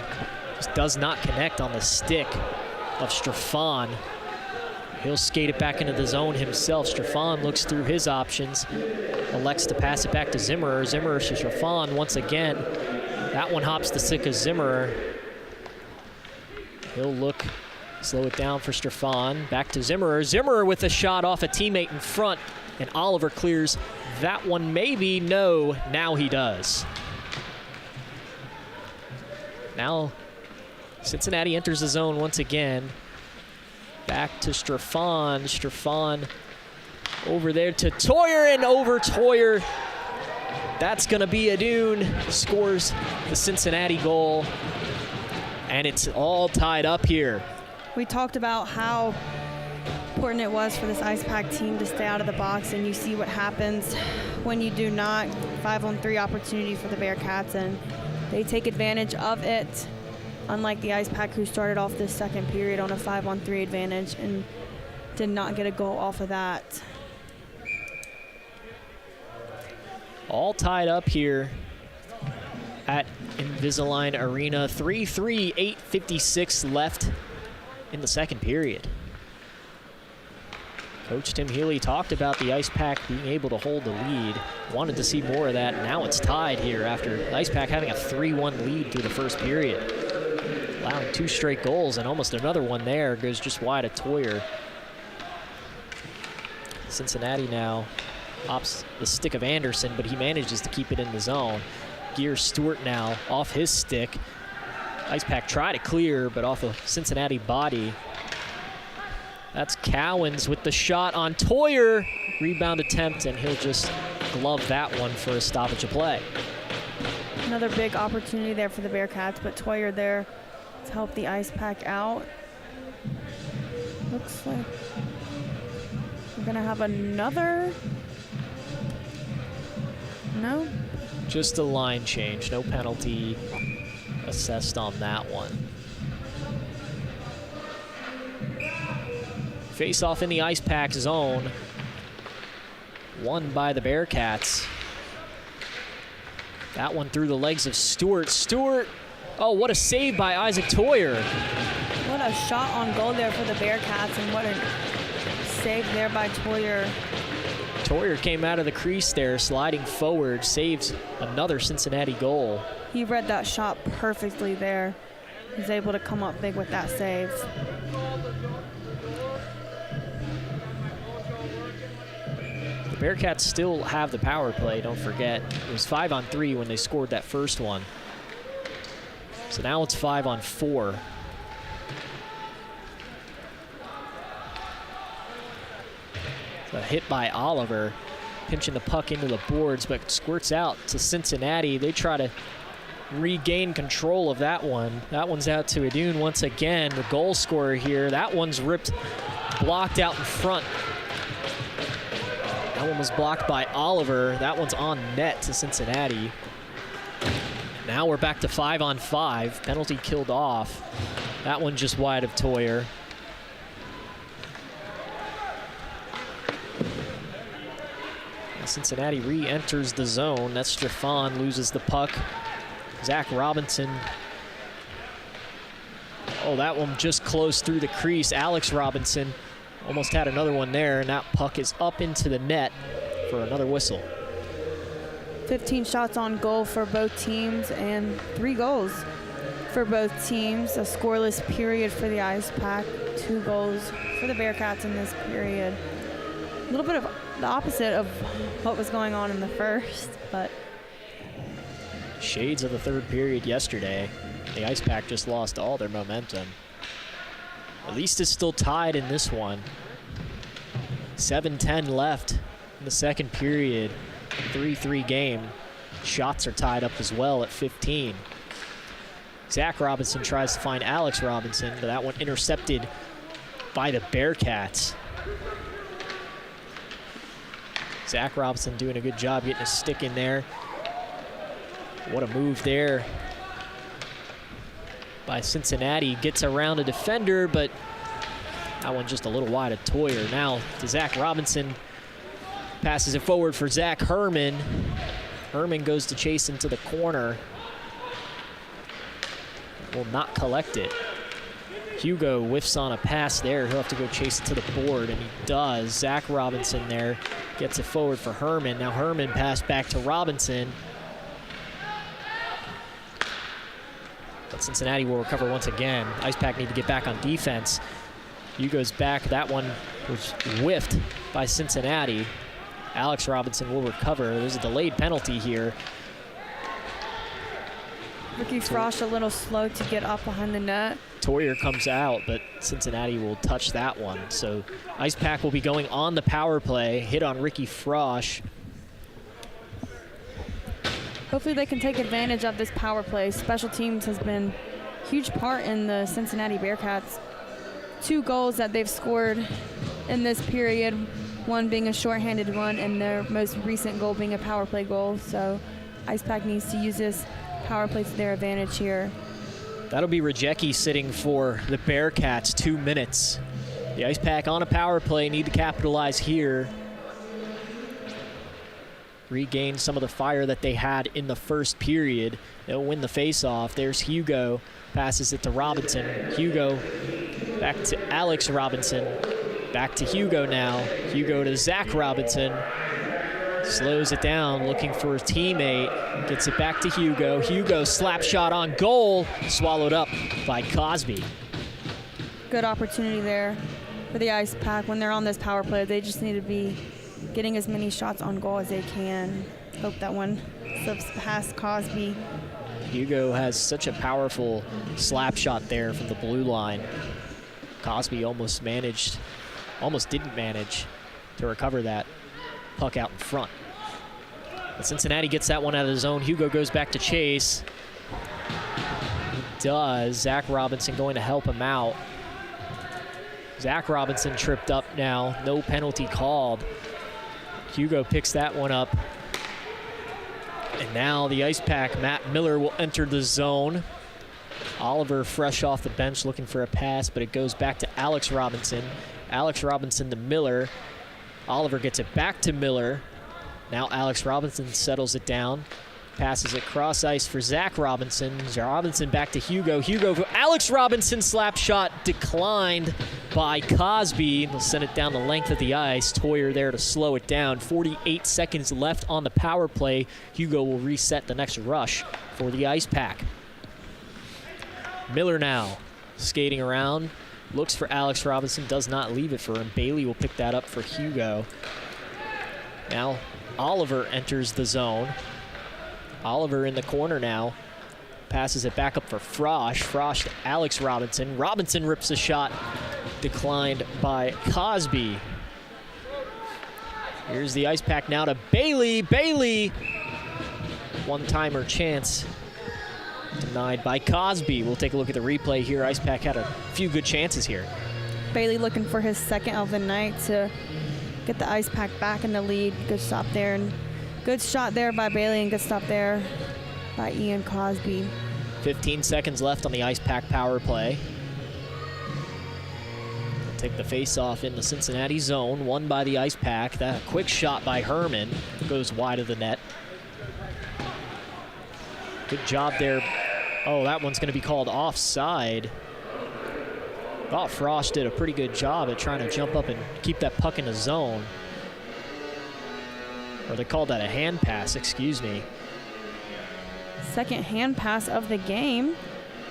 S1: just does not connect on the stick of Strafon. He'll skate it back into the zone himself. Strafon looks through his options, elects to pass it back to Zimmerer. Zimmerer to Strafon once again. That one hops the stick of Zimmerer. He'll look, slow it down for Strafon. Back to Zimmerer. Zimmerer with a shot off a teammate in front, and Oliver clears that one maybe. No, now he does. Now Cincinnati enters the zone once again. Back to Strafan. Strafan over there to Toyer, and over Toyer. That's going to be Adun. Scores the Cincinnati goal. And it's all tied up here.
S2: We talked about how important it was for this Ice Pack team to stay out of the box, and you see what happens when you do not. 5-on-3 opportunity for the Bearcats, and they take advantage of it, unlike the Ice Pack, who started off this second period on a 5-on-3 advantage and did not get a goal off of that.
S1: All tied up here at Invisalign Arena. 3-3, 8:56 left in the second period. Coach Tim Healy talked about the Ice Pack being able to hold the lead. Wanted to see more of that. Now it's tied here after the Ice Pack having a 3-1 lead through the first period. Allowing 2 straight goals, and almost another one there. Goes just wide of Toyer. Cincinnati now opts the stick of Anderson, but he manages to keep it in the zone. Gear Stewart now off his stick. Ice Pack try to clear, but off a Cincinnati body. That's Cowens with the shot on Toyer. Rebound attempt, and he'll just glove that one for a stoppage of play.
S2: Another big opportunity there for the Bearcats, but Toyer there to help the Ice Pack out. Looks like we're gonna have another. No?
S1: Just a line change, no penalty assessed on that one. Face off in the Ice Pack zone. Won by the Bearcats. That one through the legs of Stewart. Stewart, oh, what a save by Isaac Toyer.
S2: What a shot on goal there for the Bearcats, and what a save there by Toyer.
S1: Toyer came out of the crease there, sliding forward, saves another Cincinnati goal.
S2: He read that shot perfectly there. He's able to come up big with that save.
S1: The Bearcats still have the power play, don't forget. It was 5-on-3 when they scored that first one. So now it's 5-on-4. A hit by Oliver, pinching the puck into the boards, but squirts out to Cincinnati. They try to regain control of that one. That one's out to Adun once again, the goal scorer here. That one's ripped, blocked out in front. That one was blocked by Oliver. That one's on net to Cincinnati. Now we're back to 5-on-5. Penalty killed off. That one just wide of Toyer. Cincinnati re-enters the zone. That's Strafan, loses the puck. Zach Robinson. Oh, that one just close through the crease. Alex Robinson almost had another one there, and that puck is up into the net for another whistle.
S2: 15 shots on goal for both teams and 3 goals for both teams. A scoreless period for the Ice Pack. 2 goals for the Bearcats in this period. A little bit of the opposite of what was going on in the first, but
S1: shades of the third period yesterday. The Ice Pack just lost all their momentum. At least it's still tied in this one. 7:10 left in the second period. 3-3 game. Shots are tied up as well at 15. Zach Robinson tries to find Alex Robinson, but that one intercepted by the Bearcats. Zach Robinson doing a good job getting a stick in there. What a move there by Cincinnati. Gets around a defender, but that one just a little wide of Toyer. Now to Zach Robinson. Passes it forward for Zach Herman. Herman goes to chase into the corner. Will not collect it. Hugo whiffs on a pass there. He'll have to go chase it to the board, and he does. Zach Robinson there gets it forward for Herman. Now Herman passed back to Robinson. But Cincinnati will recover once again. Ice Pack need to get back on defense. Hugo's back. That one was whiffed by Cincinnati. Alex Robinson will recover. There's a delayed penalty here.
S2: Ricky Frosch a little slow to get up behind the net.
S1: Toyer comes out, but Cincinnati will touch that one. So Ice Pack will be going on the power play. Hit on Ricky Frosch.
S2: Hopefully they can take advantage of this power play. Special teams has been a huge part in the Cincinnati Bearcats. 2 goals that they've scored in this period, one being a shorthanded one and their most recent goal being a power play goal. So Ice Pack needs to use this power play to their advantage here.
S1: That'll be Rajecki sitting for the Bearcats, 2 minutes. The Ice Pack on a power play, need to capitalize here. Regain some of the fire that they had in the first period. They'll win the face-off. There's Hugo, passes it to Robinson. Hugo back to Alex Robinson. Back to Hugo now. Hugo to Zach Robinson. Slows it down, looking for a teammate. Gets it back to Hugo. Hugo slap shot on goal. Swallowed up by Cosby.
S2: Good opportunity there for the Ice Pack. When they're on this power play, they just need to be getting as many shots on goal as they can. Hope that one slips past Cosby.
S1: Hugo has such a powerful slap shot there from the blue line. Cosby almost didn't manage to recover that puck out in front. But Cincinnati gets that one out of the zone. Hugo goes back to chase. He does. Zach Robinson going to help him out. Zach Robinson tripped up now. No penalty called. Hugo picks that one up. And now the Ice Pack, Matt Miller, will enter the zone. Oliver fresh off the bench looking for a pass, but it goes back to Alex Robinson. Alex Robinson to Miller. Oliver gets it back to Miller. Now Alex Robinson settles it down. Passes it cross ice for Zach Robinson. Robinson back to Hugo. Alex Robinson slap shot declined by Cosby. They'll send it down the length of the ice. Toyer there to slow it down. 48 seconds left on the power play. Hugo will reset the next rush for the Ice Pack. Miller now skating around. Looks for Alex Robinson, does not leave it for him. Bailey will pick that up for Hugo. Now Oliver enters the zone. Oliver in the corner now. Passes it back up for Frosch. Frosch to Alex Robinson. Robinson rips a shot. Declined by Cosby. Here's the Ice Pack now to Bailey. Bailey! One-timer chance. Denied by Cosby. We'll take a look at the replay here. Ice Pack had a few good chances here.
S2: Bailey looking for his second of the night to get the Ice Pack back in the lead. Good stop there. And good shot there by Bailey and good stop there by Ian Cosby.
S1: 15 seconds left on the Ice Pack power play. They'll take the face-off in the Cincinnati zone. Won by the Ice Pack. That quick shot by Herman goes wide of the net. Good job there. Oh, that one's going to be called offside. Thought Frosch did a pretty good job at trying to jump up and keep that puck in the zone. Or they called that a hand pass, excuse me.
S2: Second hand pass of the game.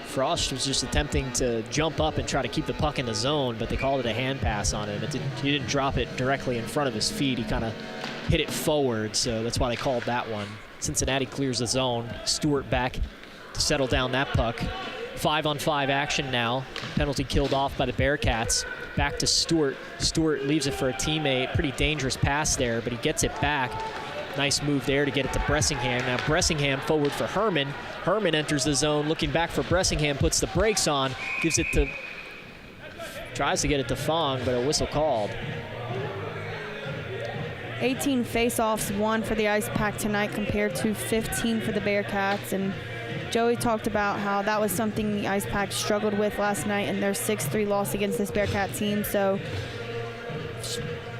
S1: Frosch was just attempting to jump up and try to keep the puck in the zone, but they called it a hand pass on him. He didn't drop it directly in front of his feet. He kind of hit it forward, so that's why they called that one. Cincinnati clears the zone. Stewart back to settle down that puck. 5-on-5 action now. Penalty killed off by the Bearcats. Back to Stewart. Stewart leaves it for a teammate. Pretty dangerous pass there, but he gets it back. Nice move there to get it to Bressingham. Now Bressingham forward for Herman. Herman enters the zone, looking back for Bressingham, puts the brakes on, gives it to, tries to get it to Fong, but a whistle called.
S2: 18 face-offs won for the Ice Pack tonight compared to 15 for the Bearcats. And Joey talked about how that was something the Ice Pack struggled with last night in their 6-3 loss against this Bearcat team. So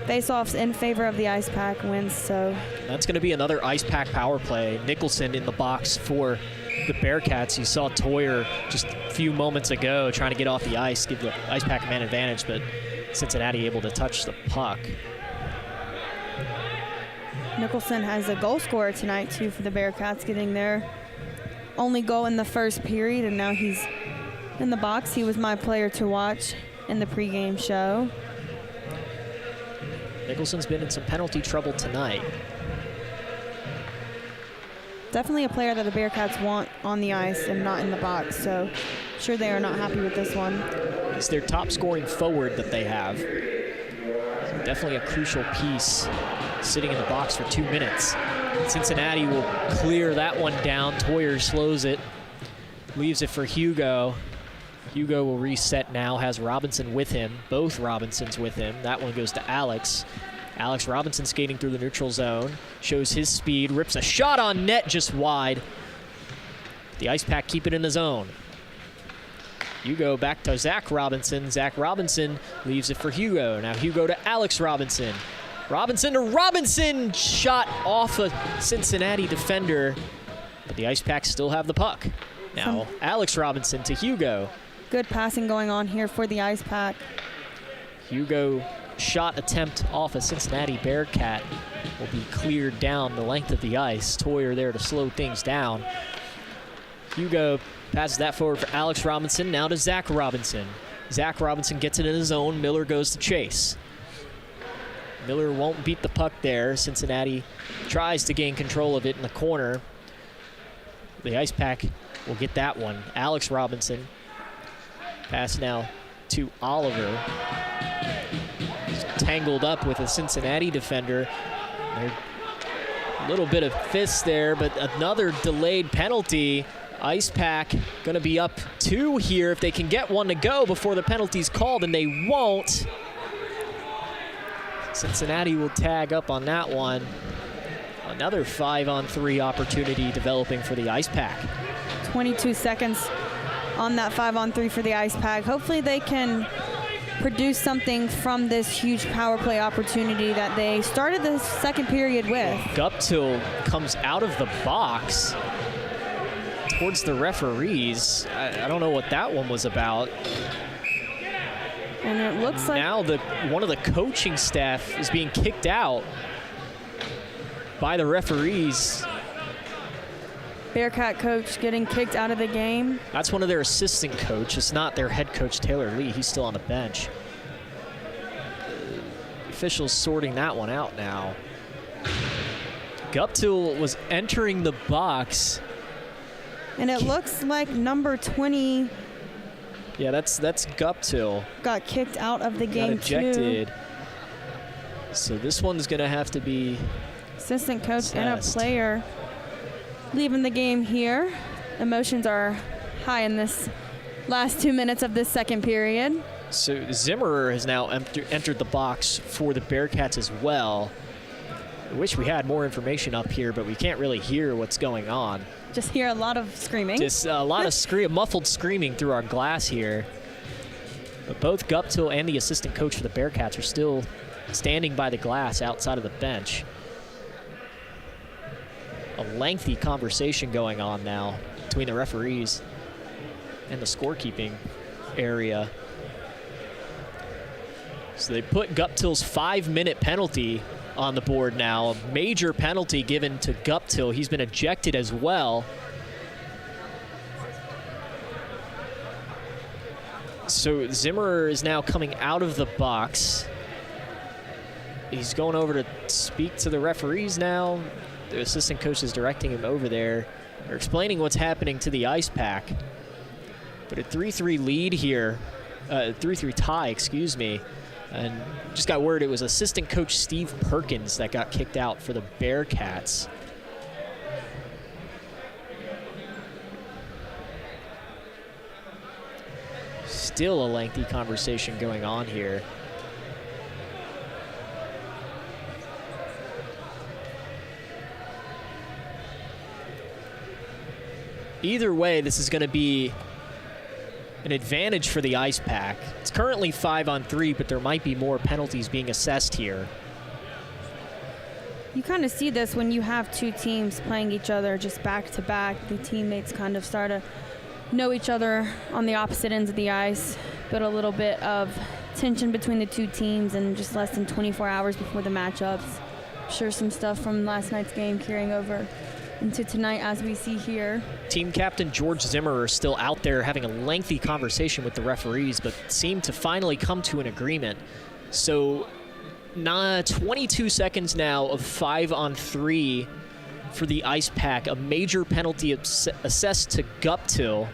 S2: face-offs in favor of the Ice Pack wins. So
S1: that's going to be another Ice Pack power play. Nicholson in the box for the Bearcats. You saw Toyer just a few moments ago trying to get off the ice, give the Ice Pack a man advantage, but Cincinnati able to touch the puck.
S2: Nicholson has a goal scorer tonight, too, for the Bearcats, getting their only goal in the first period, and now he's in the box. He was my player to watch in the pregame show.
S1: Nicholson's been in some penalty trouble tonight.
S2: Definitely a player that the Bearcats want on the ice and not in the box, so sure they are not happy with this one.
S1: It's their top scoring forward that they have. So definitely a crucial piece sitting in the box for 2 minutes. Cincinnati will clear that one down. Toyer slows it, leaves it for Hugo. Hugo will reset now, has Robinson with him, both Robinsons with him. That one goes to Alex. Alex Robinson skating through the neutral zone, shows his speed, rips a shot on net just wide. The Ice Pack keep it in the zone. Hugo back to Zach Robinson. Zach Robinson leaves it for Hugo. Now Hugo to Alex Robinson. Robinson to Robinson, shot off a Cincinnati defender, but the Ice Pack still have the puck. Now Alex Robinson to Hugo.
S2: Good passing going on here for the Ice Pack.
S1: Hugo shot attempt off a Cincinnati Bearcat will be cleared down the length of the ice. Toyer there to slow things down. Hugo passes that forward for Alex Robinson, now to Zach Robinson. Zach Robinson gets it in his zone, Miller goes to chase. Miller won't beat the puck there. Cincinnati tries to gain control of it in the corner. The Ice Pack will get that one. Alex Robinson, pass now to Oliver. Tangled up with a Cincinnati defender. A little bit of fist there, but another delayed penalty. Ice Pack gonna be up 2 here if they can get one to go before the penalty's called, and they won't. Cincinnati will tag up on that one. Another 5-on-3 opportunity developing for the Ice Pack.
S2: 22 seconds on that 5-on-3 for the Ice Pack. Hopefully they can produce something from this huge power play opportunity that they started the second period with.
S1: Guptill comes out of the box towards the referees. I don't know what that one was about.
S2: And it looks like
S1: now one of the coaching staff is being kicked out by the referees.
S2: Bearcat coach getting kicked out of the game.
S1: That's one of their assistant coach. It's not their head coach, Taylor Lee. He's still on the bench. Officials sorting that one out now. Guptill was entering the box.
S2: And it looks like number 20.
S1: Yeah, that's Guptill.
S2: Got kicked out of the game,
S1: got ejected. So this one's going to have to be
S2: assistant coach
S1: assessed.
S2: And a player leaving the game here. Emotions are high in this last 2 minutes of this second period.
S1: So Zimmerer has now entered the box for the Bearcats as well. I wish we had more information up here, but we can't really hear what's going on.
S2: Just hear a lot of screaming.
S1: Just a lot of muffled screaming through our glass here. But both Guptill and the assistant coach for the Bearcats are still standing by the glass outside of the bench. A lengthy conversation going on now between the referees and the scorekeeping area. So they put Guptill's 5-minute penalty on the board now. A major penalty given to Guptill. He's been ejected as well. So Zimmerer is now coming out of the box. He's going over to speak to the referees now. The assistant coach is directing him over there. They're explaining what's happening to the Ice Pack. But a 3-3 lead here, 3-3 tie, excuse me. And just got word it was assistant coach Steve Perkins that got kicked out for the Bearcats. Still a lengthy conversation going on here. Either way, this is going to be an advantage for the Ice Pack. It's currently 5-on-3, but there might be more penalties being assessed here.
S2: You kind of see this when you have two teams playing each other just back to back. The teammates kind of start to know each other on the opposite ends of the ice, but a little bit of tension between the two teams and just less than 24 hours before the matchups. I'm sure some stuff from last night's game carrying over into tonight as we see here.
S1: Team captain George Zimmerer is still out there having a lengthy conversation with the referees, but seemed to finally come to an agreement. So 22 seconds now of 5-on-3 for the Ice Pack. A major penalty assessed to Guptill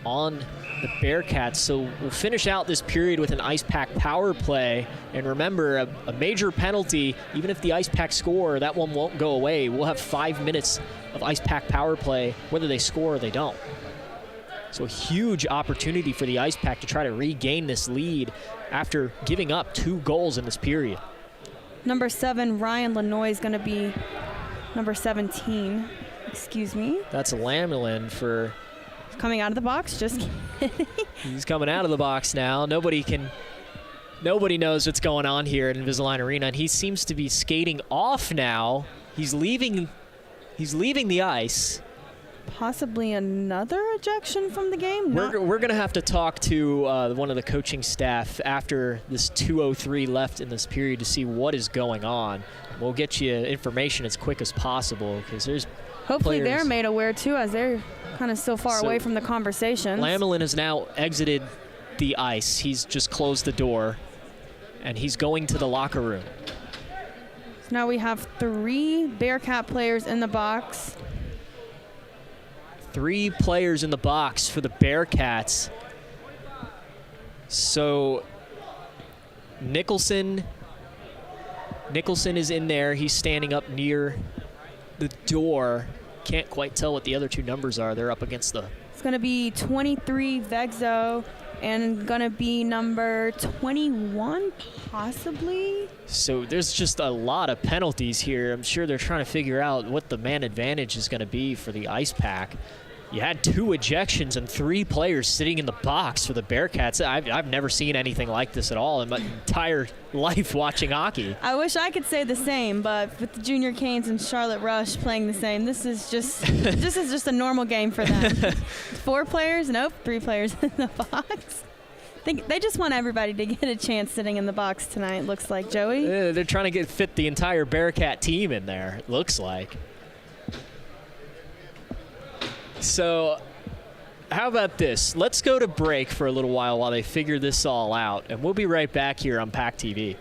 S1: on the Bearcats. So we'll finish out this period with an Ice Pack power play. And remember, a major penalty, even if the Ice Pack score, that one won't go away. We'll have 5 minutes of Ice Pack power play, whether they score or they don't. So a huge opportunity for the Ice Pack to try to regain this lead after giving up 2 goals in this period.
S2: Number 7, Ryan Lanoy, is going to be number 17. Excuse me.
S1: That's Lamelin for...
S2: Coming out of the box, just kidding.
S1: He's coming out of the box now. Nobody knows what's going on here at Invisalign Arena, and he seems to be skating off now. He's leaving the ice.
S2: Possibly another ejection from the game?
S1: We're going to have to talk to one of the coaching staff after this 2:03 left in this period to see what is going on. We'll get you information as quick as possible because there's
S2: hopefully
S1: players.
S2: They're made aware too, as they're kind of so far away from the conversations.
S1: Lamelin has now exited the ice. He's just closed the door, and he's going to the locker room.
S2: So now we have 3 Bearcat players in the box.
S1: 3 players in the box for the Bearcats. So Nicholson is in there. He's standing up near the door. Can't quite tell what the other 2 numbers are. They're up against the...
S2: It's going to be 23 Vexo and going to be number 21 possibly.
S1: So there's just a lot of penalties here. I'm sure they're trying to figure out what the man advantage is going to be for the Ice Pack. You had 2 ejections and 3 players sitting in the box for the Bearcats. I've never seen anything like this at all in my entire life watching hockey.
S2: I wish I could say the same, but with the Junior Canes and Charlotte Rush playing the same, this is just a normal game for them. 4 players? Nope, 3 players in the box. They just want everybody to get a chance sitting in the box tonight, looks like, Joey.
S1: They're trying to fit the entire Bearcat team in there, it looks like. So how about this? Let's go to break for a little while they figure this all out, and we'll be right back here on PackTV.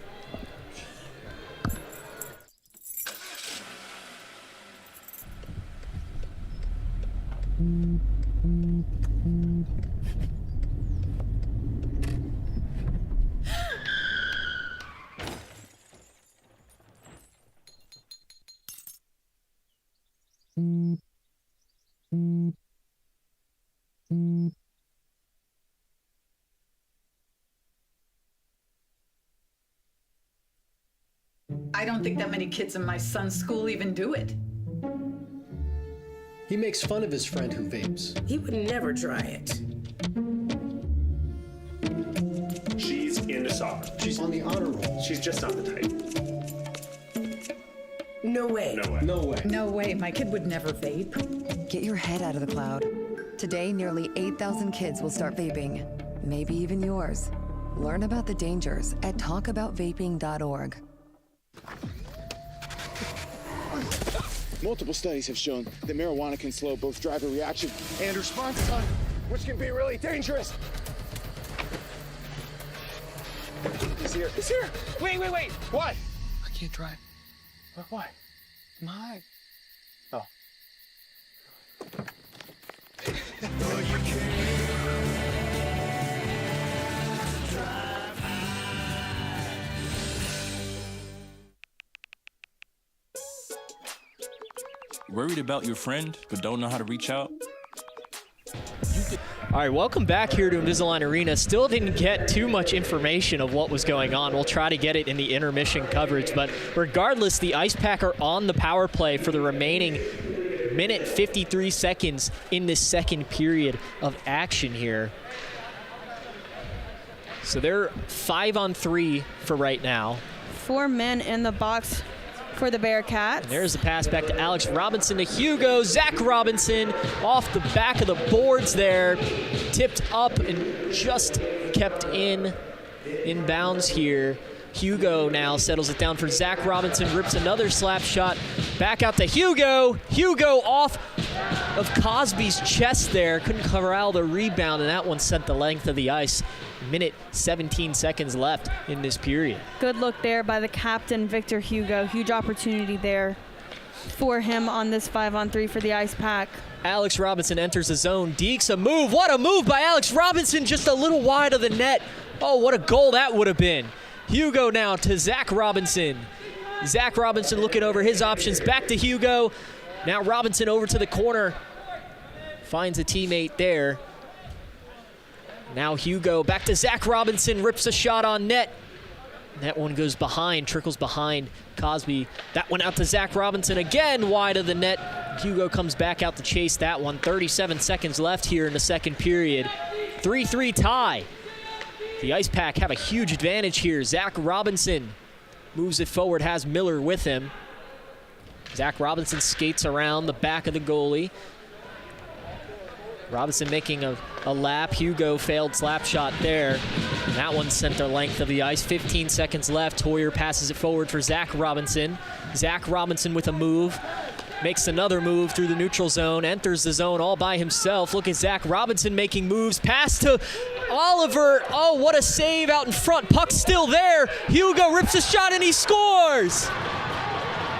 S3: I don't think that many kids in my son's school even do it.
S11: He makes fun of his friend who vapes.
S13: He would never try it.
S16: She's into soccer.
S11: She's on the honor roll.
S16: She's just not the type.
S13: No way.
S16: No way.
S11: No way.
S3: No way, my kid would never vape.
S14: Get your head out of the cloud. Today, nearly 8,000 kids will start vaping. Maybe even yours. Learn about the dangers at talkaboutvaping.org.
S15: Multiple studies have shown that marijuana can slow both driver reaction and response time, which can be really dangerous. He's here. He's here. Wait. What? I can't drive. Why? My. Oh.
S17: Worried about your friend, but don't know how to reach out?
S1: All right, welcome back here to Invisalign Arena. Still didn't get too much information of what was going on. We'll try to get it in the intermission coverage, but regardless, the Ice Pack are on the power play for the remaining minute 53 seconds in this second period of action here. So they're 5-on-3 for right now.
S2: 4 men in the box for the Bearcats.
S1: And there's the pass back to Alex Robinson to Hugo. Zach Robinson off the back of the boards there. Tipped up and just kept in bounds here Hugo now settles it down for Zach Robinson, rips another slap shot. Back out to Hugo. Hugo off of Cosby's chest there. Couldn't corral the rebound, and that one sent the length of the ice. Minute 17 seconds left in this period.
S2: Good look there by the captain, Victor Hugo. Huge opportunity there for him on this 5-on-3 for the Ice Pack.
S1: Alex Robinson enters the zone. Deeks a move. What a move by Alex Robinson, just a little wide of the net. Oh, what a goal that would have been. Hugo now to Zach Robinson. Zach Robinson looking over his options. Back to Hugo. Now Robinson over to the corner. Finds a teammate there. Now Hugo back to Zach Robinson. Rips a shot on net. That one goes behind, trickles behind Cosby. That one out to Zach Robinson again, wide of the net. Hugo comes back out to chase that one. 37 seconds left here in the second period. 3-3 tie. The Ice Pack have a huge advantage here. Zach Robinson moves it forward, has Miller with him. Zach Robinson skates around the back of the goalie. Robinson making a lap. Hugo failed slap shot there. And that one sent the length of the ice. 15 seconds left. Hoyer passes it forward for Zach Robinson. Zach Robinson with a move. Makes another move through the neutral zone. Enters the zone all by himself. Look at Zach Robinson making moves. Pass to Oliver. Oh, what a save out in front. Puck's still there. Hugo rips a shot and he scores.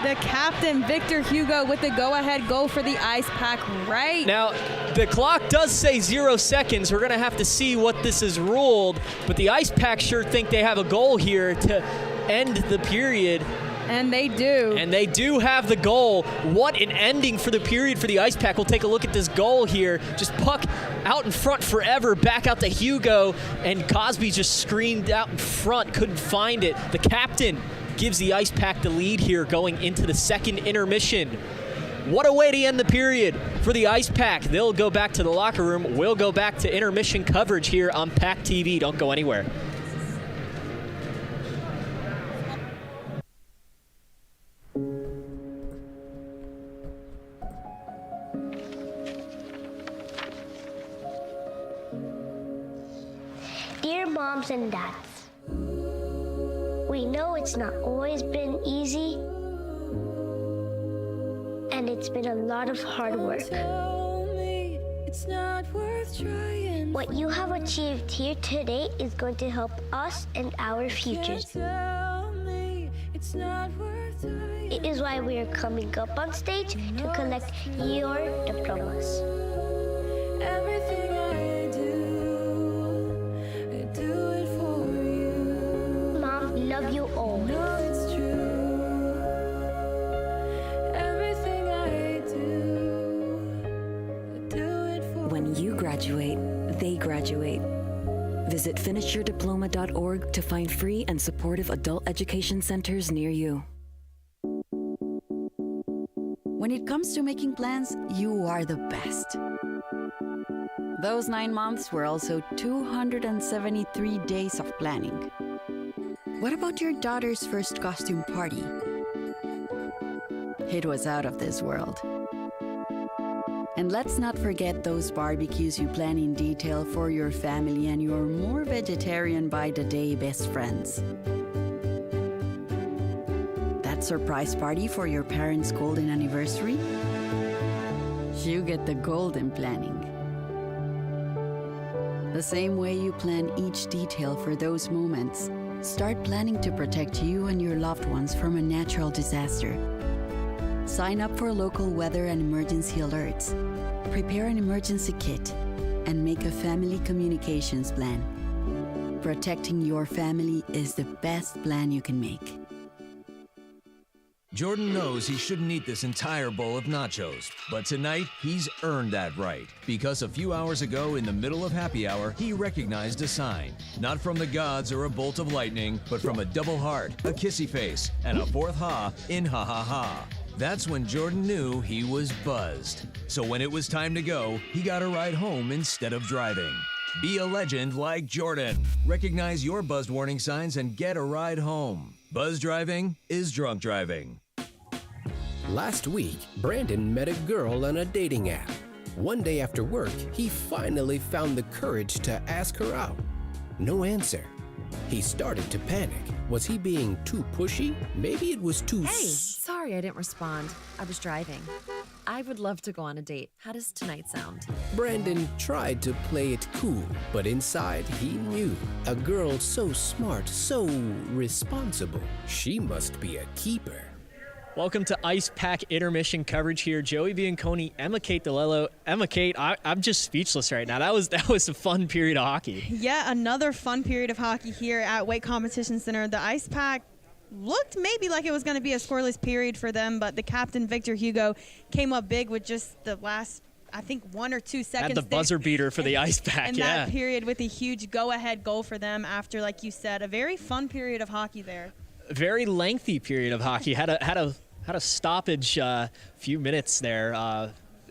S2: The captain, Victor Hugo, with the go-ahead goal for the Ice Pack right.
S1: Now, the clock does say 0 seconds. We're going to have to see what this is ruled. But the Ice Pack sure think they have a goal here to end the period.
S2: And they do.
S1: And they do have the goal. What an ending for the period for the Ice Pack. We'll take a look at this goal here. Just puck out in front forever. Back out to Hugo. And Cosby just screamed out in front. Couldn't find it. The captain gives the Ice Pack the lead here going into the second intermission. What a way to end the period for the Ice Pack. They'll go back to the locker room. We'll go back to intermission coverage here on PackTV. Don't go anywhere.
S12: Dear moms and dads, we know it's not always been easy, and it's been a lot of hard work. What you have achieved here today is going to help us and our futures. It is why we are coming up on stage to collect your diplomas. Everything I do it for you. Mom, love you all. No, it's true. Everything I do it for you.
S6: When you graduate, they graduate. Visit finishyourdiploma.org to find free and supportive adult education centers near you.
S5: When it comes to making plans, you are the best. Those 9 months were also 273 days of planning. What about your daughter's first costume party? It was out of this world. And let's not forget those barbecues you plan in detail for your family and your more vegetarian by the day best friends. That surprise party for your parents' golden anniversary? You get the golden planning. The same way you plan each detail for those moments, start planning to protect you and your loved ones from a natural disaster. Sign up for local weather and emergency alerts. Prepare an emergency kit and make a family communications plan. Protecting your family is the best plan you can make.
S19: Jordan knows he shouldn't eat this entire bowl of nachos, but tonight he's earned that right. Because a few hours ago in the middle of happy hour, he recognized a sign. Not from the gods or a bolt of lightning, but from a double heart, a kissy face, and a fourth ha in ha ha ha. That's when Jordan knew he was buzzed. So when it was time to go, he got a ride home instead of driving. Be a legend like Jordan. Recognize your buzzed warning signs and get a ride home. Buzz driving is drunk driving.
S20: Last week, Brandon met a girl on a dating app. One day after work, he finally found the courage to ask her out. No answer. He started to panic. Was he being too pushy? Maybe it was too...
S4: Hey, sorry I didn't respond. I was driving. I would love to go on a date. How does tonight sound?
S20: Brandon tried to play it cool, but inside he knew. A girl so smart, so responsible. She must be a keeper.
S1: Welcome to Ice Pack intermission coverage here. Joey Bianconi, Emma Kate DeLello. Emma Kate, I'm just speechless right now. That was a fun period of hockey.
S2: Yeah, another fun period of hockey here at Wake Competition Center. The Ice Pack looked maybe like it was going to be a scoreless period for them, but the captain, Victor Hugo, came up big with just the last, I think, 1 or 2 seconds.
S1: Had the buzzer beater for the Ice Pack,
S2: in that period with a huge go-ahead goal for them after, like you said, a very fun period of hockey there.
S1: Very lengthy period of hockey. Had a stoppage, few minutes there,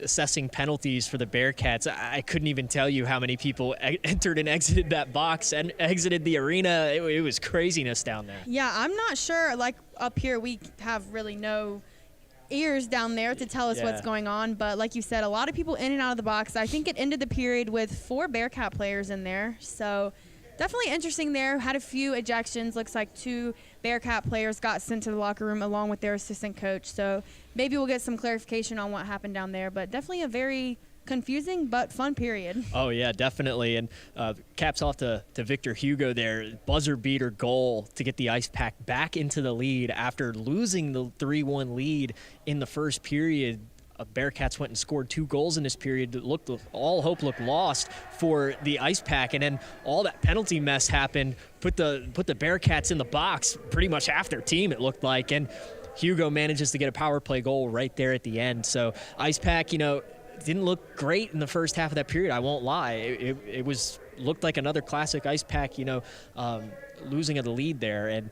S1: assessing penalties for the Bearcats. I couldn't even tell you how many people entered and exited that box and exited the arena. It was craziness down there.
S2: Yeah, I'm not sure. Like up here, we have really no ears down there to tell us what's going on. But like you said, a lot of people in and out of the box. I think it ended the period with 4 Bearcat players in there. So definitely interesting there. Had a few ejections. Looks like 2 Bearcat players got sent to the locker room along with their assistant coach. So maybe we'll get some clarification on what happened down there. But definitely a very confusing but fun period.
S1: Oh, yeah, definitely. And caps off to Victor Hugo there. Buzzer beater goal to get the Ice Pack back into the lead after losing the 3-1 lead in the first period. Bearcats went and scored 2 goals in this period. All hope looked lost for the Ice Pack, and then all that penalty mess happened. Put the Bearcats in the box pretty much half their team, it looked like, and Hugo manages to get a power play goal right there at the end. So Ice Pack, didn't look great in the first half of that period. I won't lie. It looked like another classic Ice Pack, losing of the lead there, and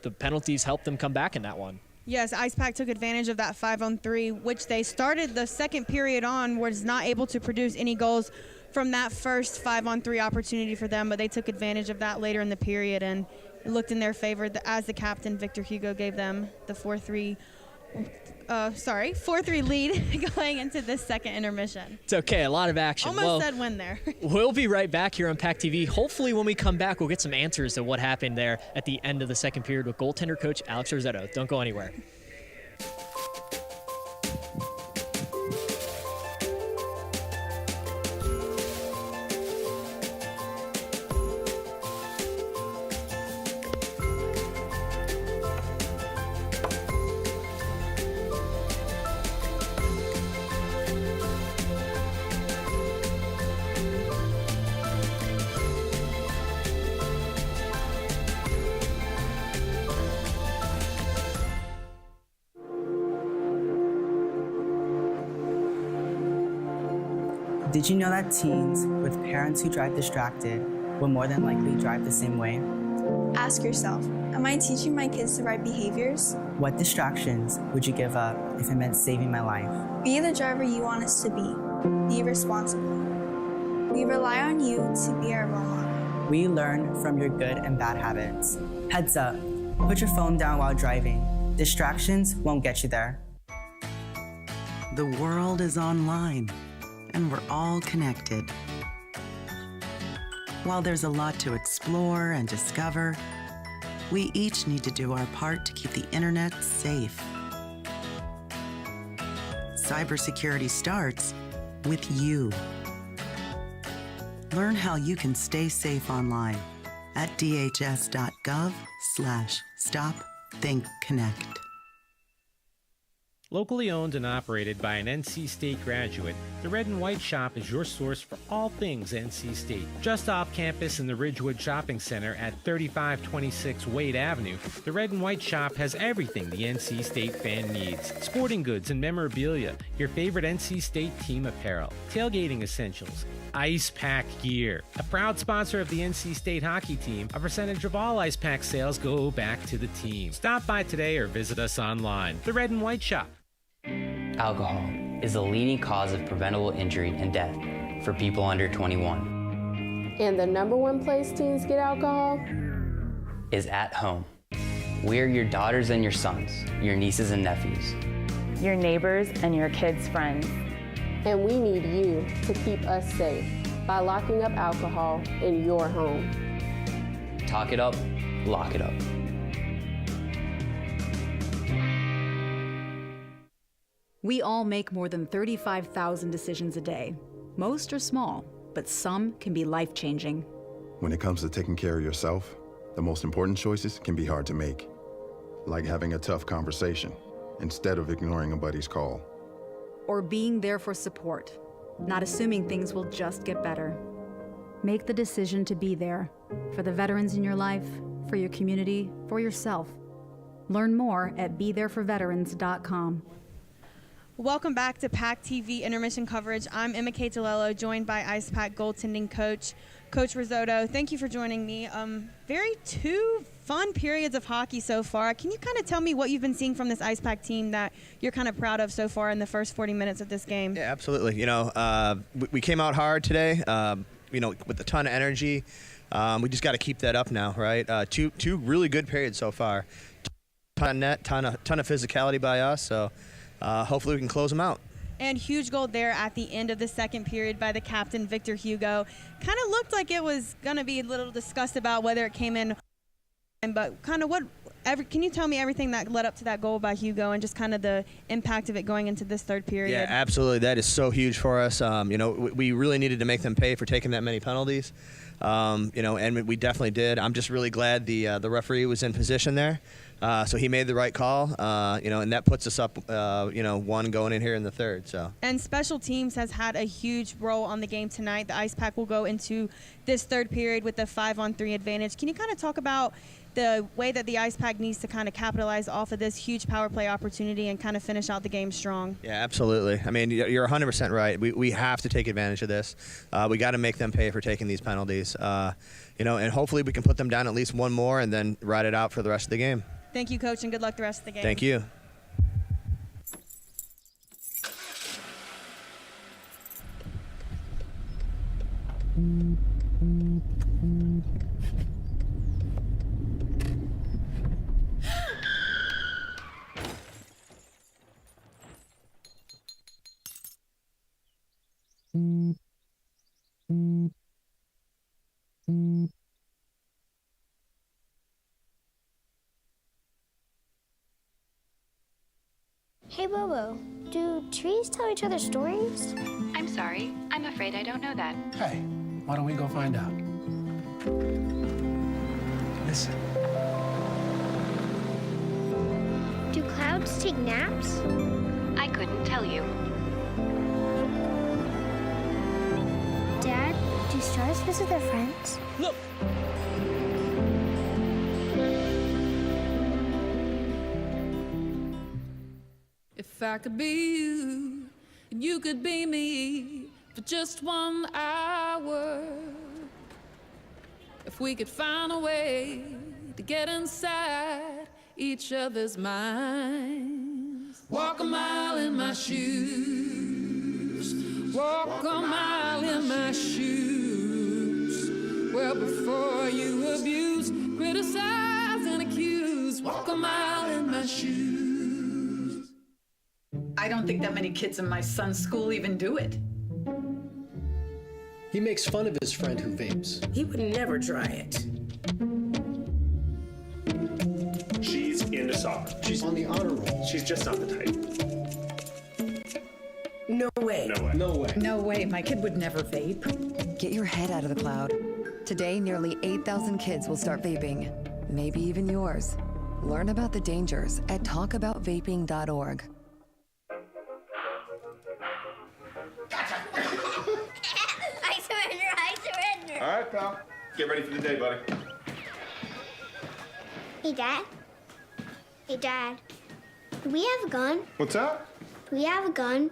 S1: the penalties helped them come back in that one.
S2: Yes, Ice Pack took advantage of that 5-on-3, which they started the second period on, was not able to produce any goals from that first 5-on-3 opportunity for them, but they took advantage of that later in the period, and it looked in their favor as the captain, Victor Hugo, gave them the 4-3 lead going into this second intermission.
S1: It's okay, a lot of action.
S2: Almost said win there.
S1: We'll be right back here on PackTV. Hopefully when we come back, we'll get some answers to what happened there at the end of the second period with goaltender coach Alex Rossetto. Don't go anywhere.
S8: Did you know that teens with parents who drive distracted will more than likely drive the same way?
S9: Ask yourself, am I teaching my kids the right behaviors?
S8: What distractions would you give up if it meant saving my life?
S9: Be the driver you want us to be. Be responsible. We rely on you to be our role model.
S8: We learn from your good and bad habits. Heads up, put your phone down while driving. Distractions won't get you there.
S23: The world is online, and we're all connected. While there's a lot to explore and discover, we each need to do our part to keep the internet safe. Cybersecurity starts with you. Learn how you can stay safe online at dhs.gov/stopthinkconnect.
S7: Locally owned and operated by an NC State graduate, the Red and White Shop is your source for all things NC State. Just off campus in the Ridgewood Shopping Center at 3526 Wade Avenue, the Red and White Shop has everything the NC State fan needs. Sporting goods and memorabilia, your favorite NC State team apparel, tailgating essentials, Ice Pack gear. A proud sponsor of the NC State hockey team, a percentage of all Ice Pack sales go back to the team. Stop by today or visit us online. The Red and White Shop.
S21: Alcohol is the leading cause of preventable injury and death for people under 21.
S24: And the #1 place teens get alcohol?
S21: Is at home. We're your daughters and your sons, your nieces and nephews.
S25: Your neighbors and your kids' friends.
S24: And we need you to keep us safe by locking up alcohol in your home.
S21: Talk it up, lock it up.
S10: We all make more than 35,000 decisions a day. Most are small, but some can be life-changing.
S13: When it comes to taking care of yourself, the most important choices can be hard to make. Like having a tough conversation instead of ignoring a buddy's call.
S10: Or being there for support, not assuming things will just get better. Make the decision to be there for the veterans in your life, for your community, for yourself. Learn more at BeThereForVeterans.com.
S2: Welcome back to PackTV intermission coverage. I'm Emma K. DeLello, joined by Ice Pack goaltending coach, Coach Risotto. Thank you for joining me. Two fun periods of hockey so far. Can you kind of tell me what you've been seeing from this Ice Pack team that you're kind of proud of so far in the first 40 minutes of this game?
S16: Yeah, absolutely. We came out hard today, with a ton of energy. We just got to keep that up now, right? Two really good periods so far. Ton of net, ton of physicality by us, so hopefully we can close them out.
S2: And huge goal there at the end of the second period by the captain, Victor Hugo. Kind of looked like it was going to be a little discussed about whether it came in, but kind of can you tell me everything that led up to that goal by Hugo and just kind of the impact of it going into this third period?
S16: Yeah, absolutely. That is so huge for us. We really needed to make them pay for taking that many penalties. And we definitely did. I'm just really glad the referee was in position there. So he made the right call, and that puts us up, one going in here in the third. So. And
S2: special teams has had a huge role on the game tonight. The Ice Pack will go into this third period with a 5-on-3 advantage. Can you kind of talk about the way that the Ice Pack needs to kind of capitalize off of this huge power play opportunity and kind of finish out the game strong?
S16: Yeah, absolutely. I mean, you're 100% right. We have to take advantage of this. We got to make them pay for taking these penalties. And hopefully we can put them down at least one more and then ride it out for the rest of the game.
S2: Thank you, Coach, and good luck the rest of the game.
S16: Thank you.
S12: Hey, Bobo, do trees tell each other stories?
S18: I'm sorry. I'm afraid I don't know that.
S11: Hey, why don't we go find out? Listen.
S12: Do clouds take naps?
S18: I couldn't tell you.
S12: Dad, do stars visit their friends?
S11: Look!
S22: If I could be you, and you could be me for just 1 hour. If we could find a way to get inside each other's minds. Walk a mile in my shoes. Walk a mile in my shoes. Well, before you abuse, criticize, and accuse. Walk a mile in my shoes.
S3: I don't think that many kids in my son's school even do it.
S11: He makes fun of his friend who vapes.
S26: He would never try it.
S15: She's into soccer.
S11: She's on the honor roll.
S15: She's just not the type.
S26: No way.
S15: No way.
S11: No way.
S3: No way, my kid would never vape.
S14: Get your head out of the cloud. Today, nearly 8,000 kids will start vaping, maybe even yours. Learn about the dangers at talkaboutvaping.org.
S12: I surrender.
S15: All right, pal. Get ready for the day, buddy.
S12: Hey, Dad. Hey, Dad. Do we have a gun?
S15: What's up?
S12: Do we have a gun?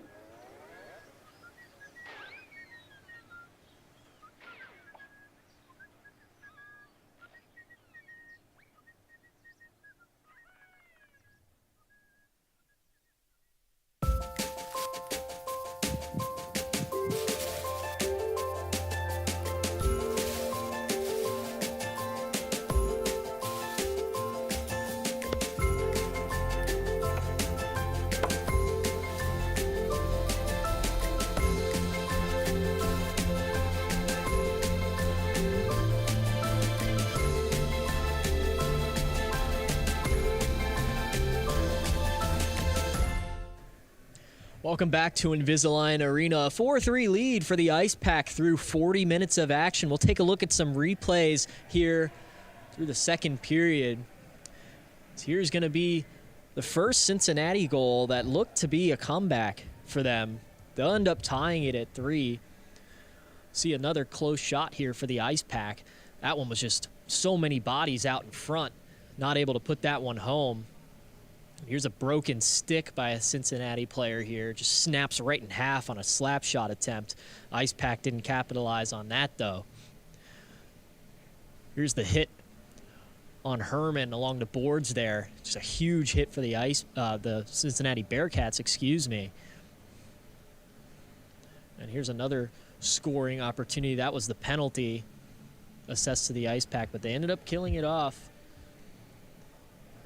S1: Welcome back to Invisalign Arena. A 4-3 lead for the Ice Pack through 40 minutes of action. We'll take a look at some replays here through the second period. So here's going to be the first Cincinnati goal that looked to be a comeback for them. They'll end up tying it at 3. See another close shot here for the Ice Pack. That one was just so many bodies out in front, not able to put that one home. Here's a broken stick by a Cincinnati player here. Just snaps right in half on a slap shot attempt. Ice Pack didn't capitalize on that, though. Here's the hit on Herman along the boards there. Just a huge hit for the Cincinnati Bearcats, excuse me. And here's another scoring opportunity. That was the penalty assessed to the Ice Pack, but they ended up killing it off.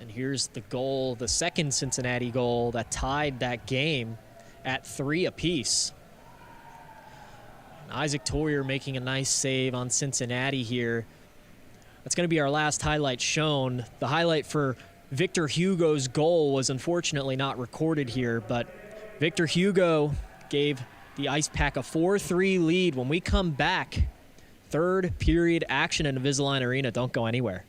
S1: And here's the goal, the second Cincinnati goal that tied that game at 3 apiece. And Isaac Toyer making a nice save on Cincinnati here. That's going to be our last highlight shown. The highlight for Victor Hugo's goal was unfortunately not recorded here, but Victor Hugo gave the Ice Pack a 4-3 lead. When we come back, third period action in Invisalign Arena. Don't go anywhere.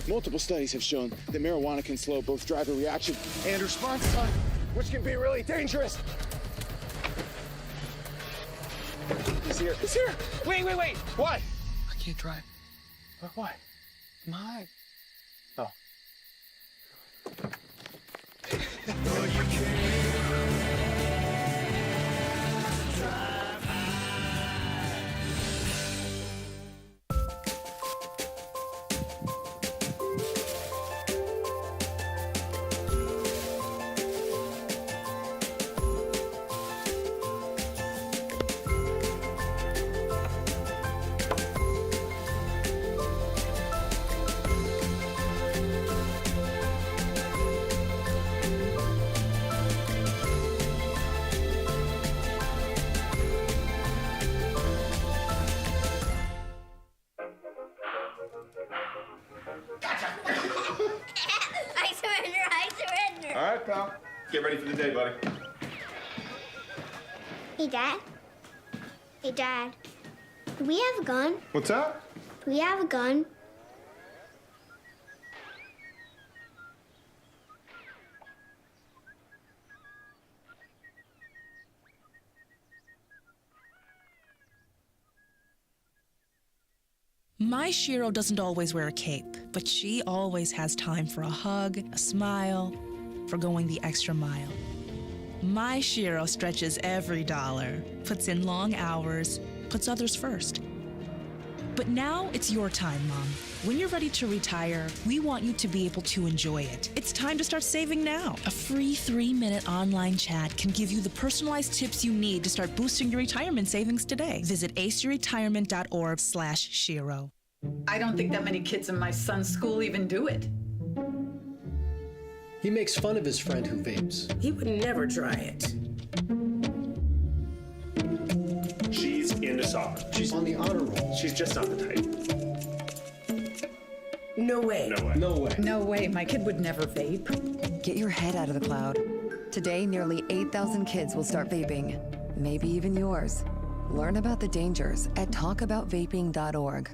S15: Multiple studies have shown that marijuana can slow both driver reaction and response time, which can be really dangerous. He's here. He's here. Wait. What? I can't drive. Why? My. Oh.
S4: All right, pal. Get ready for the day, buddy.
S12: Hey, Dad. Hey, Dad. Do we have a gun?
S4: What's that?
S12: Do we have a gun?
S5: My Shiro doesn't always wear a cape, but she always has time for a hug, a smile, for going the extra mile. My Shiro stretches every dollar, puts in long hours, puts others first. But now it's your time, Mom. When you're ready to retire, we want you to be able to enjoy it. It's time to start saving now. A free 3-minute online chat can give you the personalized tips you need to start boosting your retirement savings today. Visit aceyourretirement.org/Shiro.
S3: I don't think that many kids in my son's school even do it.
S11: He makes fun of his friend who vapes.
S26: He would never try it.
S6: She's into soccer.
S11: She's on the honor roll.
S6: She's just not the type.
S26: No way.
S6: No way.
S11: No way.
S3: No way, my kid would never vape.
S14: Get your head out of the cloud. Today, nearly 8,000 kids will start vaping, maybe even yours. Learn about the dangers at talkaboutvaping.org.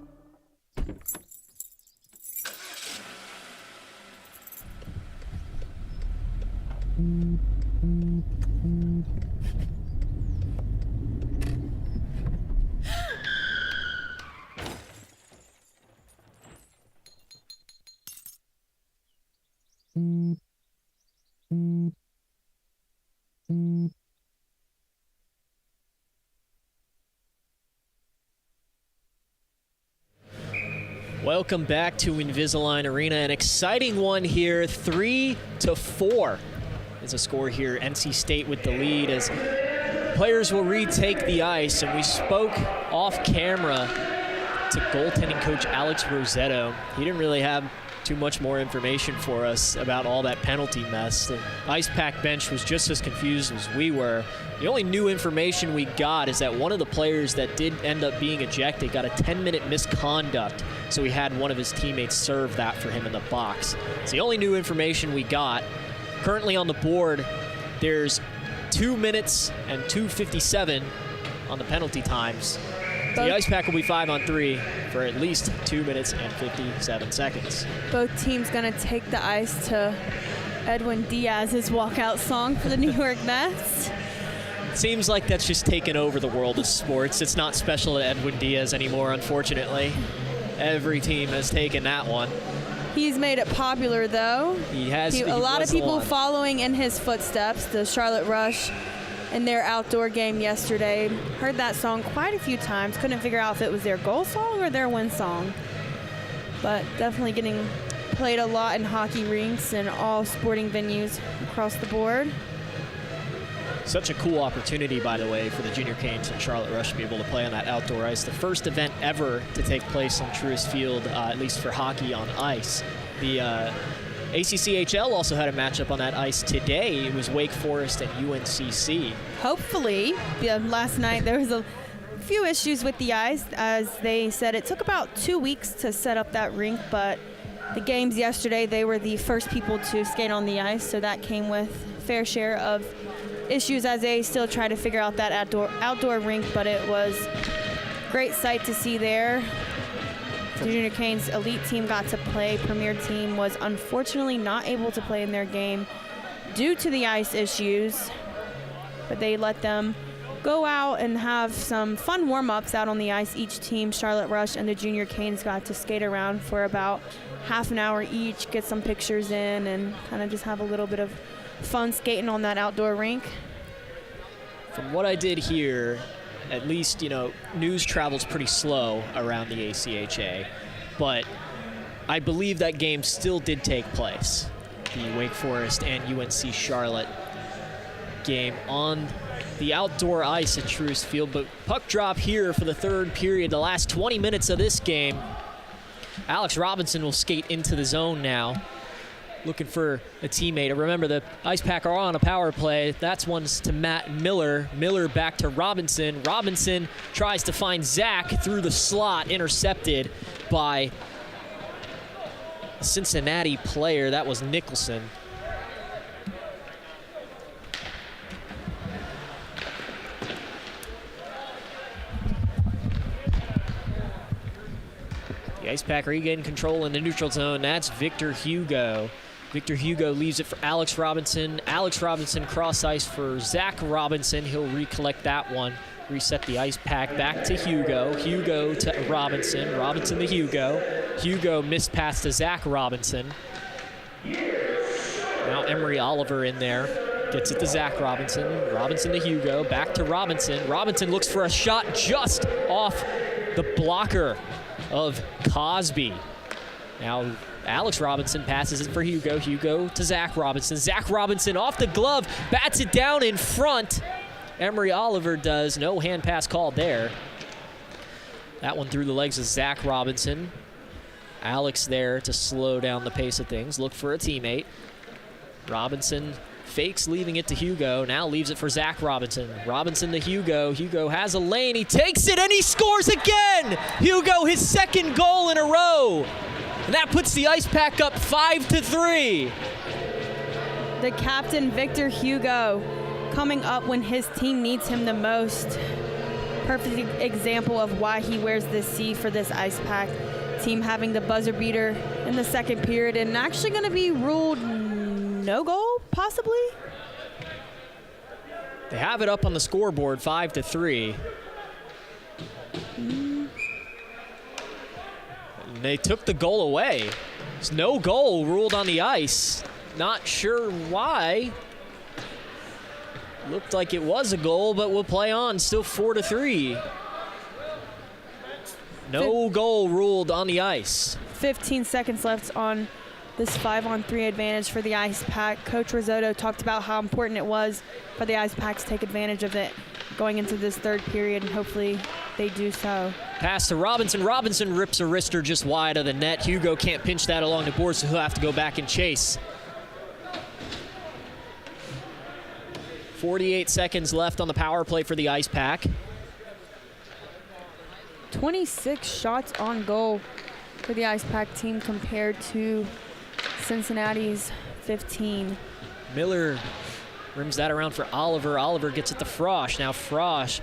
S1: Welcome back to Invisalign Arena. An exciting one here, 3-4 is a score here. NC State with the lead as players will retake the ice. And we spoke off camera to goaltending coach Alex Rosetto. He didn't really have too much more information for us about all that penalty mess. The Ice Pack bench was just as confused as we were. The only new information we got is that one of the players that did end up being ejected got a 10-minute misconduct, so he had one of his teammates serve that for him in the box. It's the only new information we got. Currently on the board, there's 2 minutes and 2:57 on the penalty times. The Ice Pack will be 5-on-3 for at least 2 minutes and 57 seconds.
S2: Both teams going to take the ice to Edwin Diaz's walkout song for the New York Mets.
S1: Seems like that's just taken over the world of sports. It's not special to Edwin Diaz anymore, unfortunately. Every team has taken that one.
S2: He's made it popular, though.
S1: He has.
S2: A lot of people following in his footsteps. The Charlotte Rush in their outdoor game yesterday. Heard that song quite a few times. Couldn't figure out if it was their goal song or their win song. But definitely getting played a lot in hockey rinks and all sporting venues across the board.
S1: Such a cool opportunity, by the way, for the Junior Canes and Charlotte Rush to be able to play on that outdoor ice. The first event ever to take place on Truist Field, at least for hockey on ice. The ACCHL also had a matchup on that ice today. It was Wake Forest and UNCC.
S2: Hopefully. Last night there was a few issues with the ice. As they said, it took about 2 weeks to set up that rink, but the games yesterday, they were the first people to skate on the ice, so that came with fair share of issues as they still try to figure out that outdoor rink, but it was a great sight to see there. The Junior Canes elite team got to play. Premier team was unfortunately not able to play in their game due to the ice issues, but they let them go out and have some fun warm-ups out on the ice. Each team, Charlotte Rush and the Junior Canes, got to skate around for about half an hour each, get some pictures in, and kind of just have a little bit of fun skating on that outdoor rink.
S1: From what I did hear, at least, news travels pretty slow around the ACHA, but I believe that game still did take place. The Wake Forest and UNC Charlotte game on the outdoor ice at Truist Field, but puck drop here for the third period, the last 20 minutes of this game. Alex Robinson will skate into the zone now, looking for a teammate. Remember, the Ice Pack are on a power play. That's one's to Matt Miller. Miller back to Robinson. Robinson tries to find Zach through the slot, intercepted by a Cincinnati player. That was Nicholson. The Ice Pack regain control in the neutral zone. That's Victor Hugo. Victor Hugo leaves it for Alex Robinson. Alex Robinson cross ice for Zach Robinson. He'll recollect that one. Reset the Ice Pack back to Hugo. Hugo to Robinson. Robinson to Hugo. Hugo missed pass to Zach Robinson. Now Emery Oliver in there. Gets it to Zach Robinson. Robinson to Hugo. Back to Robinson. Robinson looks for a shot just off the blocker of Cosby. Now Alex Robinson passes it for Hugo. Hugo to Zach Robinson. Zach Robinson off the glove, bats it down in front. Emery Oliver does. No hand pass called there. That one through the legs of Zach Robinson. Alex there to slow down the pace of things. Look for a teammate. Robinson fakes, leaving it to Hugo. Now leaves it for Zach Robinson. Robinson to Hugo. Hugo has a lane. He takes it and he scores again. Hugo, his second goal in a row. And that puts the Ice Pack up 5-3.
S2: The captain, Victor Hugo, coming up when his team needs him the most. Perfect example of why he wears this C for this Ice Pack team, having the buzzer beater in the second period and actually going to be ruled no goal, possibly.
S1: They have it up on the scoreboard, 5-3. They took the goal away. There's no goal ruled on the ice. Not sure why. Looked like it was a goal, but we'll play on. Still 4-3. No goal ruled on the ice.
S2: 15 seconds left on this 5-on-3 advantage for the Ice Pack. Coach Risotto talked about how important it was for the Ice Pack to take advantage of it going into this third period, and hopefully they do so.
S1: Pass to Robinson. Robinson rips a wrister just wide of the net. Hugo can't pinch that along the board, so he'll have to go back and chase. 48 seconds left on the power play for the Ice Pack.
S2: 26 shots on goal for the Ice Pack team compared to Cincinnati's 15.
S1: Miller rims that around for Oliver. Oliver gets it to Frosch. Now Frosch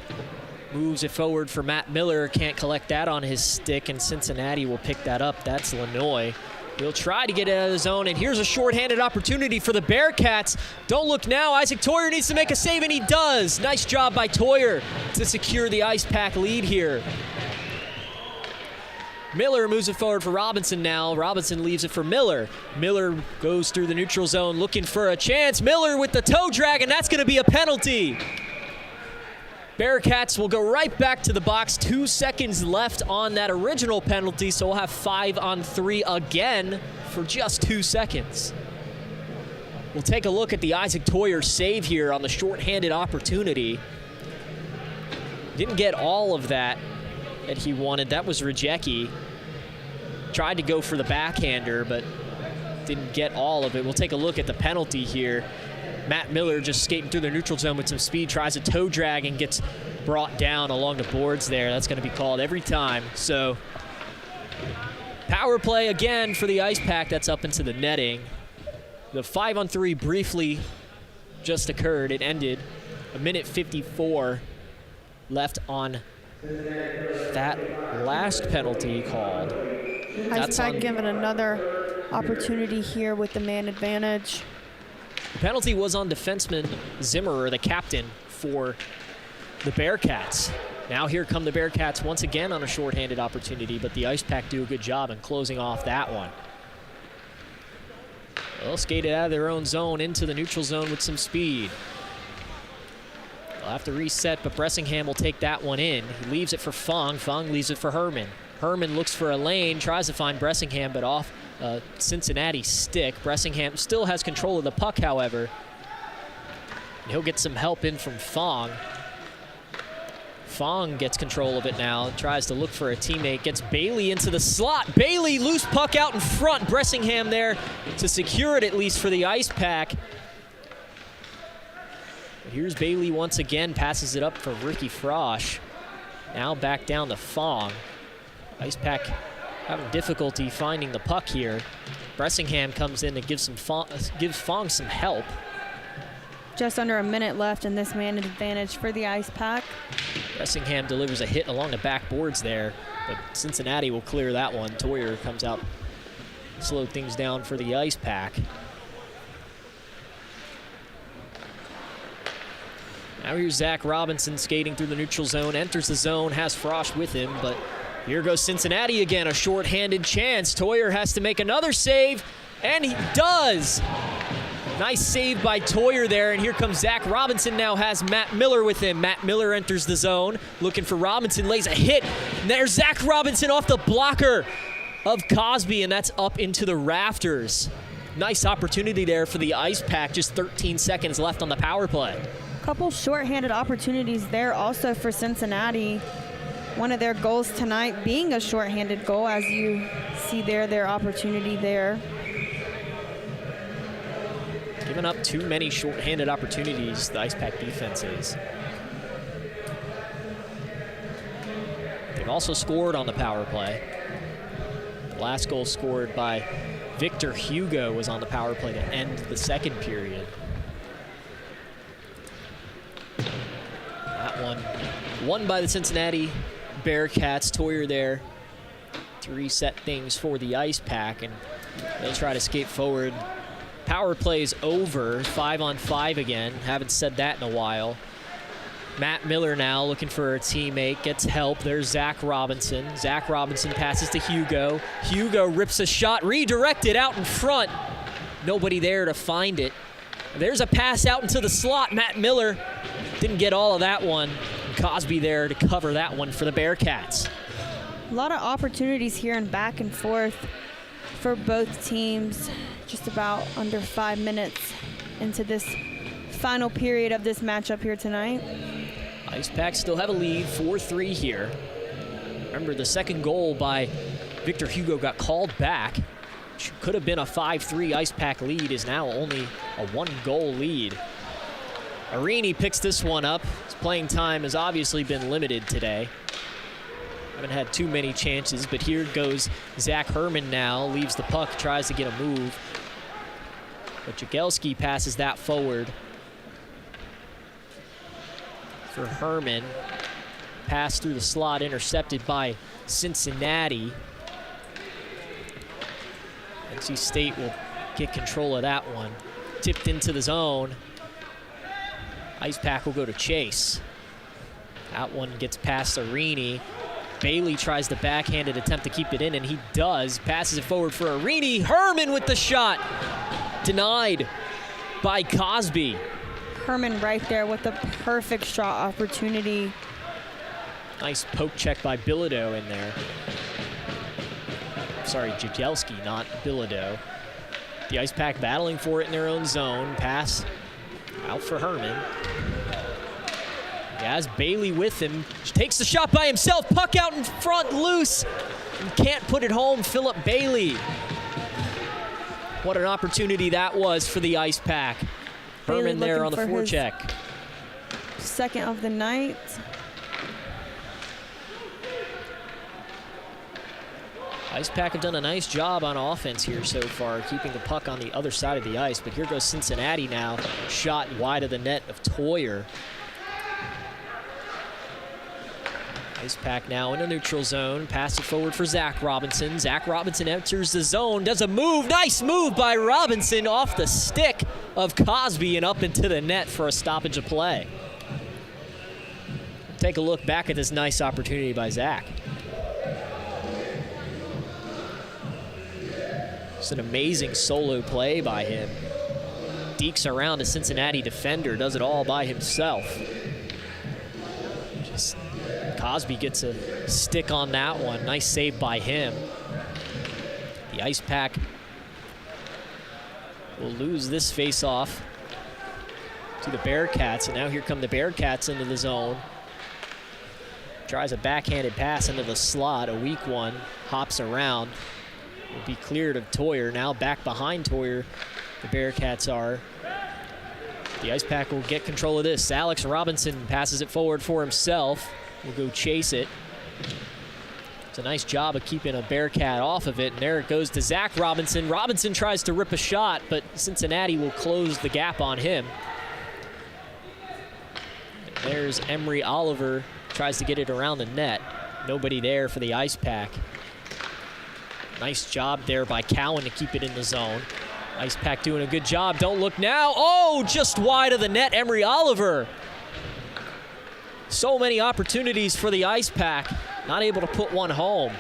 S1: moves it forward for Matt Miller. Can't collect that on his stick, and Cincinnati will pick that up. That's Lanoy. He'll try to get it out of the zone, and here's a shorthanded opportunity for the Bearcats. Don't look now. Isaac Toyer needs to make a save, and he does. Nice job by Toyer to secure the Ice Pack lead here. Miller moves it forward for Robinson now. Robinson leaves it for Miller. Miller goes through the neutral zone looking for a chance. Miller with the toe drag, and that's going to be a penalty. Bearcats will go right back to the box. 2 seconds left on that original penalty, so we'll have 5-on-3 again for just 2 seconds. We'll take a look at the Isaac Toyer save here on the shorthanded opportunity. Didn't get all of that he wanted. That was Rajecki. Tried to go for the backhander, but didn't get all of it. We'll take a look at the penalty here. Matt Miller just skating through the neutral zone with some speed, tries a toe drag and gets brought down along the boards there. That's going to be called every time. So power play again for the Ice Pack. That's up into the netting. The 5-on-3 briefly just occurred. It ended. 1:54 left on that last penalty called.
S2: Ice Pack given another opportunity here with the man advantage.
S1: The penalty was on defenseman Zimmerer, the captain for the Bearcats. Now here come the Bearcats once again on a shorthanded opportunity, but the Ice Pack do a good job in closing off that one. They'll skate it out of their own zone into the neutral zone with some speed. They'll have to reset, but Bressingham will take that one in. He leaves it for Fong. Fong leaves it for Herman. Herman looks for a lane, tries to find Bressingham, but off Cincinnati stick. Bressingham still has control of the puck, however. He'll get some help in from Fong. Fong gets control of it now, tries to look for a teammate, gets Bailey into the slot. Bailey, loose puck out in front. Bressingham there to secure it, at least for the Ice Pack. Here's Bailey once again, passes it up for Ricky Frosch. Now back down to Fong. Ice Pack having difficulty finding the puck here. Bressingham comes in to give Fong some help.
S2: Just under a minute left in this man advantage for the Ice Pack.
S1: Bressingham delivers a hit along the backboards there, but Cincinnati will clear that one. Toyer comes out, slow things down for the Ice Pack. Now here's Zach Robinson skating through the neutral zone, enters the zone, has Frosch with him, but here goes Cincinnati again, a shorthanded chance. Toyer has to make another save, and he does. Nice save by Toyer there, and here comes Zach Robinson, now has Matt Miller with him. Matt Miller enters the zone, looking for Robinson, lays a hit, and there's Zach Robinson off the blocker of Cosby, and that's up into the rafters. Nice opportunity there for the Ice Pack, just 13 seconds left on the power play.
S2: Couple shorthanded opportunities there also for Cincinnati. One of their goals tonight being a shorthanded goal, as you see there, their opportunity there.
S1: Giving up too many shorthanded opportunities, the Ice Pack defense is. They've also scored on the power play. The last goal scored by Victor Hugo was on the power play to end the second period. That one won by the Cincinnati Bearcats. Toyer there to reset things for the Ice Pack, and they'll try to skate forward. Power play is over, 5-on-5 again. Haven't said that in a while. Matt Miller now looking for a teammate, gets help. There's Zach Robinson. Zach Robinson passes to Hugo. Hugo rips a shot, redirected out in front. Nobody there to find it. There's a pass out into the slot. Matt Miller didn't get all of that one. Cosby there to cover that one for the Bearcats.
S2: A lot of opportunities here and back and forth for both teams. Just about under 5 minutes into this final period of this matchup here tonight.
S1: Ice Pack still have a lead, 4-3 here. Remember, the second goal by Victor Hugo got called back. Which could have been a 5-3 Ice Pack lead, is now only a 1-goal lead. Arini picks this one up. His playing time has obviously been limited today. Haven't had too many chances, but here goes Zach Herman now. Leaves the puck, tries to get a move. But Jagielski passes that forward for Herman. Pass through the slot, intercepted by Cincinnati. NC State will get control of that one. Tipped into the zone. Ice Pack will go to Chase. That one gets past Arini. Bailey tries the backhanded attempt to keep it in, and he does. Passes it forward for Arini. Herman with the shot. Denied by Cosby.
S2: Herman right there with the perfect shot opportunity.
S1: Nice poke check by Bilodeau in there. Sorry, Jagielski, not Bilodeau. The Ice Pack battling for it in their own zone. Pass out for Herman. He has Bailey with him. Takes the shot by himself. Puck out in front, loose. And can't put it home, Philip Bailey. What an opportunity that was for the Ice Pack. Herman there on the forecheck.
S2: Second of the night.
S1: Ice Pack have done a nice job on offense here so far, keeping the puck on the other side of the ice. But here goes Cincinnati now. Shot wide of the net of Toyer. Ice Pack now in a neutral zone. Pass it forward for Zach Robinson. Zach Robinson enters the zone, does a move. Nice move by Robinson off the stick of Cosby and up into the net for a stoppage of play. Take a look back at this nice opportunity by Zach. It's an amazing solo play by him. Dekes around a Cincinnati defender, does it all by himself. Just Cosby gets a stick on that one. Nice save by him. The Ice Pack will lose this face-off to the Bearcats, and now here come the Bearcats into the zone. Tries a backhanded pass into the slot, a weak one, hops around. Will be cleared of Toyer. Now back behind Toyer, the Bearcats are. The Ice Pack will get control of this. Alex Robinson passes it forward for himself. We'll go chase it. It's a nice job of keeping a Bearcat off of it, and there it goes to Zach Robinson. Robinson tries to rip a shot, but Cincinnati will close the gap on him. And there's Emery Oliver, tries to get it around the net. Nobody there for the Ice Pack. Nice job there by Cowan to keep it in the zone. Ice Pack doing a good job. Don't look now. Oh, just wide of the net, Emery Oliver. So many opportunities for the Ice Pack. Not able to put one home.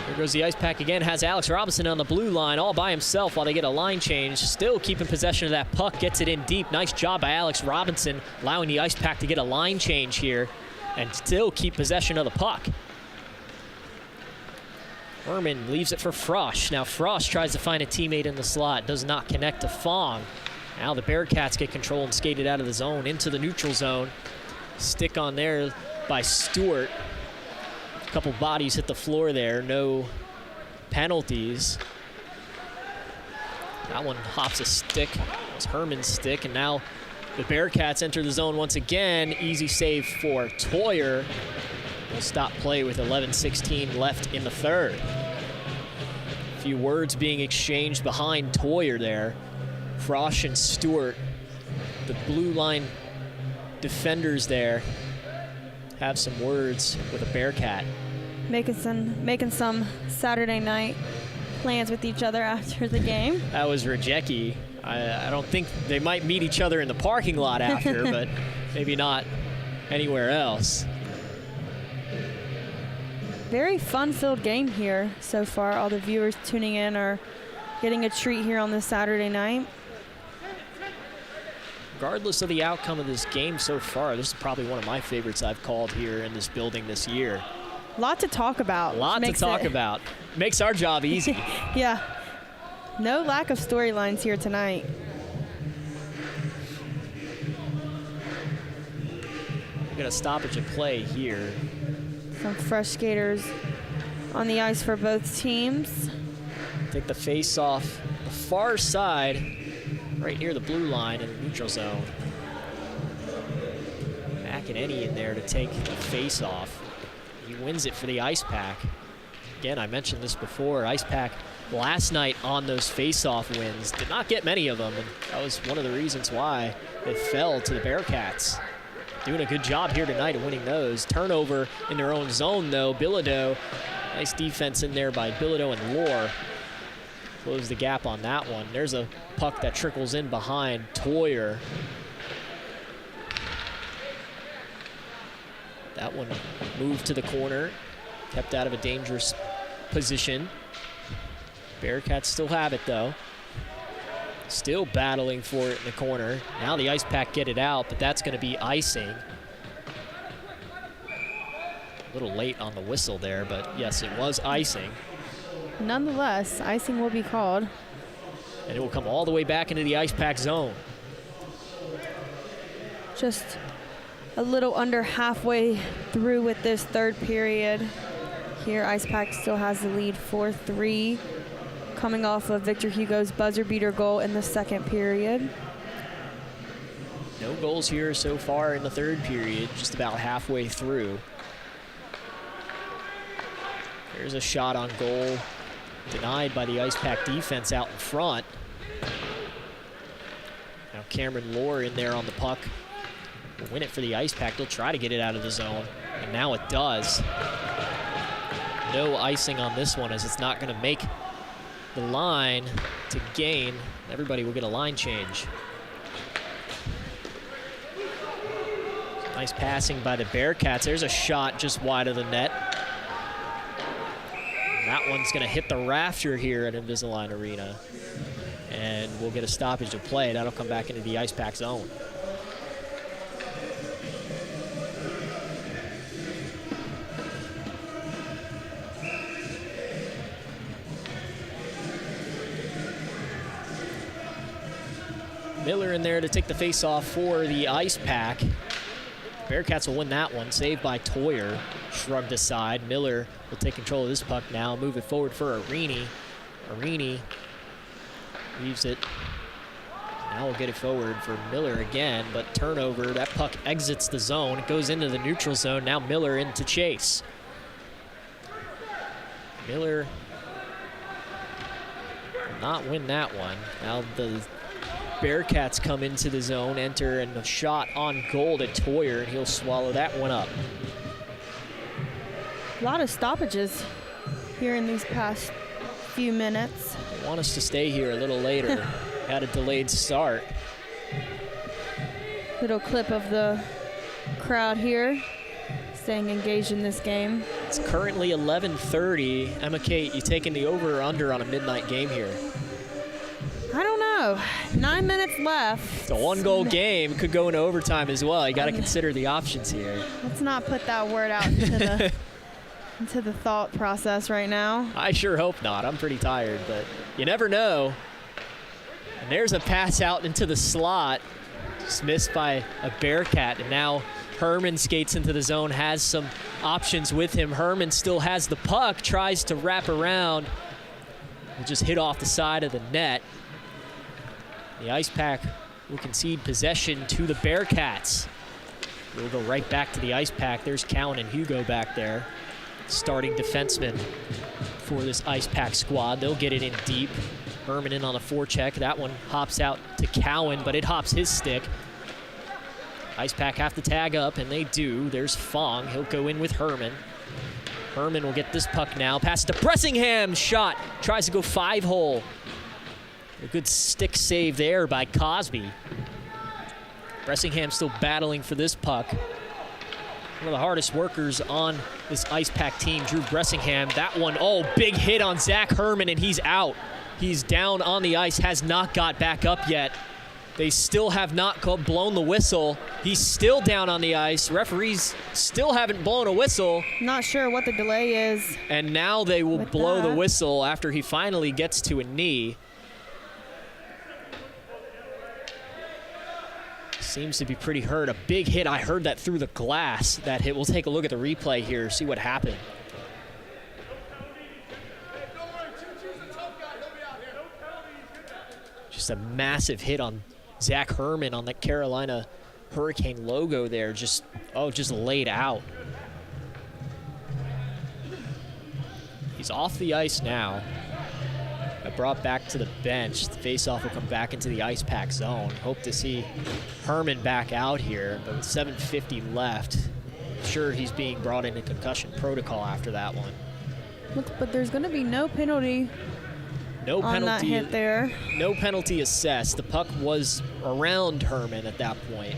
S1: Here goes the Ice Pack again. Has Alex Robinson on the blue line all by himself while they get a line change. Still keeping possession of that puck. Gets it in deep. Nice job by Alex Robinson, allowing the Ice Pack to get a line change here and still keep possession of the puck. Herman leaves it for Frosch. Now Frosch tries to find a teammate in the slot. Does not connect to Fong. Now the Bearcats get control and skate it out of the zone into the neutral zone. Stick on there by Stewart. A couple bodies hit the floor there. No penalties. That one hops a stick. It's Herman's stick. And now the Bearcats enter the zone once again. Easy save for Toyer. Will stop play with 11:16 left in the third. A few words being exchanged behind Toyer there. Frosch and Stewart, the blue line defenders there, have some words with a Bearcat.
S2: Making some Saturday night plans with each other after the game.
S1: That was Rajecki. I don't think they might meet each other in the parking lot after, but maybe not anywhere else.
S2: Very fun-filled game here so far. All the viewers tuning in are getting a treat here on this Saturday night.
S1: Regardless of the outcome of this game so far, this is probably one of my favorites I've called here in this building this year.
S2: A lot to talk about.
S1: A lot to talk about. Makes our job easy.
S2: Yeah. No lack of storylines here tonight.
S1: We're going to stoppage of play here.
S2: Some fresh skaters on the ice for both teams.
S1: Take the face off the far side, right near the blue line in the neutral zone. McEnany in there to take the face off. He wins it for the Ice Pack. again, I mentioned this before, Ice Pack last night on those face-off wins did not get many of them, and that was one of the reasons why they fell to the Bearcats. Doing a good job here tonight of winning those. Turnover in their own zone, though. Bilodeau, nice defense in there by Bilodeau and Lohr. Close the gap on that one. There's a puck that trickles in behind Toyer. That one moved to the corner, kept out of a dangerous position. Bearcats still have it, though. Still battling for it in the corner. Now the Ice Pack get it out, but that's going to be icing. A little late on the whistle there, but yes, it was icing.
S2: Nonetheless, icing will be called.
S1: And it will come all the way back into the Ice Pack zone.
S2: Just a little under halfway through with this third period. Here, Ice Pack still has the lead 4-3. Coming off of Victor Hugo's buzzer beater goal in the second period.
S1: No goals here so far in the third period, just about halfway through. There's a shot on goal, denied by the Ice Pack defense out in front. Now Cameron Lohr in there on the puck. Will win it for the Ice Pack. They'll try to get it out of the zone, and now it does. No icing on this one, as it's not going to make the line to gain. Everybody will get a line change. Nice passing by the Bearcats. There's a shot just wide of the net. And that one's going to hit the rafter here at Invisalign Arena. And we'll get a stoppage of play. That'll come back into the Ice Pack zone. Miller in there to take the face-off for the Ice Pack. Bearcats will win that one. Saved by Toyer. Shrugged aside. Miller will take control of this puck now. Move it forward for Arini. Arini leaves it. Now we'll get it forward for Miller again, but turnover. That puck exits the zone. It goes into the neutral zone. Now Miller in to chase. Miller will not win that one. Now the Bearcats come into the zone, enter, and a shot on goal to Toyer, and he'll swallow that one up.
S2: A lot of stoppages here in these past few minutes.
S1: They want us to stay here a little later. Had a delayed start.
S2: Little clip of the crowd here staying engaged in this game.
S1: It's currently 11:30. Emma Kate, you taking the over or under on a midnight game here?
S2: I don't know. 9 minutes left.
S1: It's a one-goal game. Could go into overtime as well. You got to consider the options here.
S2: Let's not put that word out into the thought process right now.
S1: I sure hope not. I'm pretty tired, but you never know. And there's a pass out into the slot. Just missed by a Bearcat, and now Herman skates into the zone, has some options with him. Herman still has the puck, tries to wrap around. Will just hit off the side of the net. The Ice Pack will concede possession to the Bearcats. We'll go right back to the Ice Pack. There's Cowan and Hugo back there. Starting defenseman for this Ice Pack squad. They'll get it in deep. Herman in on a forecheck. That one hops out to Cowan, but it hops his stick. Ice Pack have to tag up, and they do. There's Fong. He'll go in with Herman. Herman will get this puck now. Pass to Bressingham. Shot. Tries to go 5-hole. A good stick save there by Cosby. Bressingham still battling for this puck. One of the hardest workers on this Ice Pack team, Drew Bressingham. That one, oh, big hit on Zach Herman, and he's out. He's down on the ice, has not got back up yet. They still have not blown the whistle. He's still down on the ice. Referees still haven't blown a whistle.
S2: Not sure what the delay is.
S1: And now they will blow the whistle after he finally gets to a knee. Seems to be pretty hurt. A big hit. I heard that through the glass, that hit. We'll take a look at the replay here, see what happened. Just a massive hit on Zach Herman on that Carolina Hurricane logo there. Just laid out. He's off the ice now. Brought back to the bench. The faceoff will come back into the ice pack zone. Hope to see Herman back out here, but with 7:50 left, I'm sure he's being brought into concussion protocol after that one.
S2: But there's going to be no penalty.
S1: No penalty.
S2: On that hit there.
S1: No penalty assessed. The puck was around Herman at that point.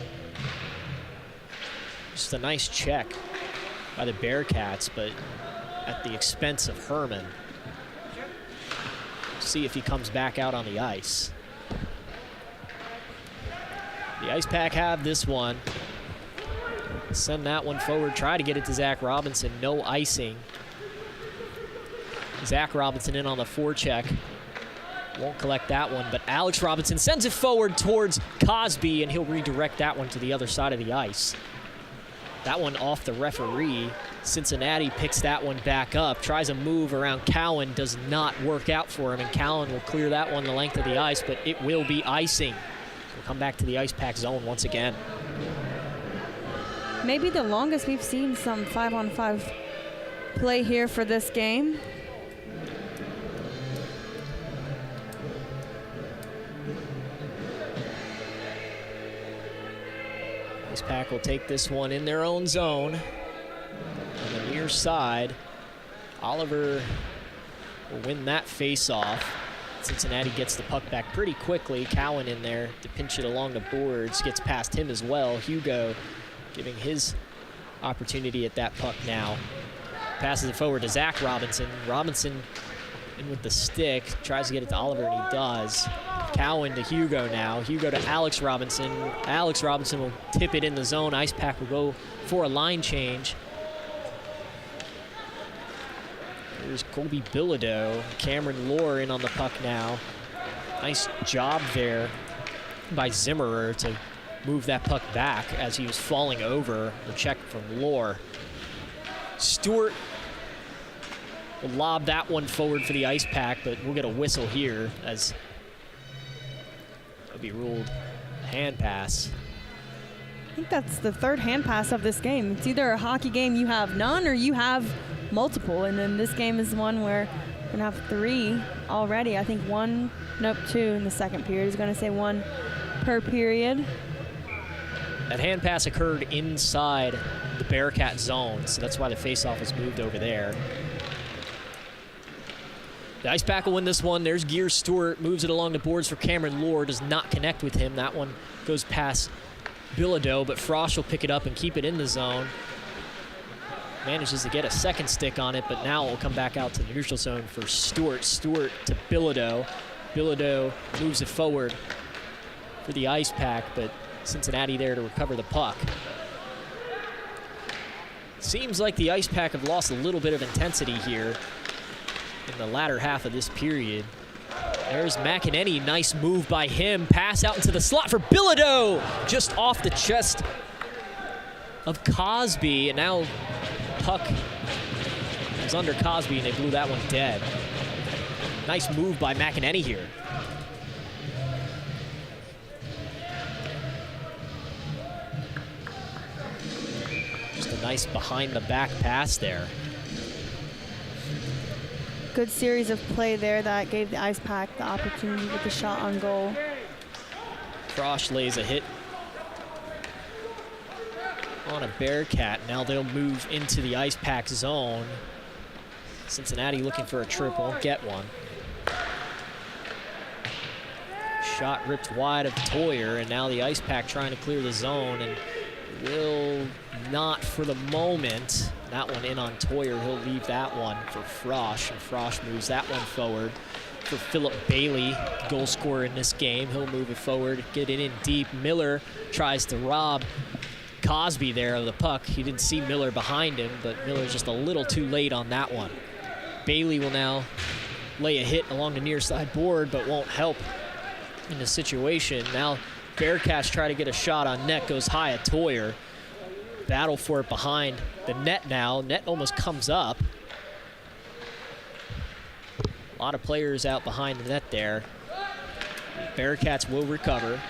S1: Just a nice check by the Bearcats, but at the expense of Herman. See if he comes back out on the ice. The Ice Pack have this one. Send that one forward. Try to get it to Zach Robinson. No icing. Zach Robinson in on the forecheck. Won't collect that one, but Alex Robinson sends it forward towards Cosby, and he'll redirect that one to the other side of the ice. That one off the referee. Cincinnati picks that one back up, tries a move around Cowan, does not work out for him, and Cowan will clear that one the length of the ice, but it will be icing. We'll come back to the ice pack zone once again.
S2: Maybe the longest we've seen some 5-on-5 play here for this game.
S1: Ice Pack will take this one in their own zone. On the near side, Oliver will win that face-off. Cincinnati gets the puck back pretty quickly. Cowan in there to pinch it along the boards, gets past him as well. Hugo giving his opportunity at that puck now. Passes it forward to Zach Robinson. Robinson in with the stick, tries to get it to Oliver, and he does. Cowan to Hugo now. Hugo to Alex Robinson. Alex Robinson will tip it in the zone. Ice Pack will go for a line change. Here's Colby Bilodeau. Cameron Lohr in on the puck now. Nice job there by Zimmerer to move that puck back as he was falling over. The check from Lohr. Stewart will lob that one forward for the Ice Pack, but we'll get a whistle here as it'll be ruled a hand pass.
S2: I think that's the third hand pass of this game. It's either a hockey game you have none or you have multiple, and then this game is one where we're gonna have 3 already. I think 2 in the second period. He's gonna say 1 per period.
S1: That hand pass occurred inside the Bearcat zone, so that's why the faceoff was moved over there. The Ice Pack will win this one. There's Gear Stewart, moves it along the boards for Cameron Lohr, does not connect with him. That one goes past Bilodeau, but Frosch will pick it up and keep it in the zone. Manages to get a second stick on it, but now it will come back out to the neutral zone for Stewart. Stewart to Bilodeau. Bilodeau moves it forward for the Ice Pack, but Cincinnati there to recover the puck. Seems like the Ice Pack have lost a little bit of intensity here in the latter half of this period. There's McEnany, nice move by him. Pass out into the slot for Bilodeau, just off the chest of Cosby, and now puck was under Cosby, and they blew that one dead. Nice move by McEnany here. Just a nice behind-the-back pass there.
S2: Good series of play there that gave the Ice Pack the opportunity with the shot on goal.
S1: Frosch lays a hit on a Bearcat. Now they'll move into the Ice Pack zone. Cincinnati looking for a trip, won't get one. Shot ripped wide of Toyer, and now the Ice Pack trying to clear the zone, and will not for the moment. That one in on Toyer. He'll leave that one for Frosch, and Frosch moves that one forward for Philip Bailey, goal scorer in this game. He'll move it forward, get it in deep. Miller tries to rob Cosby there of the puck. He didn't see Miller behind him, but Miller's just a little too late on that one. Bailey will now lay a hit along the near side board, but won't help in the situation. Now Bearcats try to get a shot on net, goes high at Toyer. Battle for it behind the net now. Net almost comes up. A lot of players out behind the net there. Bearcats will recover.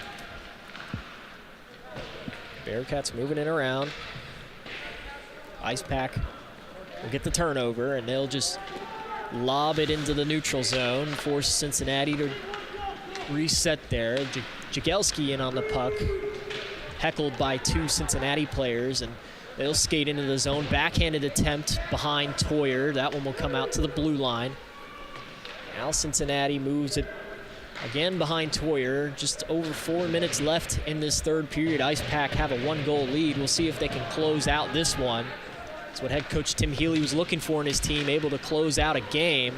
S1: Bearcats moving it around. Ice Pack will get the turnover, and they'll just lob it into the neutral zone, force Cincinnati to reset there. Jagielski in on the puck, heckled by 2 Cincinnati players, and they'll skate into the zone. Backhanded attempt behind Toyer. That one will come out to the blue line. Now Cincinnati moves it again behind Toyer. Just over 4 minutes left in this third period. Ice Pack have a 1-goal lead. We'll see if they can close out this one. That's what head coach Tim Healy was looking for in his team, able to close out a game.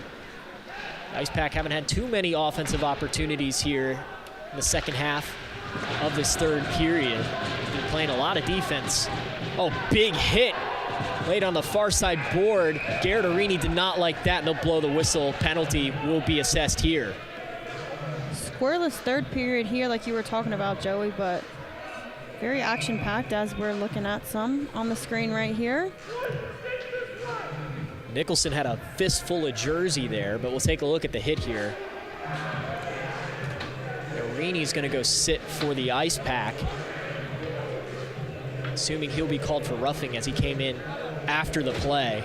S1: Ice Pack haven't had too many offensive opportunities here in the second half of this third period. Been playing a lot of defense. Oh, big hit laid on the far side board. Garrett Arini did not like that, and they'll blow the whistle. Penalty will be assessed here.
S2: Scoreless third period here, like you were talking about, Joey, but very action-packed as we're looking at some on the screen right here.
S1: Nicholson had a fistful of jersey there, but we'll take a look at the hit here. Arini's going to go sit for the Ice Pack, assuming he'll be called for roughing as he came in after the play.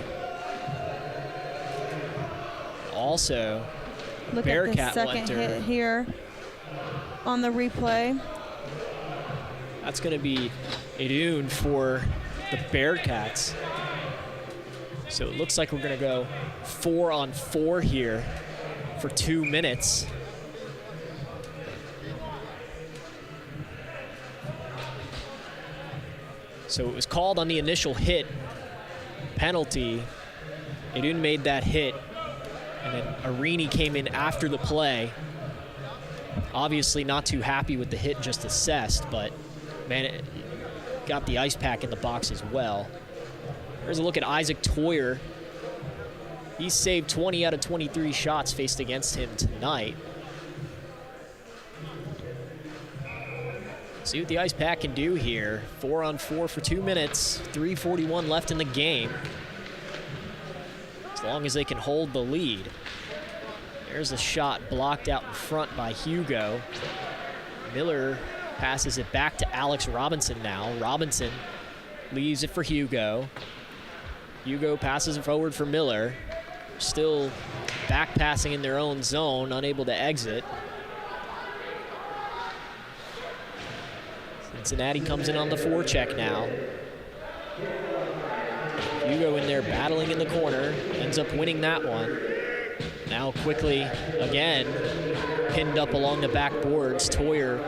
S1: Also,
S2: look
S1: Bearcat
S2: at the second hit here on the replay.
S1: That's going to be Idun for the Bearcats. So it looks like we're going to go 4-on-4 here for 2 minutes. So it was called on the initial hit penalty. Idun made that hit, and then Arini came in after the play. Obviously not too happy with the hit just assessed, but man, it got the Ice Pack in the box as well. Here's a look at Isaac Toyer. He saved 20 out of 23 shots faced against him tonight. See what the Ice Pack can do here. 4-on-4 for 2 minutes, 3:41 left in the game. As long as they can hold the lead. There's a shot blocked out in front by Hugo. Miller passes it back to Alex Robinson now. Robinson leaves it for Hugo. Hugo passes it forward for Miller. Still back passing in their own zone, unable to exit. Cincinnati comes in on the forecheck now. Hugo in there battling in the corner, ends up winning that one. Now quickly, again, pinned up along the backboards. Toyer,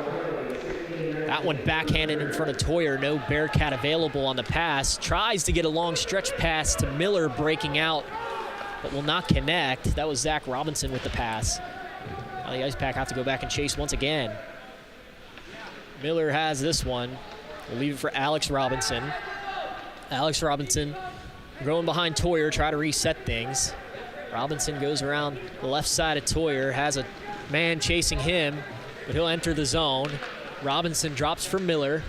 S1: that one backhanded in front of Toyer. No Bearcat available on the pass. Tries to get a long stretch pass to Miller, breaking out, but will not connect. That was Zach Robinson with the pass. Now the Ice Pack have to go back and chase once again. Miller has this one. We'll leave it for Alex Robinson. Alex Robinson going behind Toyer, try to reset things. Robinson goes around the left side of Toyer, has a man chasing him, but he'll enter the zone. Robinson drops for Miller.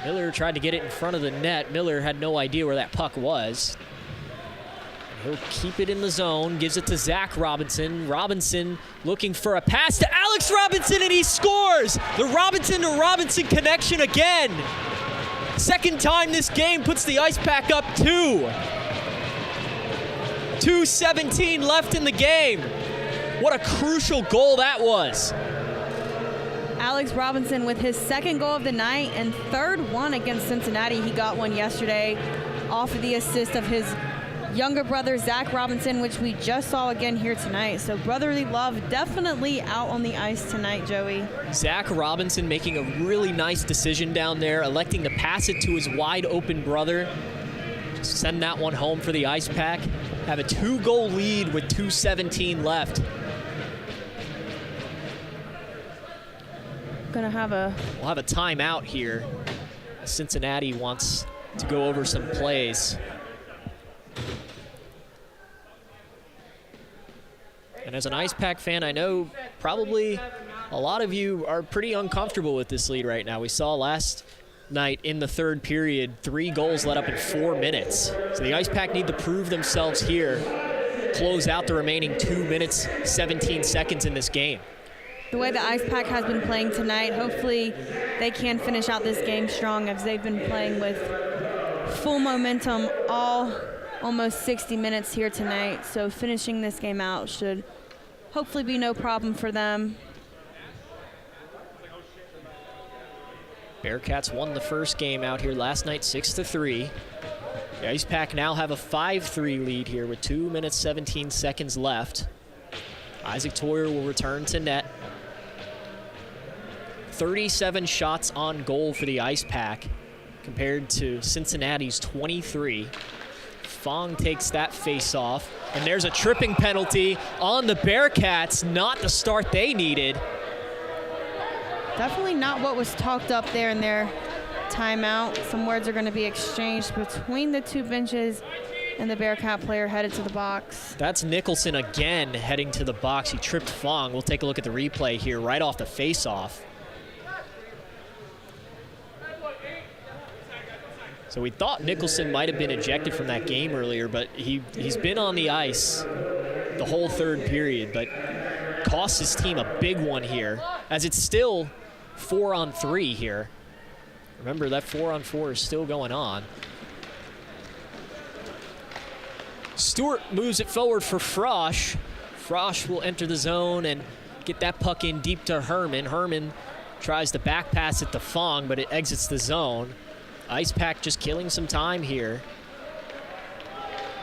S1: Miller tried to get it in front of the net. Miller had no idea where that puck was. He'll keep it in the zone, gives it to Zach Robinson. Robinson looking for a pass to Alex Robinson, and he scores! The Robinson to Robinson connection again. Second time this game puts the Ice Pack up 2. 2:17 left in the game. What a crucial goal that was.
S2: Alex Robinson with his second goal of the night and third one against Cincinnati. He got one yesterday off of the assist of his younger brother, Zach Robinson, which we just saw again here tonight. So brotherly love definitely out on the ice tonight, Joey.
S1: Zach Robinson making a really nice decision down there, electing to pass it to his wide open brother. Just send that one home for the Ice Pack. Have a 2-goal lead with 2:17 left.
S2: We'll have a
S1: timeout here. Cincinnati wants to go over some plays. And as an Ice Pack fan, I know probably a lot of you are pretty uncomfortable with this lead right now. We saw last night in the third period, 3 goals let up in 4 minutes. So the Ice Pack need to prove themselves here, close out the remaining 2 minutes, 17 seconds in this game.
S2: The way the Ice Pack has been playing tonight, hopefully they can finish out this game strong, as they've been playing with full momentum all almost 60 minutes here tonight, so finishing this game out should hopefully be no problem for them.
S1: Bearcats won the first game out here last night 6-3. The Ice Pack now have a 5-3 lead here with 2 minutes 17 seconds left. Isaac Toyer will return to net. 37 shots on goal for the Ice Pack compared to Cincinnati's 23. Fong takes that face off, and there's a tripping penalty on the Bearcats, not the start they needed.
S2: Definitely not what was talked up there in their timeout. Some words are going to be exchanged between the two benches and the Bearcat player headed to the box.
S1: That's Nicholson again heading to the box. He tripped Fong. We'll take a look at the replay here right off the face-off. So we thought Nicholson might have been ejected from that game earlier, but he's been on the ice the whole third period, but cost his team a big one here, as it's still 4-on-3 here. Remember, that 4-on-4 is still going on. Stewart moves it forward for Frosch. Frosch will enter the zone and get that puck in deep to Herman. Herman tries to back pass it to Fong, but it exits the zone. Ice Pack just killing some time here.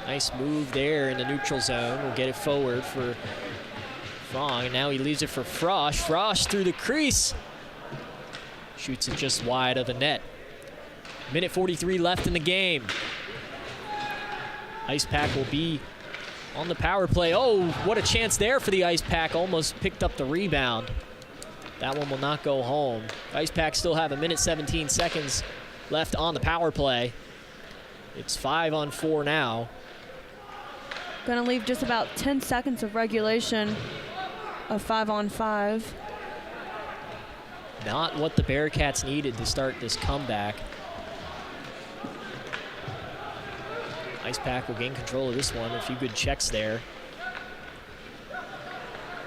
S1: Nice move there in the neutral zone. We'll get it forward for Fong, and now he leaves it for Frosch. Frosch through the crease. Shoots it just wide of the net. Minute 43 left in the game. Ice Pack will be on the power play. Oh, what a chance there for the Ice Pack. Almost picked up the rebound. That one will not go home. Ice Pack still have a minute 17 seconds left on the power play. It's 5-on-4 now.
S2: Gonna leave just about 10 seconds of regulation of 5-on-5.
S1: Not what the Bearcats needed to start this comeback. Ice Pack will gain control of this one. A few good checks there.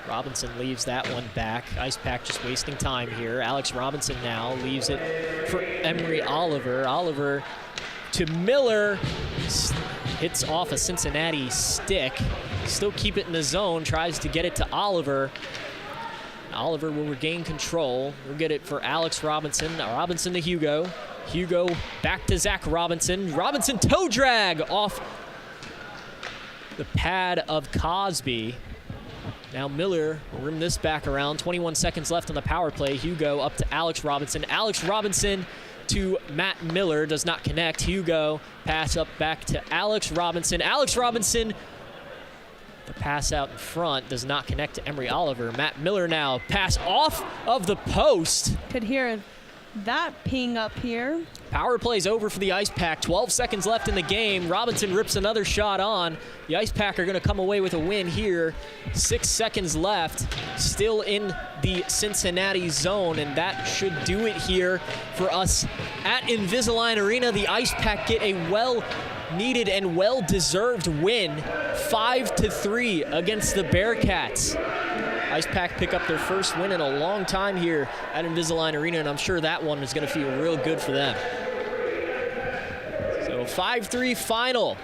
S1: Robinson leaves that one back. Ice Pack just wasting time here. Alex Robinson now leaves it for Emery Oliver. Oliver to Miller. Hits off a Cincinnati stick. Still keep it in the zone. Tries to get it to Oliver. Oliver will regain control. We'll get it for Alex Robinson. Robinson to Hugo. Hugo back to Zach Robinson. Robinson toe drag off the pad of Cosby. Now Miller will rim this back around. 21 seconds left on the power play. Hugo up to Alex Robinson. Alex Robinson to Matt Miller. Does not connect. Hugo pass up back to Alex Robinson. Alex Robinson, the pass out in front, does not connect to Emery Oliver. Matt Miller now pass off of the post.
S2: Could hear that ping up here.
S1: Power play's over for the Ice Pack. 12 seconds left in the game. Robinson rips another shot on. The Ice Pack are going to come away with a win here. 6 seconds left. Still in the Cincinnati zone, and that should do it here for us at Invisalign Arena. The Ice Pack get a well-needed and well-deserved win, 5-3 against the Bearcats. Ice Pack pick up their first win in a long time here at Invisalign Arena, and I'm sure that one is going to feel real good for them. So 5-3 final.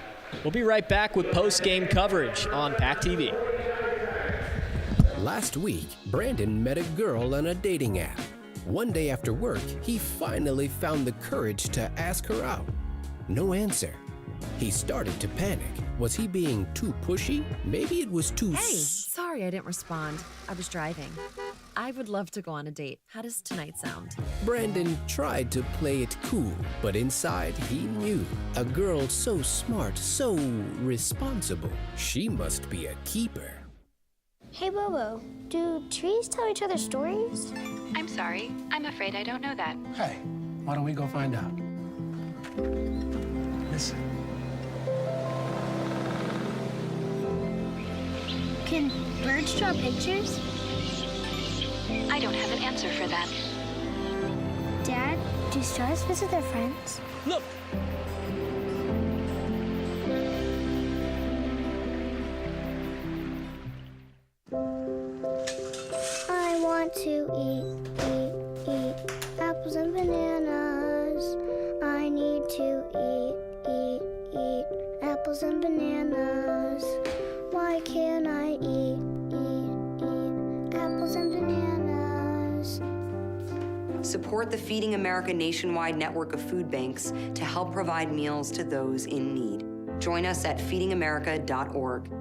S1: We'll be right back with post-game coverage on PackTV.
S8: Last week, Brandon met a girl on a dating app. One day after work, he finally found the courage to ask her out. No answer. He started to panic. Was he being too pushy? Maybe it was too...
S9: Hey, sorry I didn't respond. I was driving. I would love to go on a date. How does tonight sound?
S8: Brandon tried to play it cool, but inside he knew. A girl so smart, so responsible. She must be a keeper.
S12: Hey, Bobo, do trees tell each other stories?
S18: I'm sorry. I'm afraid I don't know that.
S11: Hey, why don't we go find out? Listen.
S12: Can birds draw pictures?
S18: I don't have an answer for that.
S12: Dad, do stars visit their friends?
S1: Look!
S12: I want to eat apples and bananas. I need to eat apples and
S7: Support the Feeding America nationwide network of food banks to help provide meals to those in need. Join us at feedingamerica.org.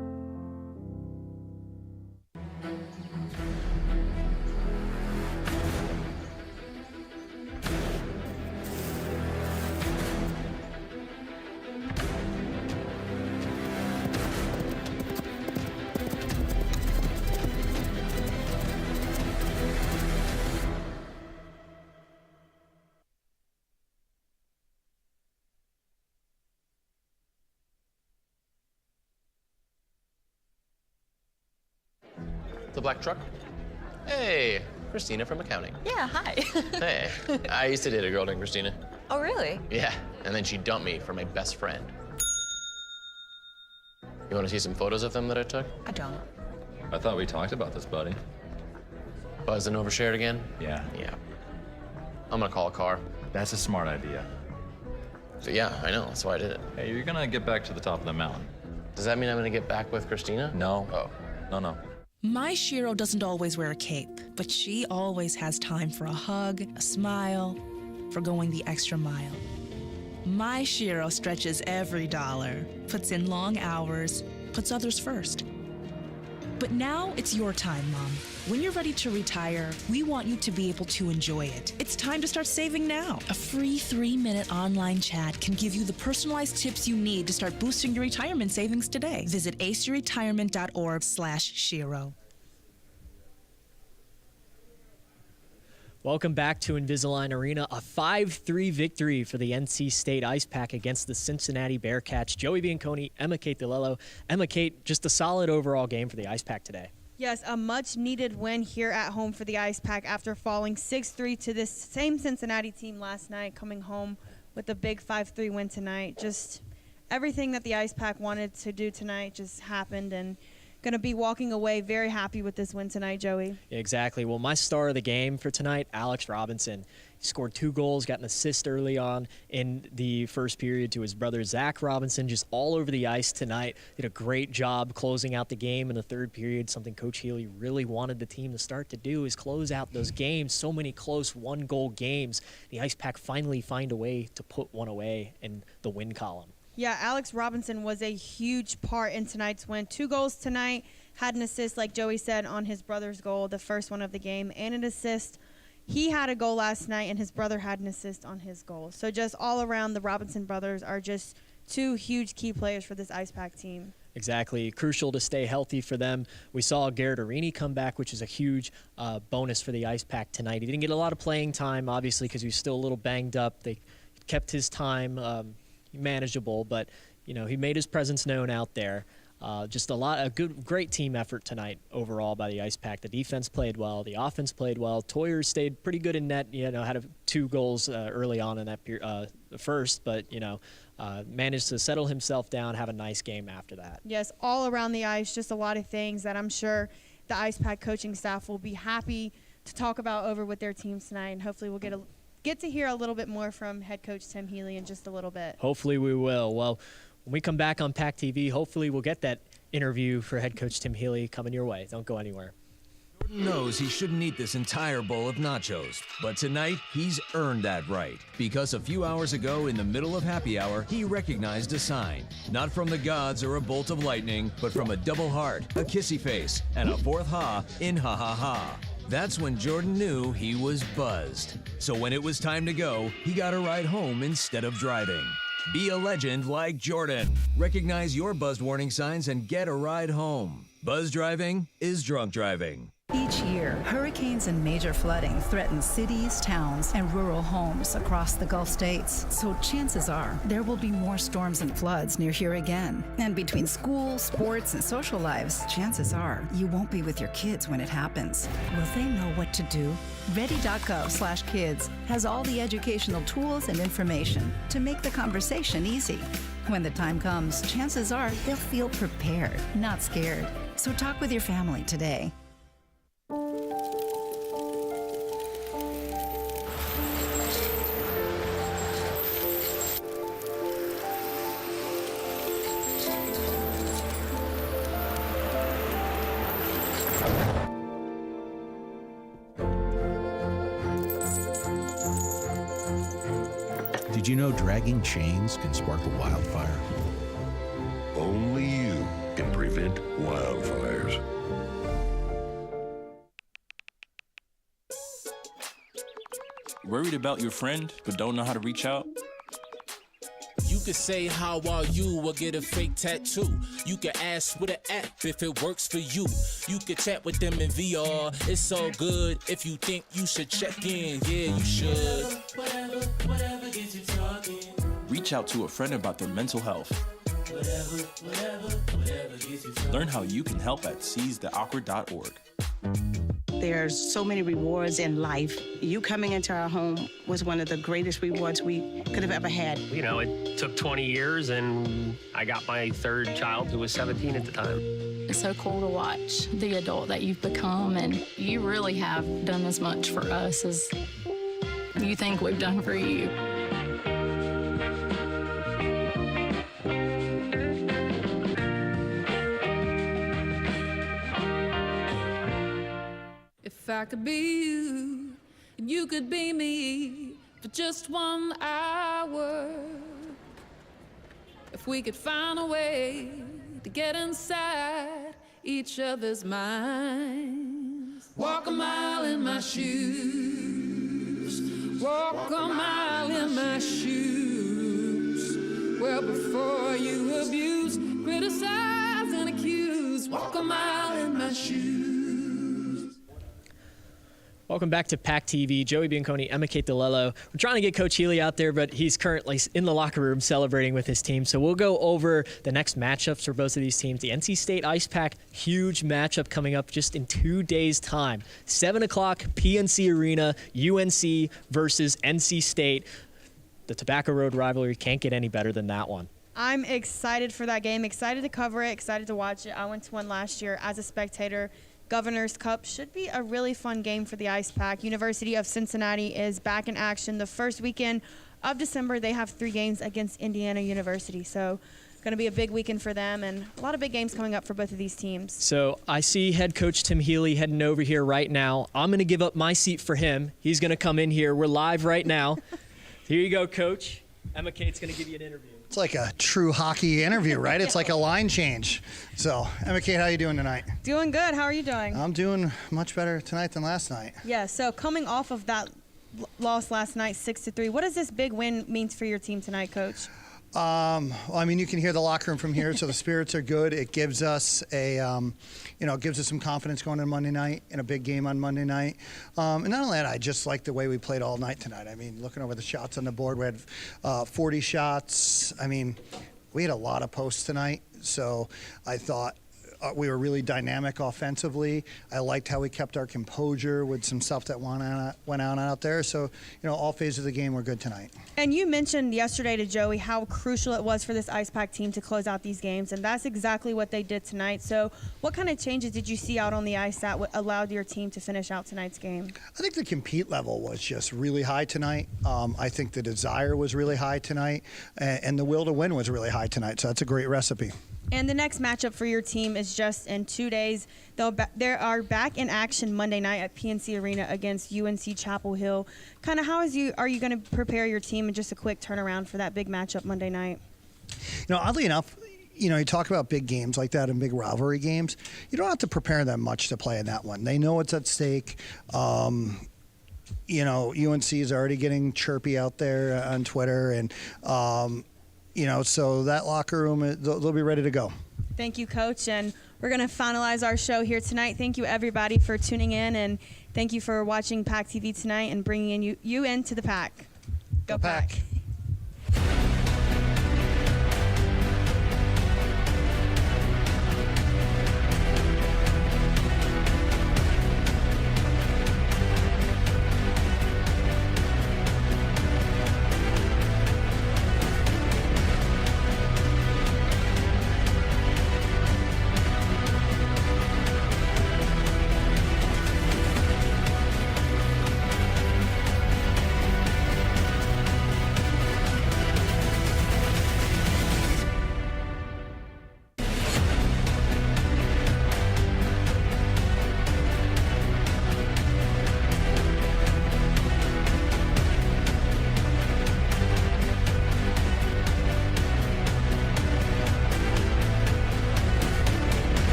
S17: The black truck? Hey, Christina from accounting.
S19: Yeah, hi.
S17: Hey, I used to date a girl named Christina.
S19: Oh, really?
S17: Yeah, and then she dumped me for my best friend. You want to see some photos of them that I took?
S19: I don't.
S20: I thought we talked about this, buddy.
S17: Buzzed and overshared again?
S20: Yeah.
S17: Yeah. I'm gonna call a car.
S20: That's a smart idea.
S17: So yeah, I know, that's why I did it.
S20: Hey, you're gonna get back to the top of the mountain.
S17: Does that mean I'm gonna get back with Christina?
S20: No.
S17: Oh.
S20: No.
S5: My Shiro doesn't always wear a cape, but she always has time for a hug, a smile, for going the extra mile. My Shiro stretches every dollar, puts in long hours, puts others first. But now it's your time, Mom. When you're ready to retire, we want you to be able to enjoy it. It's time to start saving now. A free 3-minute online chat can give you the personalized tips you need to start boosting your retirement savings today. Visit aceyourretirement.org/Shiro.
S1: Welcome back to Invisalign Arena. A 5-3 victory for the NC State Ice Pack against the Cincinnati Bearcats. Joey Bianconi, Emma Kate DeLello. Emma Kate, just a solid overall game for the Ice Pack today.
S2: Yes, a much-needed win here at home for the Ice Pack after falling 6-3 to this same Cincinnati team last night, coming home with a big 5-3 win tonight. Just everything that the Ice Pack wanted to do tonight just happened, and going to be walking away very happy with this win tonight, Joey.
S1: Exactly. Well, my star of the game for tonight, Alex Robinson. He scored 2 goals, got an assist early on in the first period to his brother, Zach Robinson, just all over the ice tonight. Did a great job closing out the game in the third period, something Coach Healy really wanted the team to start to do is close out those games. So many close 1-goal games. The Ice Pack finally find a way to put one away in the win column.
S2: Yeah, Alex Robinson was a huge part in tonight's win. 2 goals tonight, had an assist, like Joey said, on his brother's goal, the first one of the game, and an assist. He had a goal last night, and his brother had an assist on his goal. So just all around, the Robinson brothers are just 2 huge key players for this Ice Pack team.
S1: Exactly. Crucial to stay healthy for them. We saw Garrett Arini come back, which is a huge bonus for the Ice Pack tonight. He didn't get a lot of playing time, obviously, because he was still a little banged up. They kept his time manageable, but he made his presence known out there. Just a great team effort tonight overall by the Ice Pack. The defense played well, the offense played well. Toyer stayed pretty good in net. Had 2 goals early on in that first, but managed to settle himself down, have a nice game after that.
S2: Yes, all around the ice, just a lot of things that I'm sure the Ice Pack coaching staff will be happy to talk about over with their teams tonight, and hopefully we'll get to hear a little bit more from head coach Tim Healy in just a little bit.
S1: Hopefully we will. Well, when we come back on PackTV, hopefully we'll get that interview for head coach Tim Healy coming your way. Don't go anywhere.
S23: Jordan knows he shouldn't eat this entire bowl of nachos, but tonight he's earned that right, because a few hours ago in the middle of happy hour, he recognized a sign, not from the gods or a bolt of lightning, but from a double heart, a kissy face, and a 4th ha in ha ha ha. That's when Jordan knew he was buzzed. So when it was time to go, he got a ride home instead of driving. Be a legend like Jordan. Recognize your buzzed warning signs and get a ride home. Buzz driving is drunk driving.
S25: Each year, hurricanes and major flooding threaten cities, towns, and rural homes across the Gulf states. So chances are there will be more storms and floods near here again. And between school, sports, and social lives, chances are you won't be with your kids when it happens. Will they know what to do? Ready.gov/kids has all the educational tools and information to make the conversation easy. When the time comes, chances are they'll feel prepared, not scared. So talk with your family today.
S10: Did you know dragging chains can spark a wildfire?
S13: Only you can prevent wildfires.
S16: Worried about your friend, but don't know how to reach out?
S19: You could say, how are you, or get a fake tattoo. You could ask with an app if it works for you. You could chat with them in VR, it's so good. If you think you should check in, yeah, you should.
S16: Whatever gets you talking. Reach out to a friend about their mental health. Whatever gets you talking. Learn how you can help at seizetheawkward.org.
S21: There's so many rewards in life. You coming into our home was one of the greatest rewards we could have ever had.
S24: You know, it took 20 years, and I got my third child, who was 17 at the time.
S27: It's so cool to watch the adult that you've become, and you really have done as much for us as you think we've done for you.
S22: If I could be you, and you could be me for just 1 hour. If we could find a way to get inside each other's minds. Walk a mile in my shoes. Walk a mile in my shoes. Well, before you abuse, criticize, and accuse. Walk a mile in my shoes.
S1: Welcome back to PackTV. Joey Bianconi, Emma Kate DeLello. We're trying to get Coach Healy out there, but he's currently in the locker room celebrating with his team. So we'll go over the next matchups for both of these teams. The NC State Ice Pack, huge matchup coming up just in 2 days' time. 7 o'clock, PNC Arena, UNC versus NC State. The Tobacco Road rivalry can't get any better than that one.
S2: I'm excited for that game, excited to cover it, excited to watch it. I went to one last year as a spectator. Governor's Cup should be a really fun game for the Ice Pack. University of Cincinnati is back in action. The first weekend of December, they have 3 games against Indiana University. So going to be a big weekend for them, and a lot of big games coming up for both of these teams.
S1: So I see head coach Tim Healy heading over here right now. I'm going to give up my seat for him. He's going to come in here. We're live right now. Here you go, Coach. Emma Kate's going to give you an interview.
S28: It's like a true hockey interview, right? It's like a line change. So, Emma Kate, how are you doing tonight?
S2: Doing good. How are you doing?
S28: I'm doing much better tonight than last night.
S2: Yeah, so coming off of that loss last night, 6-3, what does this big win mean for your team tonight, Coach?
S28: Well, I mean, you can hear the locker room from here, so the spirits are good. It gives us gives us some confidence going into Monday night in a big game on Monday night. And not only that, I just like the way we played all night tonight. I mean, looking over the shots on the board, we had 40 shots. I mean, we had a lot of posts tonight, so I thought we were really dynamic offensively. I liked how we kept our composure with some stuff that went on out there. So, all phases of the game were good tonight.
S2: And you mentioned yesterday to Joey how crucial it was for this Ice Pack team to close out these games, and that's exactly what they did tonight. So what kind of changes did you see out on the ice that allowed your team to finish out tonight's game?
S28: I think the compete level was just really high tonight. I think the desire was really high tonight, and the will to win was really high tonight. So that's a great recipe.
S2: And the next matchup for your team is just in 2 days. They are back in action Monday night at PNC Arena against UNC Chapel Hill. Kind of are you going to prepare your team in just a quick turnaround for that big matchup Monday night?
S28: Oddly enough, you talk about big games like that and big rivalry games. You don't have to prepare them much to play in that one. They know what's at stake. UNC is already getting chirpy out there on Twitter, and so that locker room, they'll be ready to go.
S2: Thank you, Coach. And we're going to finalize our show here tonight. Thank you, everybody, for tuning in. And thank you for watching PackTV tonight and bringing you into the Pack. Go Pack.